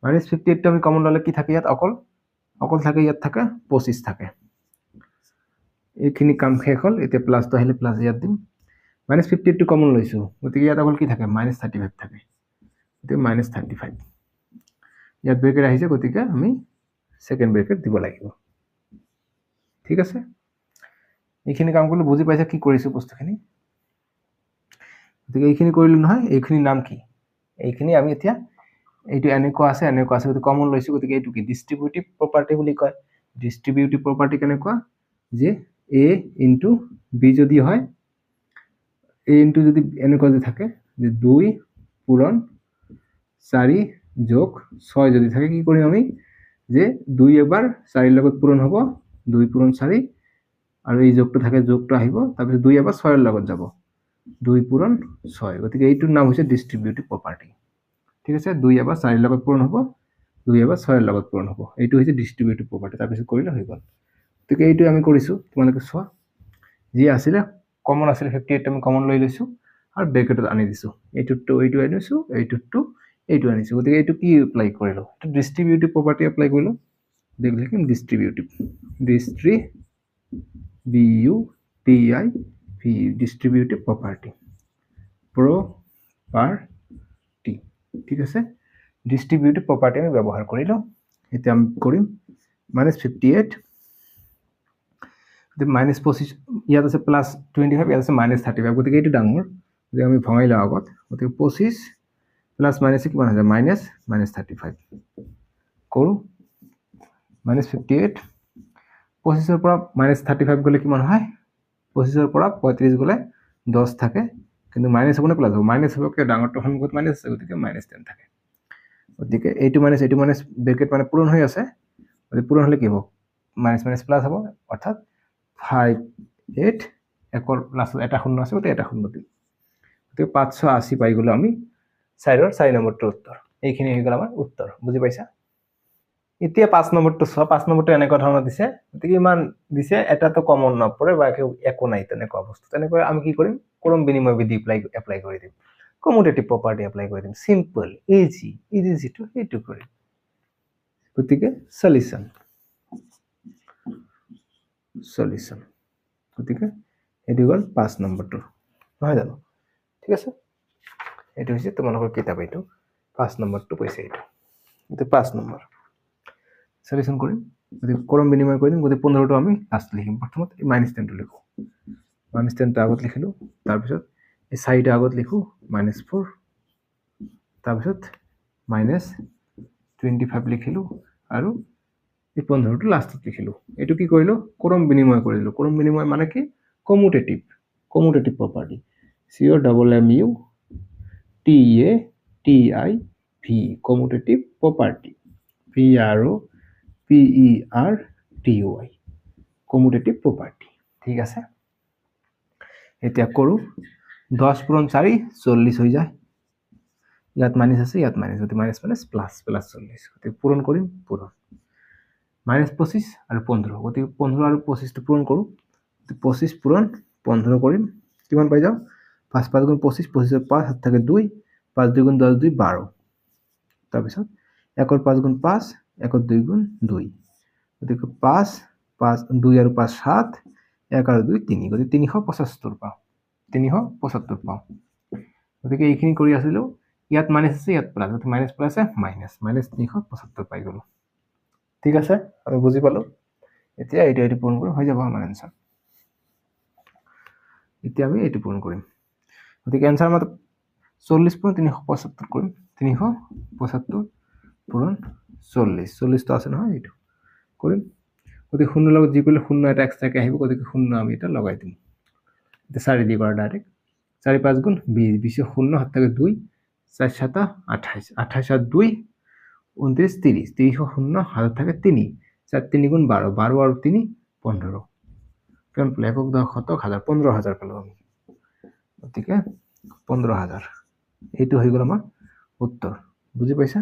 -58 টো আমি কমন ললে কি থাকে ইয়াত অকল থাকে ইয়াত থাকে 25 থাকে এইখিনি কাম শেষ হল এতিয়া প্লাস তো আহিলে প্লাস ইয়াত দিম -58 টো কমন লৈছো গতিকে ইয়াত অকল কি থাকে -35 থাকে গতিকে -35 ইয়াত ব্ৰেকেট আহিছে গতিকে আমি সেকেন্ড ব্ৰেকেট দিব লাগিব ঠিক আছে এইখিনি কাম কৰিলে বুজি পাইছা কি কৰিছো বস্তুখিনি গতিকে এইখিনি কৰিলো নহয় এইখিনি নাম কি এইখিনি আমি এতিয়া এইটো এনেকুৱা আছে গতিকে কমন লৈছো গতিকে এইটো কি ডিস্ট্ৰিবিউটিভ প্ৰপাৰ্টি বুলি কয় ডিস্ট্ৰিবিউটিভ প্ৰপাৰ্টি কেনেকুৱা যে a into b যদি হয় a into যদি এনেকুৱা যদি থাকে যে 2 পূৰণ 4 যোগ 6 যদি থাকে কি কৰিম আমি যে 2 এবাৰ 4 ৰ লগত পূৰণ হ'ব 2 পূৰণ 4 আৰু এই যোগটো থাকে যোগটো আহিব তাৰপিছত 2 এবাৰ 6 ৰ লগত যাব 2 পূৰণ 6 গতিকে এইটোৰ নাম হৈছে ডিস্ট্ৰিবিউটিভ প্ৰপাৰ্টি ঠিক আছে 2 এবাৰ 4 ৰ লগত পূৰণ হ'ব 2 এবাৰ 6 ৰ লগত পূৰণ হ'ব এইটো হৈছে ডিস্ট্ৰিবিউটিভ প্ৰপাৰ্টি তাৰপিছত কৰিলে হৈ গল গতিকে এইটো আমি কৰিছো তোমালোকে চোৱা যি আছিল কমন আছিল 58 আমি কমন লৈ লৈছো আৰু ব্ৰেকেটত আনি দিছো এইটো আনিছো এইটো আনিছো গতিকে এইটো কি এপ্লাই কৰিলো এটা ডিস্ট্ৰিবিউটিভ প্ৰপাৰ্টি এপ্লাই কৰিলো লিখিম ডিস্ট্ৰিবিউটিভ ডিস্ট্ৰিবিউটিভ প্ৰপাৰ্টি ঠিক আছে ডিস্ট্ৰিবিউটিভ প্ৰপাৰ্টি আমি ব্যৱহাৰ কৰিলো এতিয়া আমি কৰিম -58 -25 ইয়াত আছে +25 ইয়াত আছে -35 গতিকে এইটো ডাঙৰ গতিকে আমি ভঙাই লওঁ আগত গতিকে 25 প্লাস মাইনাস কিমান হৈ যায় -35 কৰো -58 25 ৰ পৰা -35 গলে কিমান হয় 25 ৰ পৰা 35 গলে 10 থাকে কিন্তু মাইনাস হ'ব না প্লাস হ'ব মাইনাস হ'ব কি ডাঙৰটো সন্মুখত মাইনাস আছে গতিকে -10 থাকে গতিকে এইটো মাইনাস ব্ৰেকেট মানে পূৰণ হৈ আছে গতিকে পূৰণ হলে কি হ'ব মাইনাস প্লাস হ'ব অৰ্থাৎ 58 একৰ প্লাস এটা শূন্য আছে গতিকে এটা শূন্য দিম গতিকে 580 পাই গলো আমি 4 ৰ 4 নম্বৰটো উত্তৰ এইখিনি হৈ গল আমাৰ উত্তৰ বুজি পাইছা এতিয়া 5 নম্বৰটো চোৱা 5 নম্বৰটো এনেকুৱা ধৰণৰ দিছে গতিকে ইমান দিছে এটাটো কমন নপৰে বা একো নাই তেনেকুৱা বস্তু তেনেকৈ আমি কি কৰিম ক্ৰম বিনিময় বিধি এপ্লাই কৰি দিম কমিউটেটিভ প্ৰপাৰ্টি এপ্লাই কৰি দিম সিম্পল ইজি টু এইটো কৰিম গতিকে সলিউশন গতিকে এইটো গল 5 নম্বৰটো নহয় জানো ঠিক আছে এইটো হৈছে তোমালোকৰ কিতাপ এইটো 5 নম্বৰটো কৈছে এইটো 5 নম্বৰ সলিউশন কৰিম গতিকে ক্ৰম বিনিময় কৰি দিম গতিকে 15টো আমি লাষ্ট লিখিম প্ৰথমত এই -10টো লিখো -10টো আগত লিখিলো তাৰপিছত এই 4টা আগত লিখো -4 তাৰপিছত -25 লিখিলো আৰু এই 15টো লাষ্টত লিখিলো এটো কি কৰিলো ক্ৰম বিনিময় কৰিলো ক্ৰম বিনিময় মানে কি commutative property COMMU TATIV commutative property PROPERTY commutative property ঠিক আছে এতিয়া কৰো 10 পূৰণ 4 40 হৈ যায় ইয়াত মাইনাস আছে ইয়াত মাইনাস গতি মাইনাস প্লাস প্লাস প্লাস 40 গতি পূরণ কৰিম পূৰণ -25 আৰু 15 গতি 15 আৰু 25 টো পূৰণ কৰো 25 পূৰণ 15 কৰিম কিমান পাই যাও 5 5 গুণ 25 25 এর 5 হাত থাকে 2 5 2 গুণ 10 2 12 তাৰ পিছত 1 এৰ 5 গুণ 5 1 এৰ 2 গুণ 2 গতি 5 5 2 আৰু 5 7 1 আৰু 2 3 গতি 375 পাও 375 পাও গতিকে এইখিনি কৰি আছিল ইয়াত মাইনাস আছে ইয়াত প্লাস গতি মাইনাস প্লাসে মাইনাস মাইনাস 375 পাই গলো ঠিক আছে আমি বুজি পালো এতিয়া এইটো পূৰণ কৰি হৈ যাব আমাৰ आंसर এতিয়া আমি এইটো পূৰণ কৰিম গতিকে आंसर মাত্ৰ 40 পূৰণ 375 কৰিম 375 পূৰণ 40 40 তো আছে নহয় এইটো কৰিম গতিকে 0 লগত যি কৰিলে 0 এটা এক্সট্ৰাকে আহিব গতিকে 0 আমি এটা লগাই দিম এটা 4 দি কৰা ডাইৰেক্ট 4 5 গুণ 20 20 0 হাত থাকে 2 4 7 28 28 আর 2 29 30 30 0 হাত থাকে 3 4 3 গুণ 12 12 আর 3 15 কেমন পেলে একক দা কত হাজার 15000 পেলাম আমি গতিকে 15000 এইটো হৈ গল আমাৰ উত্তৰ বুজি পাইছা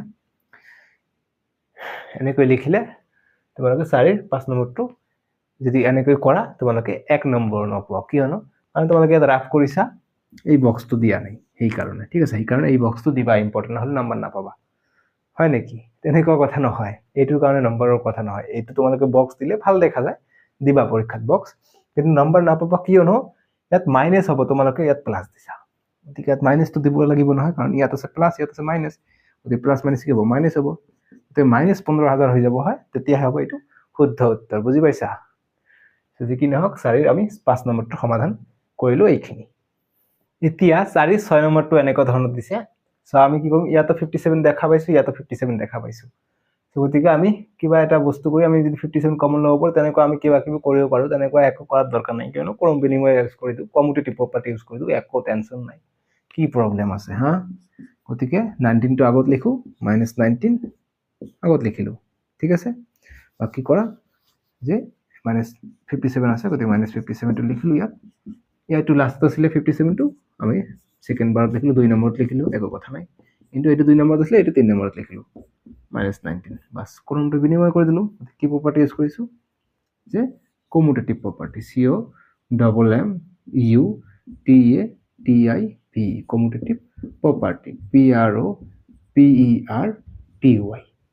এনেকৈ লিখিলে তোমালোকে 4 এৰ 5 নম্বৰটো যদি এনেকৈ কৰা তোমালোকে 1 নম্বৰ নপোৱা কিয়নো কাৰণ তোমালোকে এটা ৰাফ কৰিছা এই বক্সটো দিয়া নাই এই কারণে ঠিক আছে এই কারণে এই বক্সটো দিবা ইম্পর্টেন্ট হল নাম্বার না পাবা হয় নাকি তেনেকুৱা কথা নহয় এইটোৰ কাৰণে নম্বৰৰ কথা নহয় এইটো তোমালোকে বক্স দিলে ভাল দেখা যায় দিবা পৰীক্ষাত বক্স কিন্তু নম্বৰ না পাবা কিয়নো ইয়াত মাইনাস হ'ব তোমালোকে ইয়াত প্লাস দিছা ঠিক আছে মাইনাস তো দিব লাগিব নহয় কাৰণ ইয়াত আছে প্লাস ইয়াত আছে মাইনাস যদি প্লাস মাইনাস কি হ'ব মাইনাস হ'ব তে মাইনাস 15000 হৈ যাব হয় তেতিয়া হ'ব এইটো শুদ্ধ উত্তৰ বুজি পাইছা যদি কি নহক 4 আমি 5 নম্বৰটো সমাধান কৰিলো এইখিনি এতিয়া 4 6 নম্বৰটো এনেকুৱা ধৰণত দিছে সো আমি কি কৰিম ইয়াতো 57 দেখা পাইছো ইয়াতো 57 দেখা পাইছো সো গতিকে আমি কিবা এটা বস্তু কৰি আমি যদি 57 কমন লব পাৰো তেনেকুৱা আমি কিবা কিবি কৰিব পাৰো তেনেকুৱা একো কৰাৰ দৰকাৰ নাই কিয়নো ক্ৰম বিনিময় ইউজ কৰি দিও কমিউটেটিভ প্ৰপাৰ্টি ইউজ কৰি দিও একো টেনচন নাই কি প্ৰবলেম আছে হা গতিকে 19 টো আগত লিখো -19 আগত লিখিলো ঠিক আছে বাকি কৰা যে -57 আছে গতিকে -57 টো লিখিলো ইয়াত লাস্ট আছিলে 57 টো আমি সেকেন্ড বাৰত লিখিলো 2 নম্বৰত লিখিলো একো কথা নাই কিন্তু এটো 2 নম্বৰত আছিল এটো 3 নম্বৰত লিখিলো -19 বাস ক্ৰমটো বিনিময় কৰি দিলো কি প্ৰপাৰ্টি ইউজ কৰিছো যে commutative property COMMUTATIV commutative property PROPERTY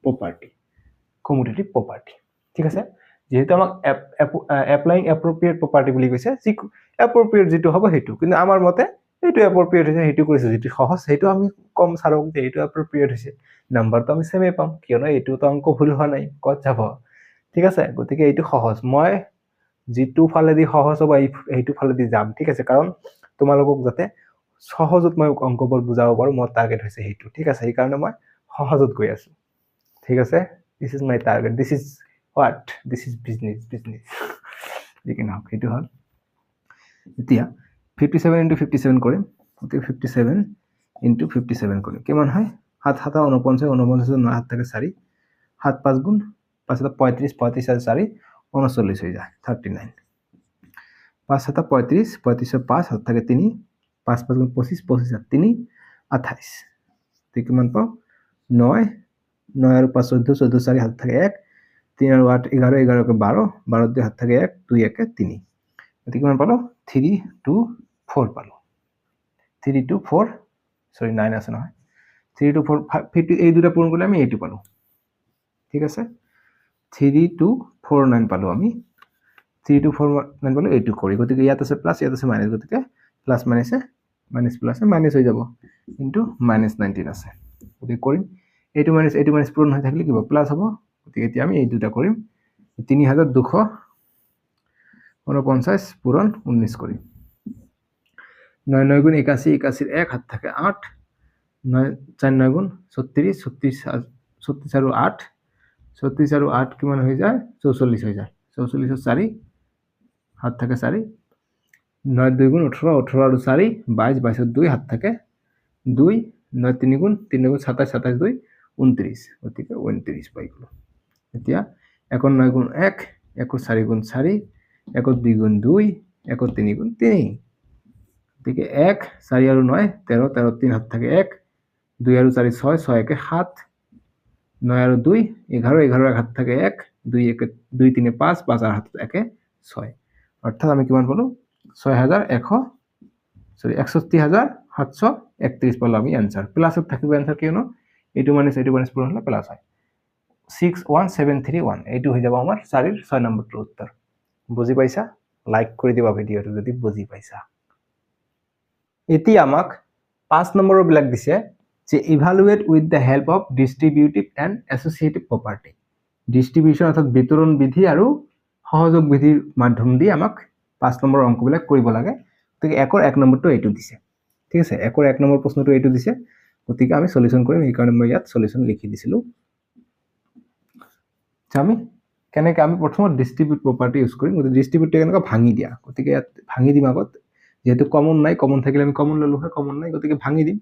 property commutative property ঠিক আছে যেহেতু আমাক এপ্লাইং এপ্ৰোপ্ৰিয়েট প্ৰপাৰ্টি বুলি কৈছে যি এপ্ৰোপ্ৰিয়েট যেটো হ'ব হেতু কিন্তু আমাৰ মতে এইটো এপ্ৰোপ্ৰিয়েট হৈছে হেতু কৰিছে যেটো সহজ হেতু আমি কম সাৰক যে এইটো এপ্ৰোপ্ৰিয়েট হৈছে নাম্বাৰটো আমি সেমে পাম কিয়নো এইটো তো অংক ভুল হোৱা নাই কত যাব ঠিক আছে গতিকে এইটো সহজ মই যেটো ফালেদি সহজ হ'ব এইটো ফালেদি যাম ঠিক আছে কাৰণ তোমালোকক যাতে সহজত মই অংকবোৰ বুজাব পাৰো মোৰ টাৰ্গেট হৈছে হেতু ঠিক আছে এই কাৰণে মই সহজত গৈ আছো ঠিক আছে this is my target this is what this is business দেখেন নাও হেতু হল এতিয়া 57 into 57 কৰিম ওকে 57 into 57 কৰিম কিমান হয় 7 7 49 49 9 হাত থাকে 4 7 5 গুণ 5 7 35 35 আর 4 39 হৈ যায় 39 5 7 35 35 5 হাত থাকে 3 5 5 গুণ 25 25 আর 3 28 তে কিমান পাও 9 9 আর 5 14 14 4 হাত থাকে 1 3 আর 8 11 11 के 12 12 দুই হাত থাকে 1 2 1 3 এতে কিমান পালো 3 2 4 পালো 3 2 4 সরি 9 আছে নহয় 3 2 4 50 এই দুটা পূরণ করলে আমি 80 পালো ঠিক আছে 3 2 4 9 পালো আমি 3 2 4 9 পালো 80 করি গতিকে ইয়াত আছে প্লাস ইয়াত আছে মাইনাস গতিকে প্লাস মাইনাসে মাইনাস প্লাসে মাইনাস হৈ যাব ইনটু -19 আছে গতিকে কৰিম 80 মাইনাস পূরণ হৈ থাকিলে কি হ'ব প্লাস হ'ব গতিকে এতিয়া আমি এই দুটা কৰিম 3249 পূৰণ 19 কৰিম 9 9 গুণ 81 81 1 হাত থাকে 8 9 4 9 গুণ 36 36 36 আৰু 8 36 আৰু 8 কিমান হৈ যায় 44 হৈ যায় 44 4 হাত থাকে 4 9 2 গুণ 18 18 আৰু 4 22 22 2 হাত থাকে 2 9 3 গুণ 3 গুণ 27 27 2 29 গতিকে 29 পাই গ'লো এতিয়া 1 9 গুণ 1 1 4 গুণ 4 1 2 গুণ 2 1 3 গুণ 3 গতিকে 1 4 আৰু 9 13 13 3 হাত থাকে 1 2 আৰু 4 6 6 1 7 9 আৰু 2 11 11 এক হাত থাকে 1 2 1 2 3 5 5 আর হাত 1 6 অর্থাৎ আমি কিমান পালো 61,731 পালো আমি आंसर প্লাসত থাকিব आंसर কিয়নো এটো মাইনাস পূরণ হলে প্লাস হয় 61731 এইটো হৈ যাব আমাৰ 4 এৰ 6 নম্বৰটোৰ উত্তৰ বুজি পাইছা লাইক কৰি দিবা ভিডিওটো যদি বুজি পাইছা এতিয়া আমাক 5 নম্বৰৰ বিলাক দিছে যে evaluate with the help of distributive and associative property distribution অৰ্থাৎ বিতৰণ বিধি আৰু সহযোগ বিধিৰ মাধ্যম দি আমাক 5 নম্বৰ অংকবিলাক কৰিব লাগে গতিকে একৰ 1 নম্বৰটো এইটো দিছে ঠিক আছে একৰ 1 নম্বৰ প্ৰশ্নটো এইটো দিছে গতিকে আমি সলিউশন কৰিম এই কাৰণে মই ইয়াত সলিউশন লিখি দিছিলো আমি কেনেকৈ আমি প্ৰথমত ডিস্ট্ৰিবিউট প্ৰপাৰ্টি ইউজ কৰিম গতিকে ডিস্ট্রিবিউটটো কেনেকৈ ভাঙি দিয়া গতিকে ইয়াত ভাঙি দিম আগত যেহেতু কমন নাই কমন থাকিলে আমি কমন ললো হয় কমন নাই গতিকে ভাঙি দিম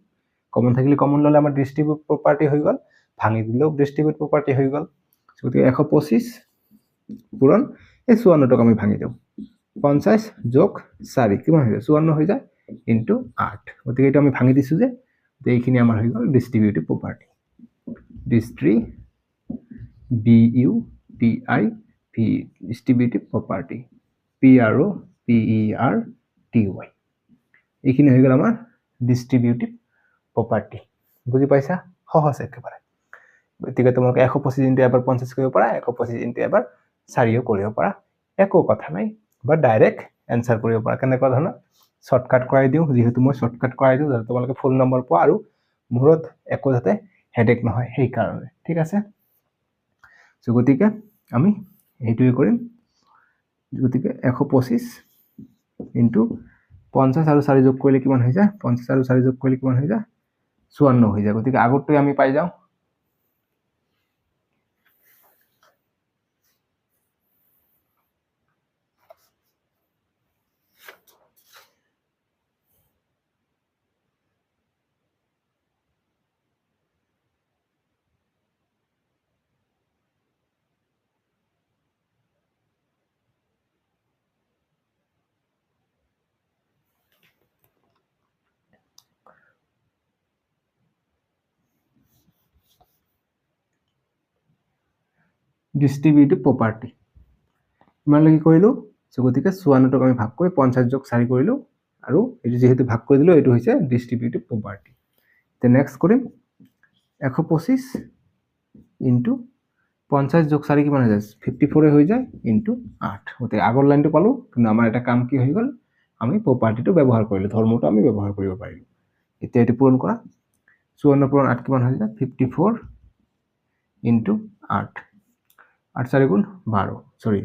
কমন থাকিলে কমন ললে আমাৰ ডিস্ট্ৰিবিউট প্ৰপাৰ্টি হৈ গল ভাঙি দিলেও ডিস্ট্ৰিবিউট প্ৰপাৰ্টি হৈ গল গতিকে 125 পূৰণ এই 54 টক আমি ভাঙি দিও 50 যোগ 4 কিমান হৈ যায় 54 হৈ যায় ইনটু 8 গতিকে এটা আমি ভাঙি দিছো যে এইখিনি আমাৰ হৈ গল ডিস্ট্ৰিবিউটিভ প্ৰপাৰ্টি ডিস্ট্ৰিবিউটিভ প্ৰপাৰ্টি PROPERTY এইখিনি হৈ গল আমাৰ ডিস্ট্ৰিবিউটিভ প্ৰপাৰ্টি বুজি পাইছা সহজ একেবাৰে গতিকে তোমাক 125 ইনটু এবাৰ 50 কৰিব পাৰা 125 ইনটু এবাৰ 4 কৰিব পাৰা একো কথা নাই বা ডাইৰেক্ট आंसर কৰিব পাৰা কেনেকুৱা ধৰণৰ শৰ্টকাট কৰাই দিও যেহেতু মই শৰ্টকাট কৰাই দিও যাতে তোমালোকে ফুল নম্বৰ পোৱা আৰু মূৰত একো যাতে হেডেক নহয় সেই কাৰণে ঠিক আছে সো গতিকে আমি এইটোৱে কৰিম গতিকে 125 ইনটু 50 আৰু 4 যোগ কৰিলে কিমান হৈ যায় 50 আৰু 4 যোগ কৰিলে কিমান হৈ যায় 54 হৈ যায় গতিকে আগৰটোই আমি পাই যাও ডিস্ট্ৰিবিউটিভ প্ৰপাৰ্টি ইমান লাগি কৰিলো সো গতিকে 54 টক আমি ভাগ কৰি 50 যোগ 4 কৰিলো আৰু এটো যেহেতু ভাগ কৰি দিলো এটো হৈছে ডিস্ট্ৰিবিউটিভ প্ৰপাৰ্টি তে নেক্সট কৰিম 125 ইনটু 50 যোগ 4 কিমান হৈ যায় 54 হৈ যায় ইনটু 8 গতে আগৰ লাইনটো পালো কিন্তু আমাৰ এটা কাম কি হৈ গল আমি প্ৰপাৰ্টিটো ব্যৱহাৰ কৰিলো ধৰ্মটো আমি ব্যৱহাৰ কৰিব পাৰিলো এতিয়া এটো পূৰণ কৰা 54 পূৰণ 8 কিমান হৈ যায় 54 ইনটু 8 8 4 গুণ 12 সরি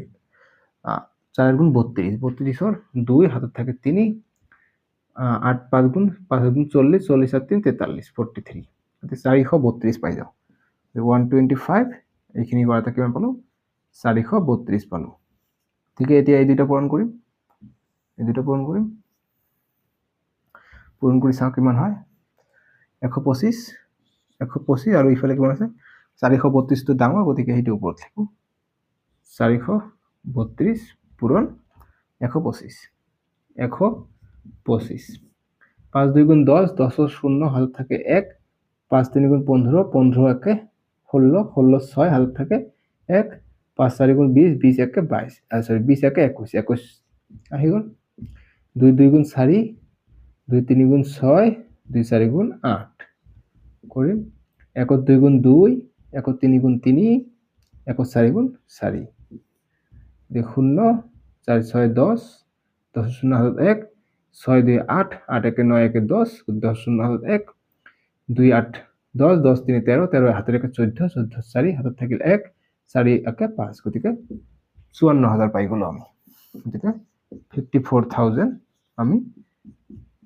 4 গুণ 32 32 और 2 হাতত থাকে 3 8 5 গুণ 5 গুণ 40 40 আর 3 43 43 এতে 432 পাই যাও 125 এইখিনি কৰাটা কিমান পালো 432 পালো ঠিক আছে এতিয়া এই দুটো পূৰণ কৰিম পূৰণ কৰি চাও কিমান হয় 125 125 আৰু ইফালে কিমান আছে 432 টো ডাঙৰ গতিকে হেইটো ওপৰত লিখো 432 পূৰণ 125 125 5 2 গুণ 10 10 और 0 হাতত থাকে 1 5 3 গুণ 15 15 একে 16 16 6 হাতত থাকে 1 5 4 গুণ 20 20 একে 22 সরি 20 একে 21 21 আহি গল 2 2 গুণ 4 2 3 গুণ 6 2 4 গুণ 8 কৰিম 1 2 গুণ 2 1 3 গুণ 3 1 4 গুণ 4 দেখুন 4 6 10 10 0 হাতত 1 6 2 8 8 1 9 1 10 10 0 হাতত 1 2 8 10 10 3 13 13 হাতের 14 14 4 হাতত থাকিল 1 4 একে 5 গতিকে 54,000 পাই গলো আমি গতিকে 54,000 আমি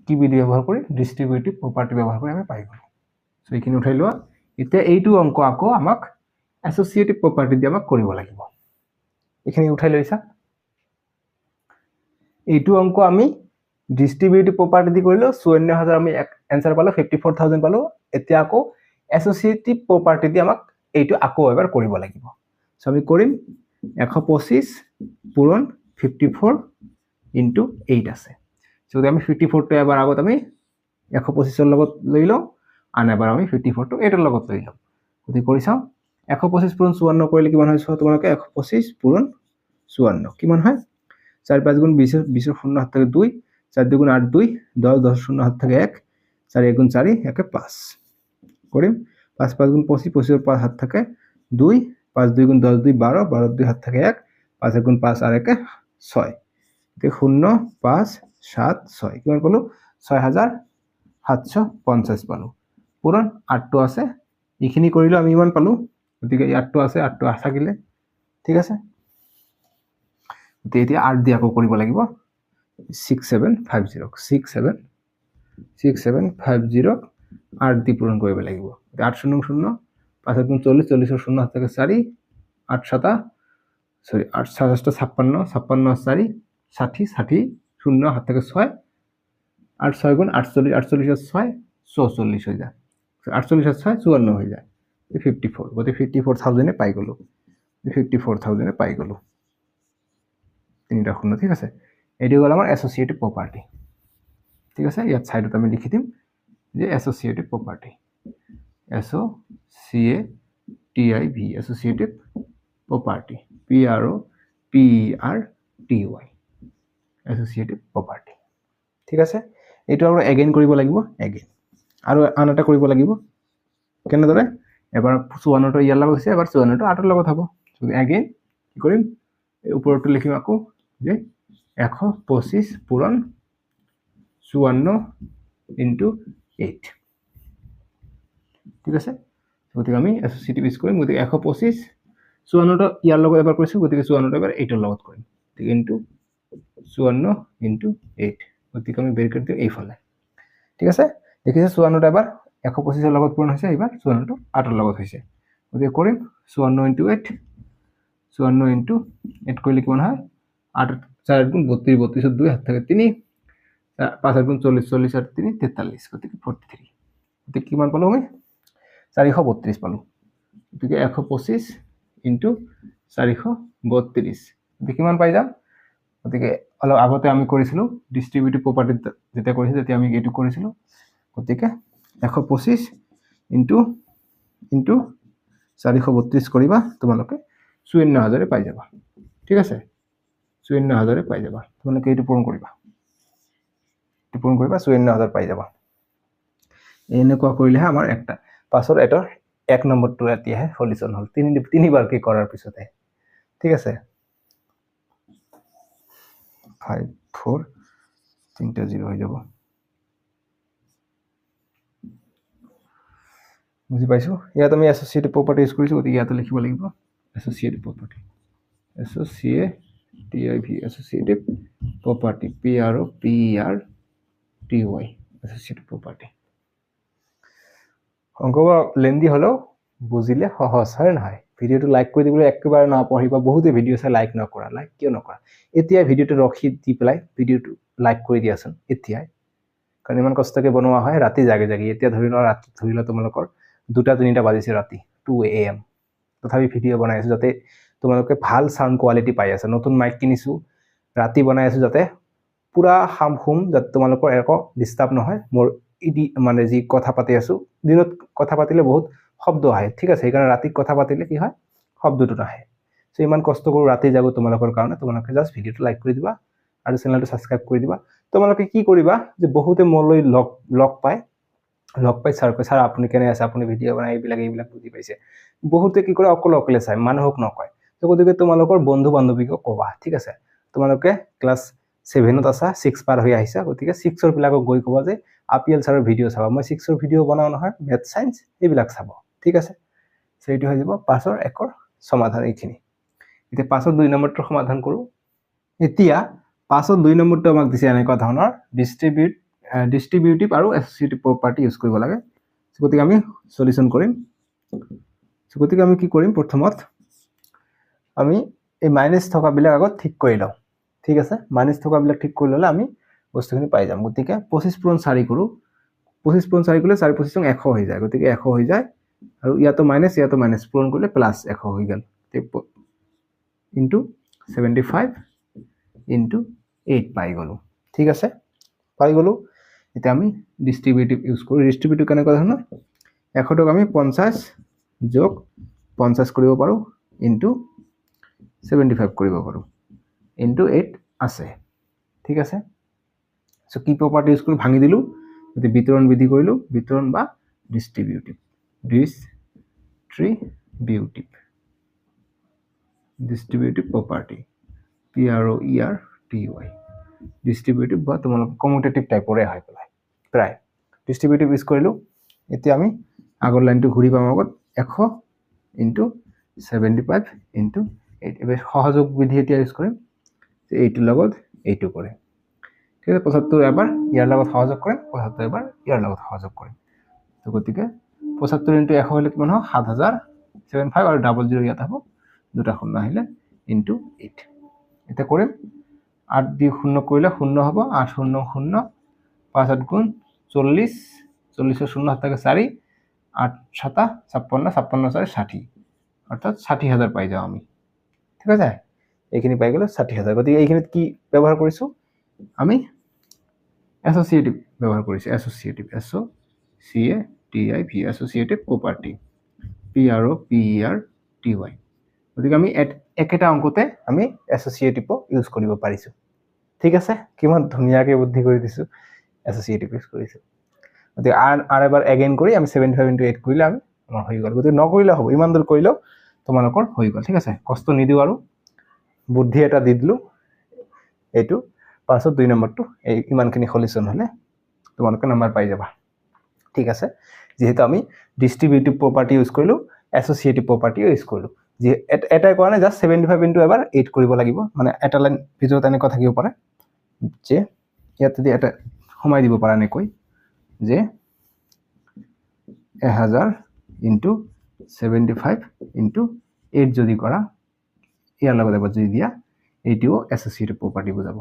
কি বিধি ব্যবহার কৰি ডিস্ট্ৰিবিউটিভ প্ৰপাৰ্টি ব্যবহাৰ কৰি আমি পাই গলো সো এইখিনি উঠাই লোৱা এতিয়া এইটো অংক আকৌ আমাক এসোসিয়েটিভ প্ৰপাৰ্টি দি আমাক কৰিব লাগিব এইখিনি উঠাই লৈছা এইটো অংক আমি ডিস্ট্ৰিবিউটিভ প্ৰপাৰ্টি দি কৰিলো 54,000 আমি आंसर পালো 54,000 পালো এতিয়া আকৌ এসোসিয়েটিভ প্রপার্টি দি আমাক এইটো আকৌ এবাৰ কৰিব লাগিব সো আমি কৰিম 125 পূৰণ 54 ইনটু 8 আছে সো আমি 54 টো এবাৰ আগত আমি 125 ৰ লগত লৈ লওঁ আন এবাৰ আমি 54 টো 8 ৰ লগত লৈ লওঁ গতি কৰি চাওঁ 125 পূৰণ 54 কৰিলে কিমান হয় তোমালোকে 125 পূৰণ 54 কিমান হয় 4 5 গুণ 20 20 শূন্য হাত থেকে 2 4 2 গুণ 8 2 10 10 শূন্য হাত থেকে 1 4 1 গুণ 4 একে 5 করিম 5 5 গুণ 25 25 এর 5 হাত থেকে 2 5 2 গুণ 10 2 12 12 2 হাত থেকে 1 5 1 গুণ 5 আর একে 6 তে 0 5 7 6 কিমান পালো 6750 পালো পূরণ 8 টো আছে এইখিনি কৰিলো আমি ইমান পালো গতিকে 8 টো আছে 8 টো থাকিলে ঠিক আছে এতিয়া 8 দি আকৌ কৰিব লাগিব 6750 6750 8 দি পূৰণ কৰিব লাগিব 8 0 0 5 গুণ 40 40 এর 0 হাত থেকে 4 8 7 সরি 8 7 56 56 4 60 60 0 হাত থেকে 6 8 6 গুণ 48 48 এর 6 44 হয়ে যায় 48 এর 6 54 হয়ে যায় 54 গতি 54000 এ পাই গলো 54000 এ পাই গলো তিনটা শূন্য ঠিক আছে এটি হল আমার অ্যাসোসিয়েটিভ প্রপার্টি ঠিক আছে ইয়াত সাইডত আমি লিখি দিম যে associative property SOCIATIV associative property PROPERTY associative property ঠিক আছে এইটো আমরা এগেইন কৰিব লাগিব এগেইন আৰু আন এটা কৰিব লাগিব কেনেদৰে এবাৰ 54 টো ইয়াৰ লগত হৈছে এবাৰ 54 টো 8 ৰ লগত হ'ব এগেইন কি কৰিম উপৰটো লিখিম আকৌ যে 125 পূৰণ 54 ইনটু 8 ঠিক আছে গতিকে আমি এসোসিয়েটিভ ইউজ কৰিম গতিকে 125 54 টো ইয়াৰ লগত এবাৰ কৰিছো গতিকে 54 টো এবাৰ 8 ৰ লগত কৰিম ঠিক ইনটু 54 ইনটু 8 গতিকে আমি ব্ৰেকেট দিও এইফালে ঠিক আছে দেখিছে 54 টো এবাৰ 125 ৰ লগত পূৰণ হৈছে এবাৰ 54 টো 8 ৰ লগত হৈছে গতিকে কৰিম 54 ইনটু 8 54 ইনটু 8 কৰিলে কিমান হয় 8 4 গুণ 32 32 2 হাত থেকে 3 5 গুণ 40 40 আর 3 43 গতিকে 43 গতিকে কিমান পালো আমি 432 পালো গতিকে 125 ইনটু 432 গতিকে কিমান পাই যাম গতিকে অলপ আগতে আমি কৰিছিলো ডিস্ট্ৰিবিউটিভ প্ৰপাৰ্টি যেটা কৰিছিল তেতিয়া আমি এইটো কৰিছিলো গতিকে 125 ইনটু 432 কৰিবা তোমালোকে 54000 পাই যাবা ঠিক আছে 54000 পাই যাবা তোমালোকে এইটো পূৰণ কৰিবা 54000 পাই যাবা এনেকুৱা কৰিলে আমাৰ একটা পাছৰ এটাৰ 1 নম্বৰটো এতিয়াহে সলিউশন হল তিনিবাৰ কি কৰাৰ পিছতে ঠিক আছে 5 4 তিনটা 0 হৈ যাব বুজি পাইছো ইয়াত আমি এসোসিয়েটিভ প্রপার্টি ইউজ কৰিছো গতিকে ইয়াত লিখিব লাগিব associative property SOCIATIV associative property PROPERTY associative property অঙ্কবোৰ লেন্দি হলেও বুজিলে সহজ হয় নহয় ভিডিওটো লাইক কৰি দিবলৈ একেবাৰে না পঢ়িবা বহুতে ভিডিও চাই লাইক নকৰা লাইক কিয় নকৰা এতিয়া ভিডিওটো ৰখি দি পেলাই ভিডিওটো লাইক কৰি দিয়াচোন এতিয়া কাৰণ ইমান কষ্টকে বনোৱা হয় ৰাতি জাগে জাগে এতিয়া ধৰি লোৱা ৰাতি ধৰি লোৱা তোমালোকৰ 2টা 3টা বাজিছে ৰাতি 2 AM তথাপি ভিডিও বনাই আছো যাতে তোমালোকে ভাল সাউন্ড কোৱালিটি পাই আছে নতুন মাইক কিনিছো ৰাতি বনাই আছো যাতে পুৰা হাম হুম যাতে তোমালোকৰ একো ডিস্টাৰ্ব নহয় মোৰ ইডি মানে যি কথা পাতি আছো দিনত কথা পাতিলে বহুত শব্দ আহে ঠিক আছে সেইকাৰণে ৰাতি কথা পাতিলে কি হয় শব্দটো নাহে সো ইমান কষ্ট কৰি ৰাতি যাব তোমালোকৰ কাৰণে তোমালোকে জাস্ট ভিডিওটো লাইক কৰি দিবা আৰু চেনেলটো সাবস্ক্ৰাইব কৰি দিবা তোমালোকে কি কৰিবা যে বহুতে মলৈ লগ পায় স্যার আপুনি কেনে আছে আপুনি ভিডিও বনাই এইবিলাক বুজি পাইছে বহুতে কি কৰে অকলে চাই মানুহক নকয় তো গতিকে তোমালোকৰ বন্ধু বান্ধৱীক কবা ঠিক আছে তোমালোকে ক্লাস 7ত আছা 6 পাৰ হৈ আহিছা গতিকে 6 ৰ বিলাকক গৈ কবা যে আপিএল স্যাৰৰ ভিডিও চাবা মই 6 ৰ ভিডিও বনাও নহয় ম্যাথ সায়েন্স এইবিলাক চাব ঠিক আছে সেইটো হৈ যাব 5 ৰ 1 ৰ সমাধান এইখিনি এতিয়া 5ৰ 2 নম্বৰটো সমাধান কৰোঁ এতিয়া 5ৰ 2 নম্বৰটো আমাক দিছে এনেকুৱা ধৰণৰ ডিস্ট্ৰিবিউটিভ আৰু এছ'চিয়েটিভ প্ৰপাৰ্টি ইউজ কৰিব লাগে গতিকে আমি সলিউশন কৰিম গতিকে আমি কি কৰিম প্ৰথমত আমি এই মাইনাস থকাবিলাক আগত ঠিক কৰি লওঁ ঠিক আছে মাইনাস থকাবিলাক ঠিক কৰি ল'লে আমি বস্তুখিনি পাই যাম গতিকে 25 পূৰণ 4 কৰোঁ 25 পূৰণ 4 কৰিলে 4 25 100 হৈ যায় গতিকে 100 হৈ যায় আৰু ইয়াতো মাইনাস পূৰণ কৰিলে প্লাস 100 হৈ গ'ল ইনটু 75 ইনটু 8 পাই গ'লো ঠিক আছে পাই গ'লো এতিয়া আমি ডিস্ট্ৰিবিউটিভ ইউজ কৰোঁ ডিস্ট্ৰিবিউটিভ কেনেকুৱা ধৰণৰ 100 ক আমি 50 যোগ 50 কৰিব পাৰোঁ ইনটু 75 কৰিব পাৰোঁ ইনটু 8 আছে ঠিক আছে সো কি প্ৰপাৰ্টি ইউজ কৰি ভাঙি দিলোঁ এতিয়া বিতৰণ বিধি কৰিলোঁ বিতৰণ বা ডিস্ট্ৰিবিউটিভ প্ৰপাৰ্টি PROERTY ডিস্ট্ৰিবিউটিভ বা তোমালোক কমিউটেটিভ টাইপৰে হয় প্ৰায় ডিস্ট্ৰিবিউটিভ ইউজ কৰিলোঁ এতিয়া আমি আগৰ লাইনটো ঘূৰি পাম আগত 100 ইনটু 75 ইনটু 8 এবাৰ সহযোগ বিধি এতিয়া ইউজ কৰিম এইটোৰ লগত এইটো কৰে ঠিক আছে 75 এবাৰ ইয়াৰ লগত সহযোগ কৰিম 75 এবাৰ ইয়াৰ লগত সহযোগ কৰিম তো গতিকে 75 ইনটু 100 হলে কিমান হয় 7075 আৰু 00 ইয়াত হ'ব দুটা শূন্য আহিলে ইনটু 8 এটা কৰিম 8 দি শূন্য কৰিলে শূন্য হ'ব 8 শূন্য শূন্য 5 8 গুণ 40 40 শূন্য থাকে 4 8 7 56 56 4 60 অর্থাৎ 60000 পাই যাও আমি ঠিক আছে এইখিনি পাই গেল 60000 গতি এইখিনিত কি ব্যবহার কৰিছো আমি অ্যাসোসিয়েটিভ ব্যবহাৰ কৰিছো অ্যাসোসিয়েটিভ অ্যাসোসিয়েটিভ প্ৰপাৰ্টি PROPERTY গতিকে আমি একেটা অঙ্কতে আমি অ্যাসোসিয়েটিভ ইউজ কৰিব পাৰিছো ঠিক আছে কিমান ধুনিয়াকে বুদ্ধি কৰি দিছো অ্যাসোসিয়েটিভ ইউজ কৰিছো গতিকে আৰ এবাৰ এগেইন কৰি আমি 75 * 8 কৰিলে আমি আমাৰ হৈ গল গতিকে নকৰিলে হ'ব ইমান দূৰ কৰিলেও তোমালোকৰ হৈ গল ঠিক আছে কষ্ট নিদিও আৰু বুদ্ধি এটা দি দিলো এইটো 5ৰ 2 নম্বৰটো এই ইমানখিনি সলিউশন হলে তোমালোকে নাম্বাৰ পাই যাবা ঠিক আছে যেহেতু আমি ডিস্ট্ৰিবিউটিভ প্ৰপাৰ্টি ইউজ কৰিলো অ্যাসোসিয়েটিভ প্ৰপাৰ্টি ইউজ কৰিলো যে এটাই কৰা নাই জাস্ট 75 * এবাৰ 8 কৰিব লাগিব মানে এটা লাইন ভিতৰত এনেকুৱা থাকিব পাৰে যে ইয়াত যদি এটা সমাই দিব পাৰা নেকৈ যে 1000 * 75 * 8 যদি কৰা ইয়াৰ লগত এবাৰ যদি দিয়া এইটো অ্যাসোসিয়েটিভ প্ৰপাৰ্টি বুজাব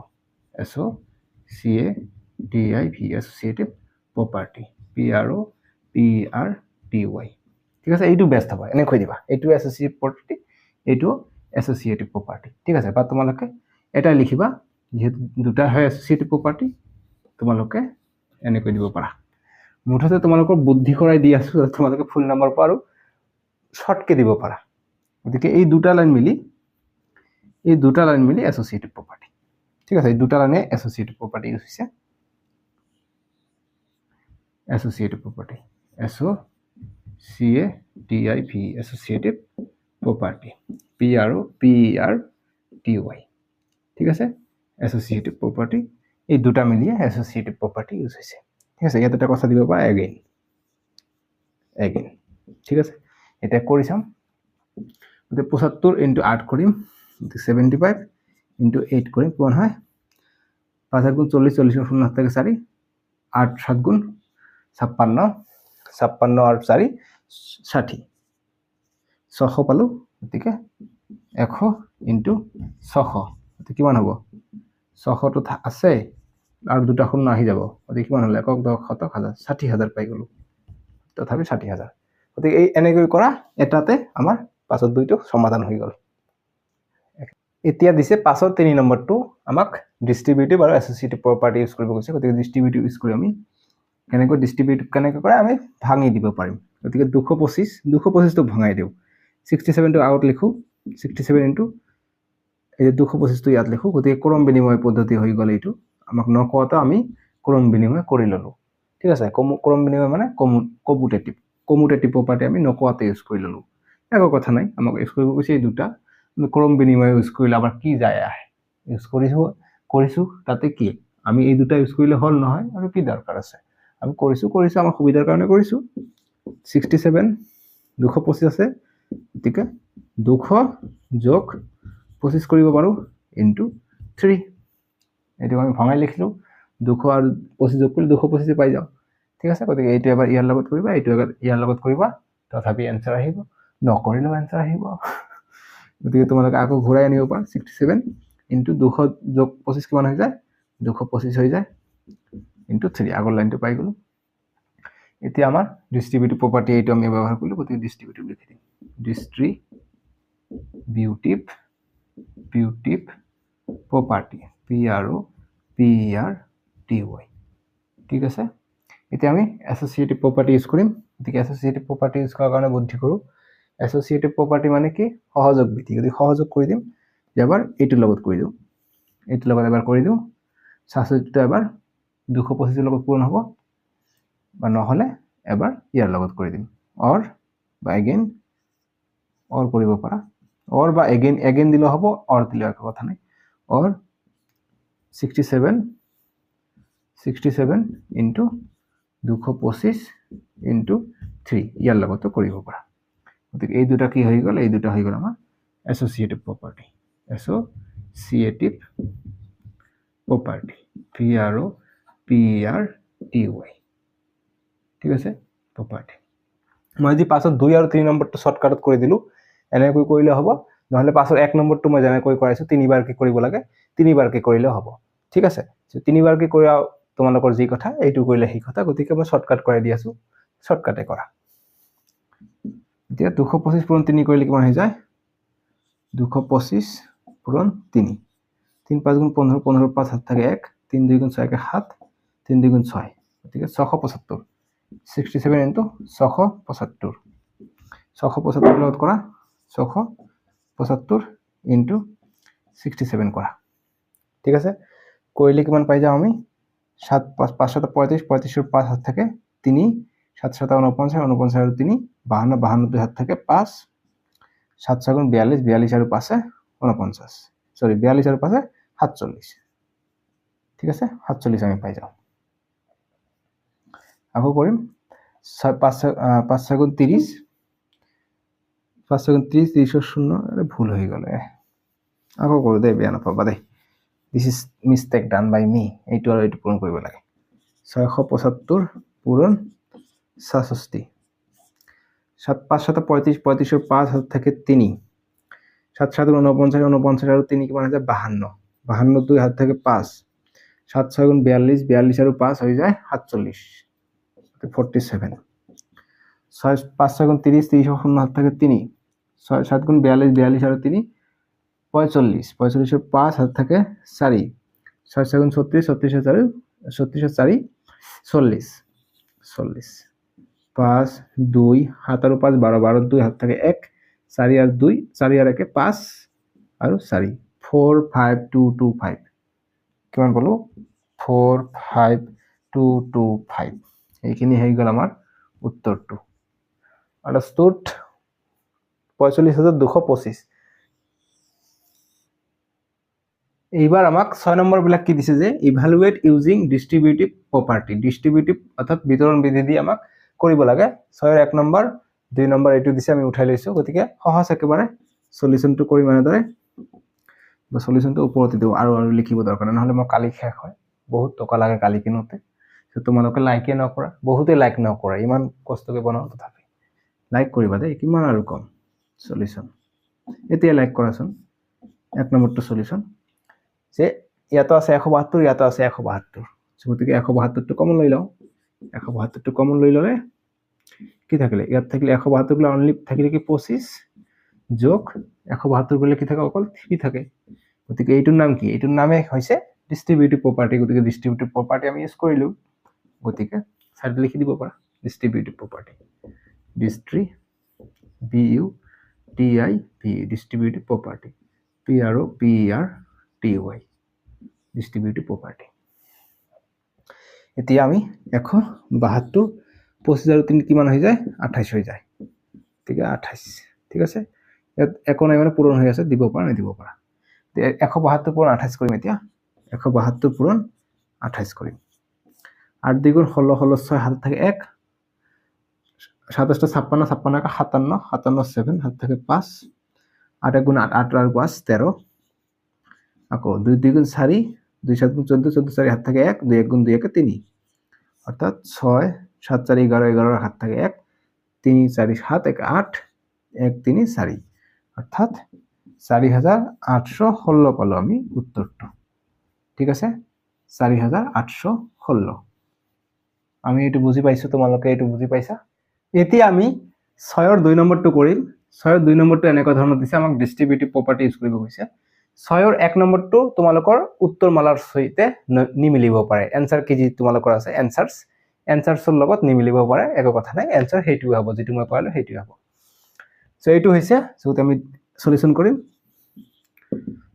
অ্যাসোসিয়েটিভ প্ৰপাৰ্টি PROPERTY ঠিক আছে এইটো বেস্ট হ'ব এনে কৈ দিবা এইটো অ্যাসোসিয়েটিভ প্ৰপাৰ্টি এইটো অ্যাসোসিয়েটিভ প্ৰপাৰ্টি ঠিক আছে বা তোমালোকে এটা লিখিবা যেহেতু দুটা হয় অ্যাসোসিয়েটিভ প্ৰপাৰ্টি তোমালোকে এনে কৈ দিব পাৰা মুঠতে তোমালোকৰ বুদ্ধি কৰাই দি আছো তোমালোকে ফুল নাম্বাৰ পাৰো শৰ্টকে দিব পাৰা গতিকে এই দুটা লাইন মিলি অ্যাসোসিয়েটিভ প্রপার্টি ঠিক আছে এই দুটা লাইনে অ্যাসোসিয়েটিভ প্রপার্টি ইউজ হৈছে associative property associative property PROPERTY ঠিক আছে অ্যাসোসিয়েটিভ প্রপার্টি এই দুটা মিলিয়ে অ্যাসোসিয়েটিভ প্রপার্টি ইউজ হৈছে ঠিক আছে ইয়াত এটা কথা দিব পাৰা এগেইন ঠিক আছে এটা কৰি চাম গতিকে 75 * 8 কৰিম 75 * 8 কৰিম কোন হয় 5 * 40 40 শূন্য থাকে 4 8 7 গুণ 56 56 আর 4 60 600 পালো গতিকে 100 * 600 গতিকে কিমান হ'ব 600 তো আছে আর দুটা শূন্য আহি যাব গতিকে কিমান হল 1 10 1000 60000 পাই গলো তথাপি 60000 গতিকে এই এনেকৈ কৰা এটাতে আমাৰ 5ৰ 2টো সমাধান হৈ গল এতিয়া দিছে 5ৰ 3 নম্বৰটো আমাক ডিস্ট্ৰিবিউটিভ আৰু অ্যাসোসিয়েটিভ প্ৰপাৰ্টি ইউজ কৰিব কৈছে গতিকে ডিস্ট্ৰিবিউটিভ ইউজ কৰি আমি কেনেকৈ ডিস্ট্ৰিবিউটিভ কেনেকৈ কৰে আমি ভাঙি দিব পাৰিম গতিকে 225 টো ভাঙাই দিও 67 টো আউট লিখো 67 ইনটু এই 225 টো ইয়াত লিখো গতিকে ক্ৰম বিনিময় পদ্ধতি হৈ গল এইটো আমাক নকওঁতে আমি ক্ৰম বিনিময় কৰি ললো ঠিক আছে ক্ৰম বিনিময় মানে কমিউটেটিভ প্ৰপাৰ্টি আমি নকওঁতে ইউজ কৰি ললো একো কথা নাই আমাক ইউজ কৰিব কৈছে এই দুটা আমি ক্ৰম বিনিময় ইউজ কৰিলে আবাৰ কি যায় আহে ইউজ কৰিছো তাতে কি আমি এই দুটা ইউজ কৰিলে হল নহয় আৰু কি দৰকাৰ আছে আমি কৰিছো আমাৰ সুবিধাৰ কাৰণে কৰিছো 67 225 আছে গতিকে 200 যোগ 25 কৰিব পাৰোঁ ইনটু 3 এইটো আমি ভঙাই লিখিলোঁ 200 আৰু 25 যোগ কৰিলে 225 পাই যাওঁ ঠিক আছে গতিকে এইটো এবাৰ ইয়াৰ লগত কৰিবা এইটো এবাৰ ইয়াৰ লগত কৰিবা তথাপি এনসাৰ আহিব নকৰিলেও এনসাৰ আহিব গতিকে তোমালোকে আকৌ ঘূৰাই আনিব পাৰা 67 ইনটু 200 যোগ 25 কিমান হৈ যায় 225 হৈ যায় ইনটু 3 আগৰ লাইনটো পাই গ'লো এতিয়া আমাৰ ডিস্ট্ৰিবিউটিভ প্ৰপাৰ্টি এইটো আমি ব্যৱহাৰ কৰিলোঁ গতিকে ডিস্ট্ৰিবিউটিভ লিখি দিম ডিস্ট্ৰিবিউটিভ প্ৰপাৰ্টি PROPERTY ঠিক আছে এতিয়া আমি এছ'চিয়েটিভ প্ৰপাৰ্টি ইউজ কৰিম গতিকে এছ'চিয়েটিভ প্ৰপাৰ্টি ইউজ কৰাৰ কাৰণে বুদ্ধি কৰোঁ এছ'চিয়েটিভ প্ৰপাৰ্টি মানে কি সহযোগ ভিত্তি গতিকে সহযোগ কৰি দিম এবাৰ এইটোৰ লগত কৰি দিওঁ এইটোৰ লগত এবাৰ কৰি দিওঁ সাতষষ্ঠিটো এবাৰ 225 লগত পূৰণ হ'ব বা নহ'লে এবাৰ ইয়াৰ লগত কৰি দিম অৰ বা এগেইন অৰ কৰিব পাৰা অৰ বা এগেইন দিলেও হ'ব অৰ দিলেও একো কথা নাই অৰ 67 ইনটু 225 ইনটু 3 ইয়াৰ লগতো কৰিব পাৰা গতিকে এই দুটা কি হৈ গ'ল এই দুটা হৈ গ'ল আমাৰ এছ'চিয়েটিভ প্ৰপাৰ্টি PROPERTY ঠিক আছে প্ৰপাৰ্টি মই যদি পাছত 2 আৰু 3 নম্বৰটো শৰ্টকাটত কৰি দিলোঁ এনেকৈ কৰিলে হ'ব নহ'লে পাছত 1 নম্বৰটো মই যেনেকৈ কৰাইছোঁ তিনিবাৰকৈ কৰিব লাগে তিনিবাৰকৈ কৰিলেও হ'ব ঠিক আছে তিনিবাৰকৈ কৰা তোমালোকৰ যি কথা এইটো কৰিলে সেই কথা গতিকে মই শৰ্টকাট কৰাই দি আছোঁ শৰ্টকাটে কৰা এতিয়া 225 পূৰণ 3 কৰিলে কিমান হৈ যায় 225 পূৰণ 3 3 5 গুণ 15 15 5 7 থাকে 1 3 2 গুণ 6 7 3 2 গুণ 6 গতিকে 675 67 ইনটু 675 675 লগত কৰা 675 ইনটু 67 কৰা ঠিক আছে কৰিলে কিমান পাই যাওঁ আমি 7 5 535 35 5 হাত থাকে 3 7 7 49 49 আৰু 3 52 52 হাত থাকে 5 7 7 42 42 আৰু 5 49 সৰি 42 আৰ 5 47 ঠিক আছে 47 আমি পাই যাও আকৌ কৰিম 5 7 30 5 7 30 300 আৰে ভুল হয়ে গেল আকৌ কৰো দে বেয়া নাপাবা দে this is mistake done by me এইটো আৰু এইটো পূৰণ কৰিব লাগে 675 পূৰণ 67 7 5 7 35 35 এর 5 হাত থেকে 3 7 7 49 49 আর 3 কিমান আছে 52 52 দুই হাত থেকে 5 7 6 গুণ 42 42 আর 5 হয়ে যায় 47 47 6 5 6 গুণ 30 30 শূন্য হাত থেকে 3 6 7 গুণ 42 42 আর 3 45 45 এর 5 হাত থেকে 4 6 6 গুণ 36 36 আর 36 আর 4 40 40 5 2 হাত আর 5 12 12 2 হাত থেকে 1 4 আর 2 4 আর 1 5 আর 4 4 5 2 2 5 কিমান বলো 4 5 2 2 5 এইখিনি হয়ে গেল আমার উত্তরটো আন্ডারস্টুড 45225 এইবার আমাক 6 নম্বৰ বিলাক কি দিছে যে ইভালুয়েট ইউজিং ডিস্ট্ৰিবিউটিভ প্ৰপাৰ্টি ডিস্ট্ৰিবিউটিভ অৰ্থাৎ বিতৰণ বিধি দি আমাক কৰিব লাগে 6 এৰ 1 নম্বৰ 2 নম্বৰ এটো দিছে আমি উঠাই লৈছো গতিকে সহজ একেবাৰে সলিউশনটো কৰি মানে ধৰে বা সলিউশনটো ওপৰতে দিও আৰু লিখিব দৰকাৰ নহলে মই কালি শেষ হয় বহুত টকা লাগে কালি কিনোতে তো তোমালোকে লাইকে নকৰা বহুতে লাইক নকৰা ইমান কষ্টকে বনাও তথাপি লাইক কৰিবা দে কিমান আৰু কম সলিউশন এতিয়া লাইক কৰাচোন 1 নম্বৰটো সলিউশন যে ইয়াতো আছে 172 ইয়াতো আছে 172 গতিকে 172 টো কমন লৈ লও 172 টো কমন লৈ ললে কি থাকিলে ইয়াত থাকিলে 172 গুলো অনলি থাকিলে কি 25 যোগ 172 গুলো কি থাকে অকল 3 থাকে গতিকে এইটোৰ নাম কি এইটোৰ নামে হৈছে ডিস্ট্ৰিবিউটিভ প্ৰপাৰ্টি গতিকে ডিস্ট্ৰিবিউটিভ প্ৰপাৰ্টি আমি ইউজ কৰিলো গতিকে সাইড লিখি দিব পাৰা distributive property ডিস্ট্ৰিবিউটিভ property PROPERTY ডিস্ট্ৰিবিউটিভ property এতিয়া আমি 172 25 আৰু 3 কিমান হৈ যায় 28 হৈ যায় ঠিক আছে 28 ঠিক আছে একো নাই মানে পূৰণ হৈ আছে দিব পাৰা নাই দিব পাৰা 172 পূৰণ 28 কৰিম এতিয়া 172 পূৰণ 28 কৰিম 8 দ্বিগুণ 16 16 6 হাত থাকে 1 27 56 56 57 57 7 হাত থেকে 5 8 1 গুণ 8 8 আর 5 13 আকৌ 2 2 গুণ 4 2 7 গুণ 14 14 4 হাত থাকে 1 2 1 গুণ 2 1 3 অর্থাৎ 6 7 4 11 11 হাত থাকে 1 3 4 7 1 8 1 3 4 অর্থাৎ 4816 পালো আমি উত্তরটা ঠিক আছে 4816 আমি এটু বুঝি পাইছো তোমালোকে এটু বুঝি পাইছা এতিয়া আমি 6 এর 2 নম্বরটো কৰিম 6 এৰ 2 নম্বৰটো এনেকা ধৰণৰ দিছে আমাক ডিস্ট্ৰিবিউটিভ প্ৰপাৰ্টি ইউজ কৰিব কৈছে 6 এৰ 1 নম্বৰটো তোমালোকৰ উত্তৰমালাৰ সৈতে নিমিলিব পাৰে এনসাৰ কি যি তোমালোকৰ আছে এনসাৰছৰ লগত নিমিলিব পাৰে একো কথা নাই এনসাৰ হেইটো হ'ব যেটো মই পালো হেইটো হ'ব সো এইটো হৈছে সো আমি সলিউশন কৰিম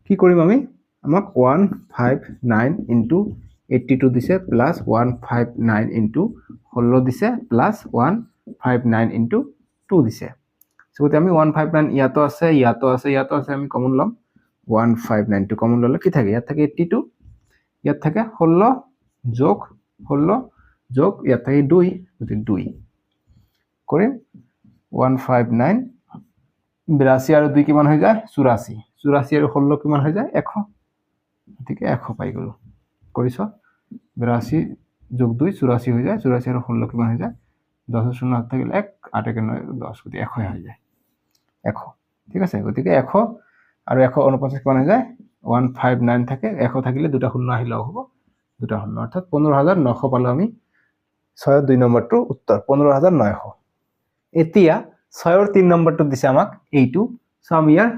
কি কৰিম আমি আমাক 159 ইনটু 82 দিছে প্লাস 159 ইনটু 16 দিছে প্লাস 159 ইনটু 2 দিছে সো আমি 159 ইয়াতো আছে আমি কমন লম 159 টু কমন ললে কি থাকে ইয়াত থাকে 82 ইয়াত থাকে 16 যোগ 16 যোগ ইয়াত থাকে 2 গতি 2 কৰিম 159 82 আৰু 2 কিমান হৈ যায় 84 84 আৰু 16 কিমান হৈ যায় 100 ঠিক আছে 100 পাই গলো কৰিছ 82 যোগ 2 84 হৈ যায় 84 আৰু 16 কিমান হৈ যায় 10 এর 0 হাত থাকিলে 1 8 এর 9 10 গতি 100 হৈ যায় 100 ঠিক আছে গতিকে 100 আৰু 149 কিমান হৈ যায় 159 থাকে 100 থাকিলে দুটা শূন্য আহিলে হ'ব দুটা শূন্য অর্থাৎ 15900 পালো আমি 6 এর 2 নম্বরটো উত্তর 15900 এতিয়া 6 এর 3 নম্বরটো দিছে আমাক এইটো সো আমি ইয়াৰ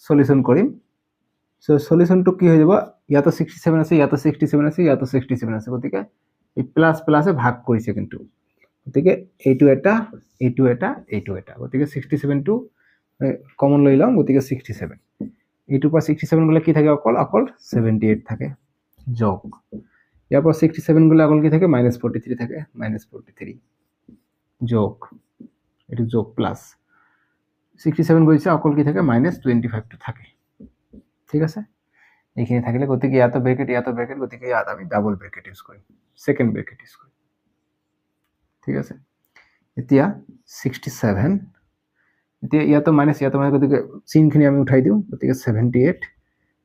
সলিউশন কৰিম সো সলিউশনটো কি হৈ যাব ইয়াতো 67 আছে ইয়াতো 67 আছে ইয়াতো 67 আছে গতিকে এই প্লাস প্লাসে ভাগ কৰিছে কিন্তু গতিকে এইটো এটা গতিকে 67 টু কমন লৈ লম গতিকে 67 এইটোৰ পৰা 67 গলে কি থাকে অকল 78 থাকে যোগ ইয়াৰ পৰা 67 গলে অকল কি থাকে -43 থাকে -43 যোগ এটো যোগ প্লাস 67 গৈছে অকল কি থাকে -25 টু থাকে ঠিক আছে এইখিনি থাকিলে গতিকে ইয়াতো ব্র্যাকেট গতিকে ইয়াত আমি ডাবল ব্র্যাকেট ইউজ কৰিম সেকেন্ড ব্ৰ্যাকেট ইউজ কৰিম ঠিক আছে এতিয়া 67 এতিয়া ইয়াতো মাইনাস গতিকে চিনখিনি আমি উঠাই দিও গতিকে 78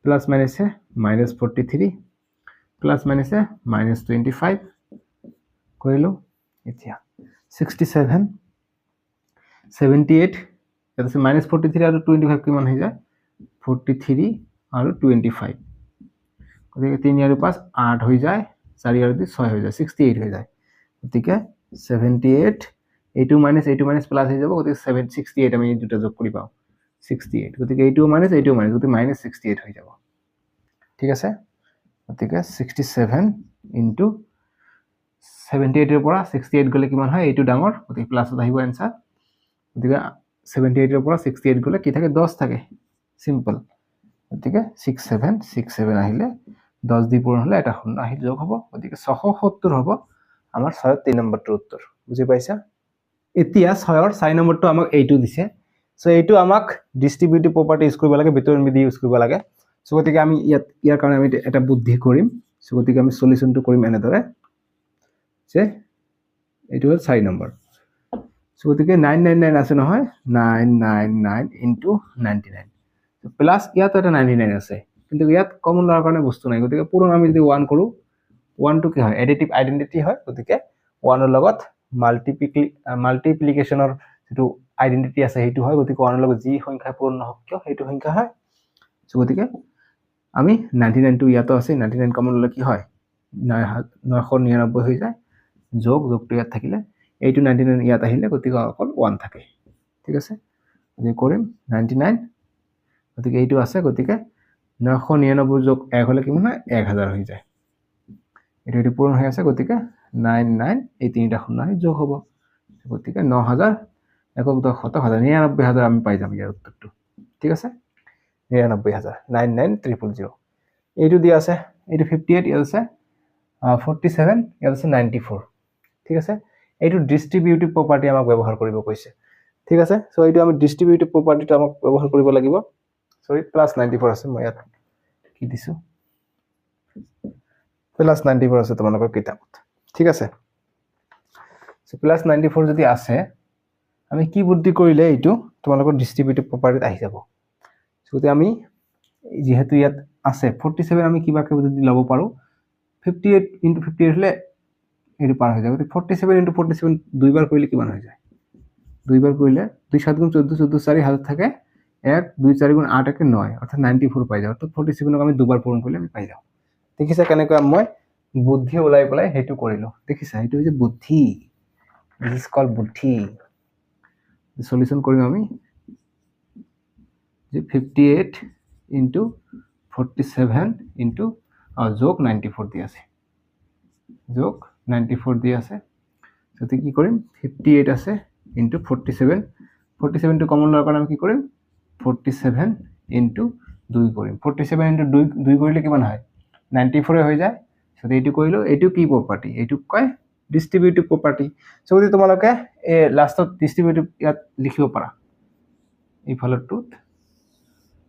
প্লাস মাইনাসে -43 প্লাস মাইনাসে -25 কৰিলো এতিয়া 67 78 ইয়াত আছে -43 আৰু 25 কিমান হৈ যায় 43 আৰু 25 গতিকে 3 আৰু 5 8 হৈ যায় 4 আৰু 2 6 হৈ যায় 68 হৈ যায় গতিকে 78 এইটো মাইনাস প্লাস হৈ যাব গতিকে 768 আমি দুটা যোগ কৰি পাও 68 গতিকে এইটো মাইনাস গতিকে -68 হৈ যাব ঠিক আছে গতিকে 67 ইনটু 78 এর পৰা 68 গলে কিমান হয় এইটো ডাঙৰ গতিকে প্লাসত আহিব आंसर গতিকে 78 এৰ পৰা 68 গলে কি থাকে 10 থাকে সিম্পল গতিকে 67 আহিলে 10 দি পূৰণ হলে এটা শূন্য আহি যোগ হ'ব গতিকে 670 হ'ব আমাৰ 6 3 নম্বৰটোৰ উত্তৰ বুজি পাইছা এতিয়া 6 ৰ 4 নম্বৰটো আমাক এইটো দিছে সো এইটো আমাক ডিস্ট্ৰিবিউটিভ প্ৰপাৰ্টি ইউজ কৰিব লাগে বিতৰণ বিধি ইউজ কৰিব লাগে সো গতিকে আমি ইয়াৰ কাৰণে আমি এটা বুদ্ধি কৰিম সো গতিকে আমি সলিউশনটো কৰিম এনেদৰে যে এইটো হল 4 নম্বৰ সো গতিকে 999 আছে নহয় 999 ইনটু 99 সো প্লাস ইয়াত এটা 99 আছে কিন্তু ইয়াত কমন লোৱাৰ কাৰণে বস্তু নাই গতিকে পুৰণ আমি যদি 1 কৰো 1 টু কি হয় এডিটিভ আইডেন্টিটি হয় গতিকে 1 ৰ লগত মাল্টিপ্লিকেশনৰ যেটো আইডেন্টিটি আছে হেতু হয় গতিকে 1 ৰ লগত যি সংখ্যা পূৰণ নহওক কিয় হেতু সংখ্যা হয় সো গতিকে আমি 99 টু ইয়াতো আছে 99 কমন ললে কি হয় 999 হৈ যায় যোগটো ইয়াত থাকিলে এইটো 99 ইয়াত আহিলে গতিকে অকল 1 থাকে ঠিক আছে গতিকে কৰিম 99 গতিকে এইটো আছে গতিকে 999 যোগ 1 হলে কিমান হয় 1000 হৈ যায় এটো পূৰণ হৈ আছে গতিকে 99 এই তিনিটা শূন্য আহি যোগ হ'ব গতিকে 9000 একক 10 99000 আমি পাই যাম ইয়াৰ উত্তৰটো ঠিক আছে 99000 99000 এইটো দিয়া আছে এইটো 58 ইয়াত আছে 47 ইয়াত আছে 94 ঠিক আছে এইটো ডিস্ট্ৰিবিউটিভ প্ৰপাৰ্টি আমাক ব্যৱহাৰ কৰিব কৈছে ঠিক আছে সো এইটো আমি ডিস্ট্ৰিবিউটিভ প্ৰপাৰ্টিটো আমাক ব্যৱহাৰ কৰিব লাগিব সৰি +94 আছে মই ইয়াত কি দিছো +94 আছে তোমালোকৰ কিতাপত ঠিক আছে সো +94 যদি আছে আমি কি বুদ্ধি কৰিলে এইটো তোমালোকৰ ডিস্ট্ৰিবিউটিভ প্ৰপাৰ্টিত আহি যাব সো আমি যেহেতু ইয়াত আছে 47 আমি কিবাকে যদি ল'ব পাৰোঁ 58 × 58 হলে এইটো পাৰ হৈ যায় গতিকে 47 × 47 দুইবাৰ কৰিলে কিমান হৈ যায় দুইবাৰ কৰিলে 2 7 গুণ 14 14 4 হাতত থাকে 1 2 4 গুণ 8 একে 9 অৰ্থাৎ 94 পাই যাওঁ অৰ্থাৎ 47ক আমি দুবাৰ পূৰণ কৰিলে আমি পাই যাওঁ দেখিছা কেনেকৈ মই বুদ্ধি ওলাই পেলাই সেইটো কৰিলো দেখিছা এইটো হৈছে বুদ্ধি দিস ইজ কল্ড বুদ্ধি সলিউশন কৰিম আমি যে 58 × 47 × যোগ 94 দি আছে যোগ 94 দি আছে তাতে কি কৰিম 58 আছে * 47 47 টো কমন লোৱাৰ কাৰণে আমি কি কৰিম 47 * 2 কৰিম 47 * 2 কৰিলে কিমান হয় 94 হৈ যায় সো এইটো কৰিলো এইটো কি প্ৰপাৰ্টি এইটো কয় ডিস্ট্ৰিবিউটিভ প্ৰপাৰ্টি সো যদি তোমালোকে এই লাষ্টত ডিস্ট্ৰিবিউটিভ ইয়াত লিখিব পাৰা এই ফলটোত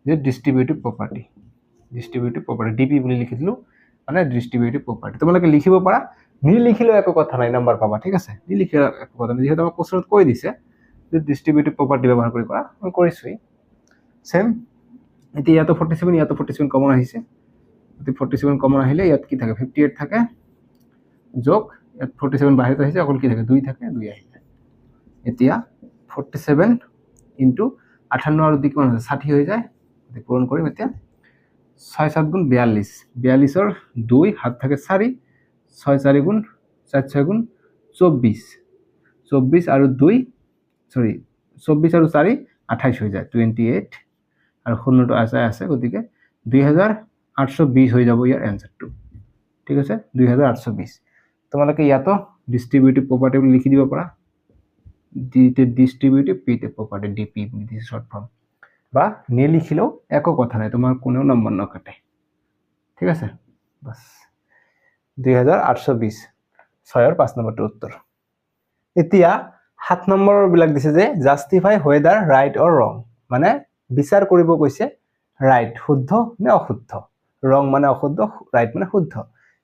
যে ডিস্ট্ৰিবিউটিভ প্ৰপাৰ্টি ডিপি বুলি লিখিছিলো মানে ডিস্ট্ৰিবিউটিভ প্ৰপাৰ্টি তোমালোকে লিখিব পাৰা নিলিখিলেও একো কথা নাই নাম্বাৰ পাবা ঠিক আছে নিলিখিলেও একো কথা নাই যেহেতু আমাক কোশ্চনত কৈ দিছে যে ডিস্ট্ৰিবিউটিভ প্ৰপাৰ্টি ব্যৱহাৰ কৰি কৰা মই কৰিছোই সেম এতিয়া ইয়াতো 47 ইয়াতো 47 কমন আহিছে যদি 47 কমন আহিলে ইয়াত কি থাকে 58 থাকে যোগ ইয়াত 47 বাহিৰত আহিছে অকল কি থাকে 2 থাকে 2 আহিছে এতিয়া 47 * 58 আৰু 2 কিমান হৈছে 60 হৈ যায় পূৰণ কৰিম এতিয়া 6 7 গুণ 42 42 ৰ 2 হাত থাকে 4 6 4 গুণ 4 6 গুণ 24 24 আৰু 2 সৰি 24 আৰু 4 28 হৈ যায় 28 আৰু শূন্যটো আছে গতিকে 2820 হৈ যাব ইয়াৰ এনসাৰটো ঠিক আছে 2820 তোমালোকে ইয়াতো ডিস্ট্ৰিবিউটিভ প্ৰপাৰ্টি বুলি লিখি দিব পাৰা distributive property DP this short form বা নিলিখিলেও একো কথা নাই তোমাৰ কোনো নম্বৰ নকাটে ঠিক আছে বাস 2820 6 5 নম্বৰটো উত্তৰ এতিয়া 7 নম্বৰ বিলাক দিছে যে justify whether right or wrong মানে বিচাৰ কৰিব কৈছে ৰাইট শুদ্ধ নে অশুদ্ধ ৰং মানে অশুদ্ধ ৰাইট মানে শুদ্ধ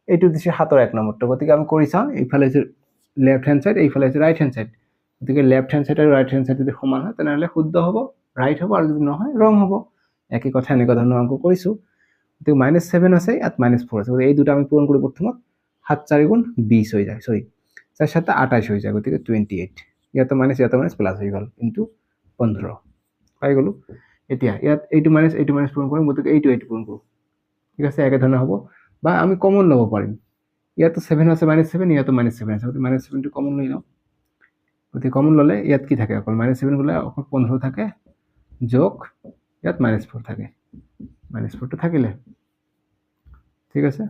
এইটো দিছে 7 ৰ 1 নম্বৰটো গতিকে আমি কৰি চাও এইফালে আছে লেফট হ্যান্ড সাইড এইফালে আছে ৰাইট হ্যান্ড সাইড গতিকে লেফট হ্যান্ড সাইড আৰু রাইট হ্যান্ড সাইড যদি সমান হয় তেনেহলে শুদ্ধ হ'ব রাইট হ'ব আৰু যদি নহয় ৰং হ'ব একই কথা এনেকুৱা ধৰণৰ অংক কৰিছো গতিকে -7 আছে ইয়াত -4 আছে গতিকে এই দুটা আমি পূৰণ কৰি প্ৰথমত 7 4 গুণ 20 হৈ যায় সরি 4 7 28 হৈ যায় গতিকে 28 ইয়াত মাইনাস প্লাস হৈ গল ইনটু 15 পাই গলো এতিয়া ইয়াত এইটো মাইনাস পূৰণ কৰিম গতিকে এইটো পূৰণ কৰো ঠিক আছে একে ধৰণে হ'ব বা আমি কমন লব পাৰিম ইয়াত 7 আছে -7 ইয়াত -7 আছে গতিকে -7 টো কমন লৈ লওঁ গতিকে কমন ললে ইয়াত কি থাকে অকল -7 গলে অকল 15 থাকে যোগ ইয়াত -4 থাকে -4 টো থাকিলে ঠিক আছে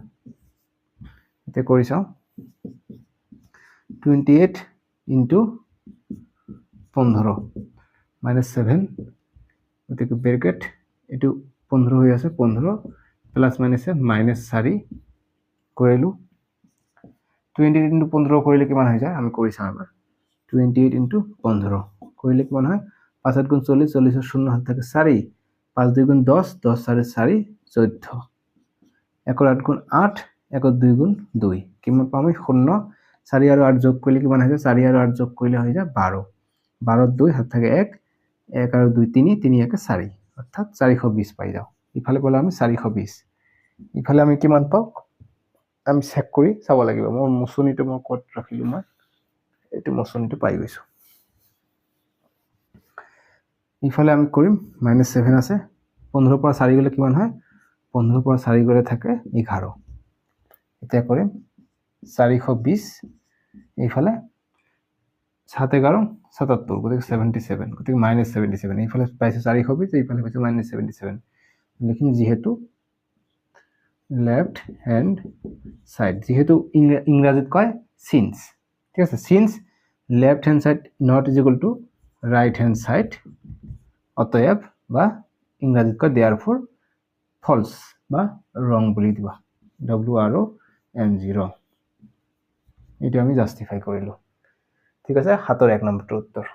এতিয়া কৰি চাও 28 * 15 -7 গতিকে ব্ৰেকেট এটো 15 হৈ আছে 15 প্লাস মাইনাসে -4 কৰিলো 28 * 15 কৰিলে কিমান হৈ যায় আমি কৰি চাও এবাৰ 28 * 15 কৰিলে কিমান হয় 5 8 গুণ 40 40 ৰ 0 হাত থাকে 4 5 2 গুণ 10 10 4 4 14 1 8 গুণ 8 1 2 গুণ 2 কিমান পাম আমি 0 4 আৰু 8 যোগ কৰিলে কিমান হয় 4 আৰু 8 যোগ কৰিলে হৈ যায় 12 12 2 হাত থাকে 1 1 আৰু 2 3 3 1 4 অর্থাৎ 420 পাই যাও ইফালে বলা আমি 420 ইফালে আমি কিমান পাও আমি চেক কৰি চাব লাগিব মোৰ মুছনিটো মই কত ৰাখিলো মই এটো মুছনিটো পাই গৈছো ইফালে আমি কৰিম -7 আছে 15 পৰা 4 গলে কিমান হয় 15 পৰা 4 গলে থাকে 11 এতিয়া কৰিম 420 এইফালে 7 11 77 গতিকে 77 গতিকে -77 এইফালে পাইছে 420 এইফালে পাইছে -77 লিখিম যেহেতু লেফট হ্যান্ড সাইড যেহেতু ইংরেজিত কয় সিন্স ঠিক আছে since left hand side not is equal to right hand side অতএব বা ইংরেজিত কয় দেয়ারফর ফলস বা রং বুলি দিবা WRONG এটা আমি জাস্টিফাই কৰিলো ঠিক আছে 7 ৰ 1 নম্বৰটো উত্তৰ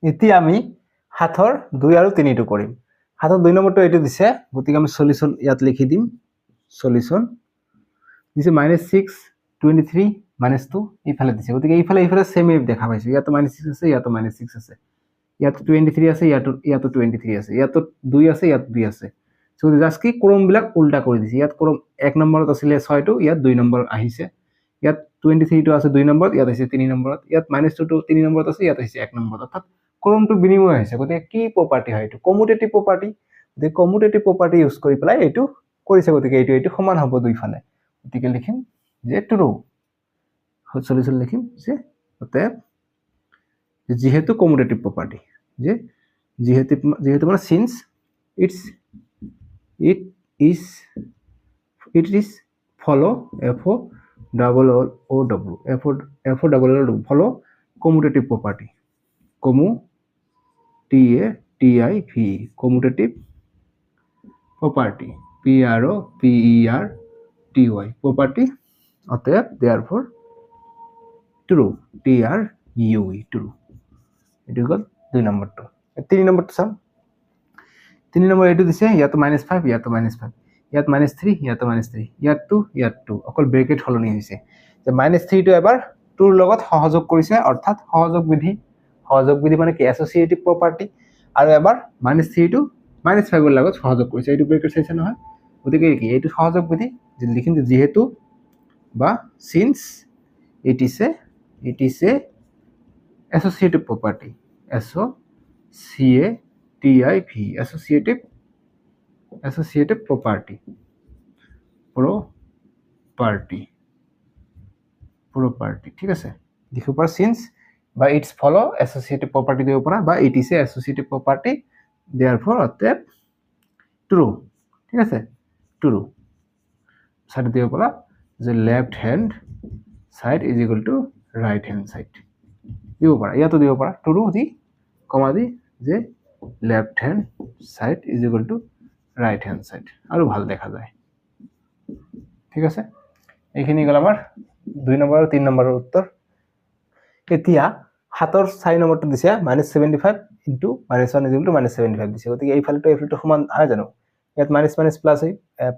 এতিয়া আমি 7 ৰ 2 আৰু 3 টো কৰিম 7 ৰ 2 নম্বৰটো এটো দিছে গতিকে আমি সলিউশন ইয়াত লিখি দিম সলিউশন দিছে -6 23 -2 ইফালে দিছে গতিকে ইফালে সেম দেখা পাইছো ইয়াত -6 আছে ইয়াত -6 আছে ইয়াত 23 আছে, ইয়াতো 23 আছে, ইয়াতো 2 আছে, ইয়াত 2 আছে। সো জাস্ট কি ক্ৰমবিলাক উল্টা কৰি দিছে। ইয়াত ক্ৰম 1 নম্বৰত আছিলে 6টো, ইয়াত 2 নম্বৰত আহিছে। ইয়াত 23টো আছে 2 নম্বৰত, ইয়াত আহিছে 3 নম্বৰত। ইয়াত -2টো 3 নম্বৰত আছে, ইয়াত আহিছে 1 নম্বৰত। অৰ্থাৎ ক্ৰমটো বিনিময় হৈছে। গতিকে কি প্ৰপাৰ্টি হয় এইটো? Commutative property. গতিকে কমিউটেটিভ প্ৰপাৰ্টি ইউজ কৰি পেলাই এইটো কৰিছে। গতিকে এইটো সমান হ'ব দুইফালে। গতিকে লিখিম যে ট্ৰু। সলিউশন লিখিম যে অতএব যেহেতু কমিউটেটিভ প্রপার্টি, যে যেহেতু মানে since it is follow FO double O W FO double O follow commutative property, কমিউটিআই কমিউটেটিভ প্রপার্টি, PROPERTY প্রপার্টি। অতএব দেয়ারফর ট্রু, TRUE ট্রু। এটি হল 2 নম্বরটো। 3 নম্বরটো চাম। 3 নম্বৰ এইটো দিছে, ইয়াতো -5, ইয়াতো -5, ইয়াত -3, ইয়াতো -3, ইয়াত 2, ইয়াত 2, অকল ব্ৰেকেট সলনি হৈছে। যে -3টো এবাৰ 2ৰ লগত সহযোগ কৰিছে, অৰ্থাৎ সহযোগ বিধি মানে কি এছ'চিয়েটিভ প্ৰপাৰ্টি, আৰু এবাৰ -3টো -5ৰ লগত সহযোগ কৰিছে। এইটো ব্ৰেকেট চাইছে নহয়? গতিকে কি এইটো সহযোগ বিধি। লিখিম যে যেহেতু বা since it is a associative property, associative property, ঠিক আছে? লিখিব পাৰা সিন্স বা ইটস ফলো associative property দিব পাৰা, বা it is a associative property, therefore অতএব ট্ৰু। ঠিক আছে? ট্ৰু। সাইড দিব পাৰা যে left hand side is equal to right hand side দিব পাৰা। ইয়াতো দিব পাৰা ট্ৰু দি কমা দি যে left hand side is equal to right hand side, আৰু ভাল দেখা যায়। ঠিক আছে? এইখিনি গ'ল আমাৰ 2 নম্বৰ আৰু 3 নম্বৰৰ উত্তৰ। এতিয়া 7ৰ 4 নম্বৰটো দিছে -75 ইনটু -1 ইজ ইকুয়াল টু -75 দিছে। গতিকে এইফালেটো এইফালেটো সমান হয় জানো? ইয়াত মাইনাছ মাইনাছ প্লাছ হৈ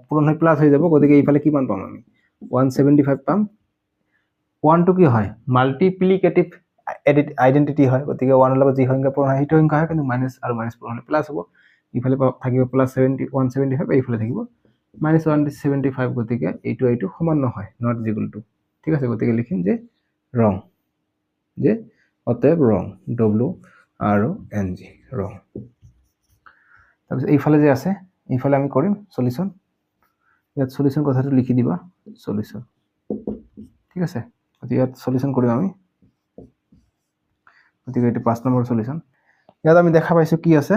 পূৰণ হৈ প্লাছ হৈ যাব। গতিকে এইফালে কিমান পাম আমি? 175 পাম। 1টো কি হয়? মাল্টিপ্লিকেটিভ আইডেন্টিটি হয়। গতিকে 1ৰ লগত যি সংখ্যা পূৰণ হয় সেইটো সংখ্যা হয়, কিন্তু মাইনাছ আৰু মাইনাছ পূৰণ হ'লে প্লাছ হ'ব। ইফালে থাকিব প্লাছ 175, এইফালে থাকিব -175। গতিকে এইটো সমান নহয়, নট ইজ ইকুয়াল টু। ঠিক আছে? গতিকে লিখিম যে ৰং, যে অতএব ৰং, WRONG ৰং। তাৰপিছত এইফালে যে আছে, এইফালে আমি কৰিম সলিউশন। ইয়াত সলিউশন কথাটো লিখি দিবা, সলিউশন। ঠিক আছে? গতিকে ইয়াত সলিউশন কৰিম আমি। গতিকে এইটো 5 নম্বৰ সলিউশন। ইয়াত আমি দেখা পাইছো কি আছে,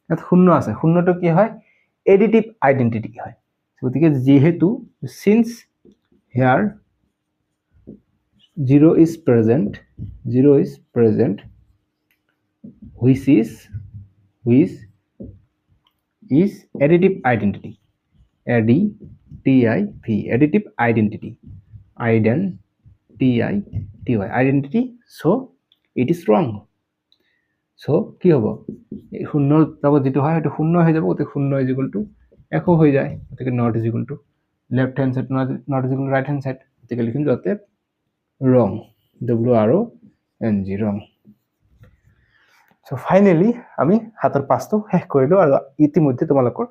ইয়াত 0 আছে। 0টো কি হয়? এডিটিভ আইডেন্টিটি হয়। গতিকে যেহেতু since here 0 is present, which is additive identity, additive identity, so it is wrong. so কি হ'ব? এই 0 লগত যেটো হয় সেইটো 0 হৈ যাব। গতিকে 0 is equal to 1 হৈ যায়। গতিকে not is equal to left hand side, not is equal to right hand side। গতিকে লিখিম যাতে wrong, WRONG wrong। so finally আমি 7ৰ 5টো শেষ কৰিলো, আৰু ইতিমধ্যে তোমালোকৰ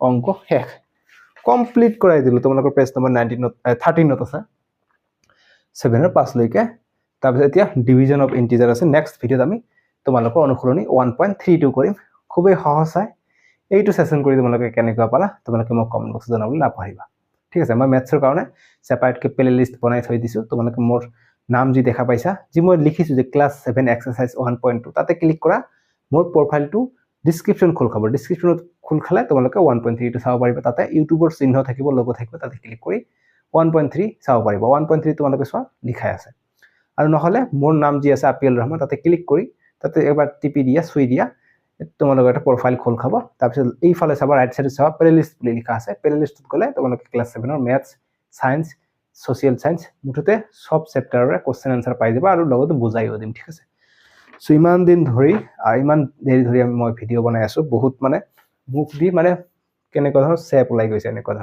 অংক শেষ কমপ্লিট কৰাই দিলো। তোমালোকৰ পেজ নম্বৰ 13ত আছে 7ৰ 5 লৈকে। তাৰপিছত এতিয়া ডিভিজন অফ ইন্টিজাৰ আছে। নেক্সট ভিডিঅ'ত আমি তোমালোকৰ অনুসৰণি 1.32 কৰিম। খুবেই সহজ হয়। এইটো সেশন কৰি তোমালোকে কেনেকুৱা পালা তোমালোকে মোক কমেন্ট বক্সত জনাবলৈ নাপাহৰিবা। ঠিক আছে? মই মেথছৰ কাৰণে সেপাৰেটকৈ প্লেলিষ্ট বনাই থৈ দিছো। তোমালোকে মোৰ নাম যি দেখা পাইছা, যি মই লিখিছো যে ক্লাছ 7 এক্সাৰসাইজ 1.2, তাতে ক্লিক কৰা। মোৰ প্ৰফাইলটো ডেসক্ৰিপশন খোল খাব। ডেসক্ৰিপশনত খোল খালে তোমালোকে 1.3 টো চাব পাৰিবা। তাতে ইউটিউবৰ চিহ্ন থাকিব, লোগো থাকিব, তাতে ক্লিক কৰি 1.3 চাব পাৰিবা। 1.3 তোমালোকে চোৱা লিখাই আছে। আৰু নহলে মোৰ নাম যি আছে আপিল ৰহমান, তাতে ক্লিক কৰি তাতে এবাৰ টিপি দিয়া, চুই দিয়া, তোমালোকৰ এটা প্ৰফাইল খোল খাব। তাৰপিছত এইফালে চাবা, ৰাইট সাইডে চাবা প্লেলিষ্ট বুলি লিখা আছে। প্লেলিষ্টত গ'লে তোমালোকে ক্লাছ 7ৰ মেথছ, সায়েন্স, সোশিয়াল সায়েন্স, মুঠতে সব চেপ্টাৰৰে কোশ্চেন আনসাৰ পাই যাবা, আৰু লগতে বুজাইও দিম। ঠিক আছে? সো ইমান দিন ধৰি ইমান দেৰি ধৰি মই ভিডিঅ' বনাই আছো। বহুত মানে মুখ দি মানে কেনেকুৱা ধৰণৰ চেপ ওলাই গৈছে, এনেকুৱা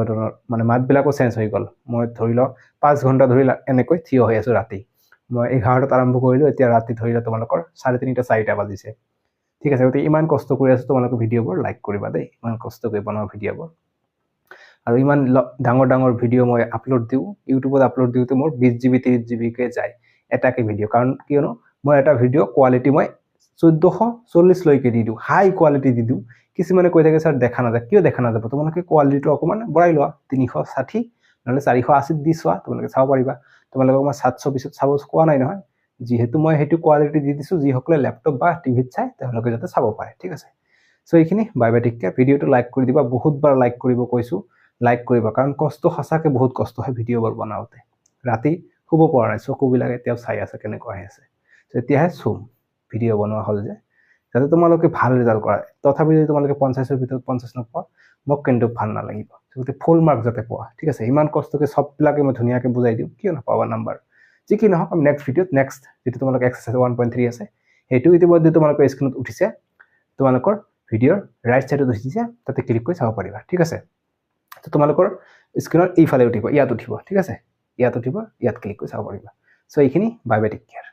ধৰণৰ মানে মাতবিলাকো চেঞ্জ হৈ গ'ল। মই ধৰি লওক 5 ঘণ্টা ধৰি এনেকৈ থিয় হৈ আছো ৰাতি। মই 11টাত আৰম্ভ কৰিলোঁ, এতিয়া ৰাতি ধৰিলে তোমালোকৰ 3:30 4টা বাজিছে। ঠিক আছে, গতিকে ইমান কষ্ট কৰি আছোঁ, তোমালোকে ভিডিঅ'বোৰ লাইক কৰিবা দেই, ইমান কষ্ট কৰি বনোৱা ভিডিঅ'বোৰ। আৰু ইমান ডাঙৰ ডাঙৰ ভিডিঅ' মই আপলোড দিওঁ, ইউটিউবত আপলোড দিওঁতে মোৰ 20 GB 30 GBকে যায় এটাকে ভিডিঅ'। কাৰণ কিয়নো মই এটা ভিডিঅ' কোৱালিটি মই 1440 লৈকে দি দিওঁ, হাই কোৱালিটি দি দিওঁ। কিছুমানে কৈ থাকে ছাৰ দেখা নাযায়, কিয় দেখা নাযাব? তোমালোকে কোৱালিটিটো অকণমান বঢ়াই লোৱা, 360 নহ'লে 480 দি চোৱা, তোমালোকে চাব পাৰিবা। তোমালোকক মই 720ত চাব কোৱা নাই নহয়, যিহেতু মই সেইটো কোৱালিটি দি দিছোঁ, যিসকলে লেপটপ বা টিভিত চাই তেওঁলোকে যাতে চাব পাৰে। ঠিক আছে, চ' এইখিনি বাই বাই, টেক কেয়াৰ। ভিডিঅ'টো লাইক কৰি দিবা, বহুতবাৰ লাইক কৰিব কৈছোঁ, লাইক কৰিবা, কাৰণ কষ্ট সঁচাকৈ বহুত কষ্ট হয় ভিডিঅ'বোৰ বনাওঁতে। ৰাতি শুব পৰা নাই, চকুবিলাক এতিয়াও চাই আছে কেনেকুৱা হৈ আছে। এতিয়াহে চুম ভিডিঅ' বনোৱা হ'ল যে, যাতে তোমালোকে ভাল ৰিজাল্ট কৰা। তথাপি যদি তোমালোকে 50ৰ ভিতৰত 50 নোপোৱা, মোক কিন্তু ভাল নালাগিব। গতিকে ফুল মাৰ্ক যাতে পোৱা। ঠিক আছে, ইমান কষ্টকৈ চববিলাকে মই ধুনীয়াকৈ বুজাই দিওঁ, কিয় নাপাবা নাম্বাৰ? যি কি নহওক, আমি নেক্সট ভিডিঅ'ত যিটো তোমালোকে এক্সাৰচাইজ 1.3 আছে, সেইটো ইতিমধ্যে তোমালোকৰ স্ক্ৰীনত উঠিছে, তোমালোকৰ ভিডিঅ'ৰ ৰাইট ছাইডত উঠিছে, তাতে ক্লিক কৰি চাব পাৰিবা। ঠিক আছে, তো তোমালোকৰ স্ক্ৰীনত এইফালে উঠিব, ইয়াত উঠিব। ঠিক আছে, ইয়াত উঠিব, ইয়াত ক্লিক কৰি চাব পাৰিবা। চ' এইখিনি বাই বাই, টেক কেয়াৰ।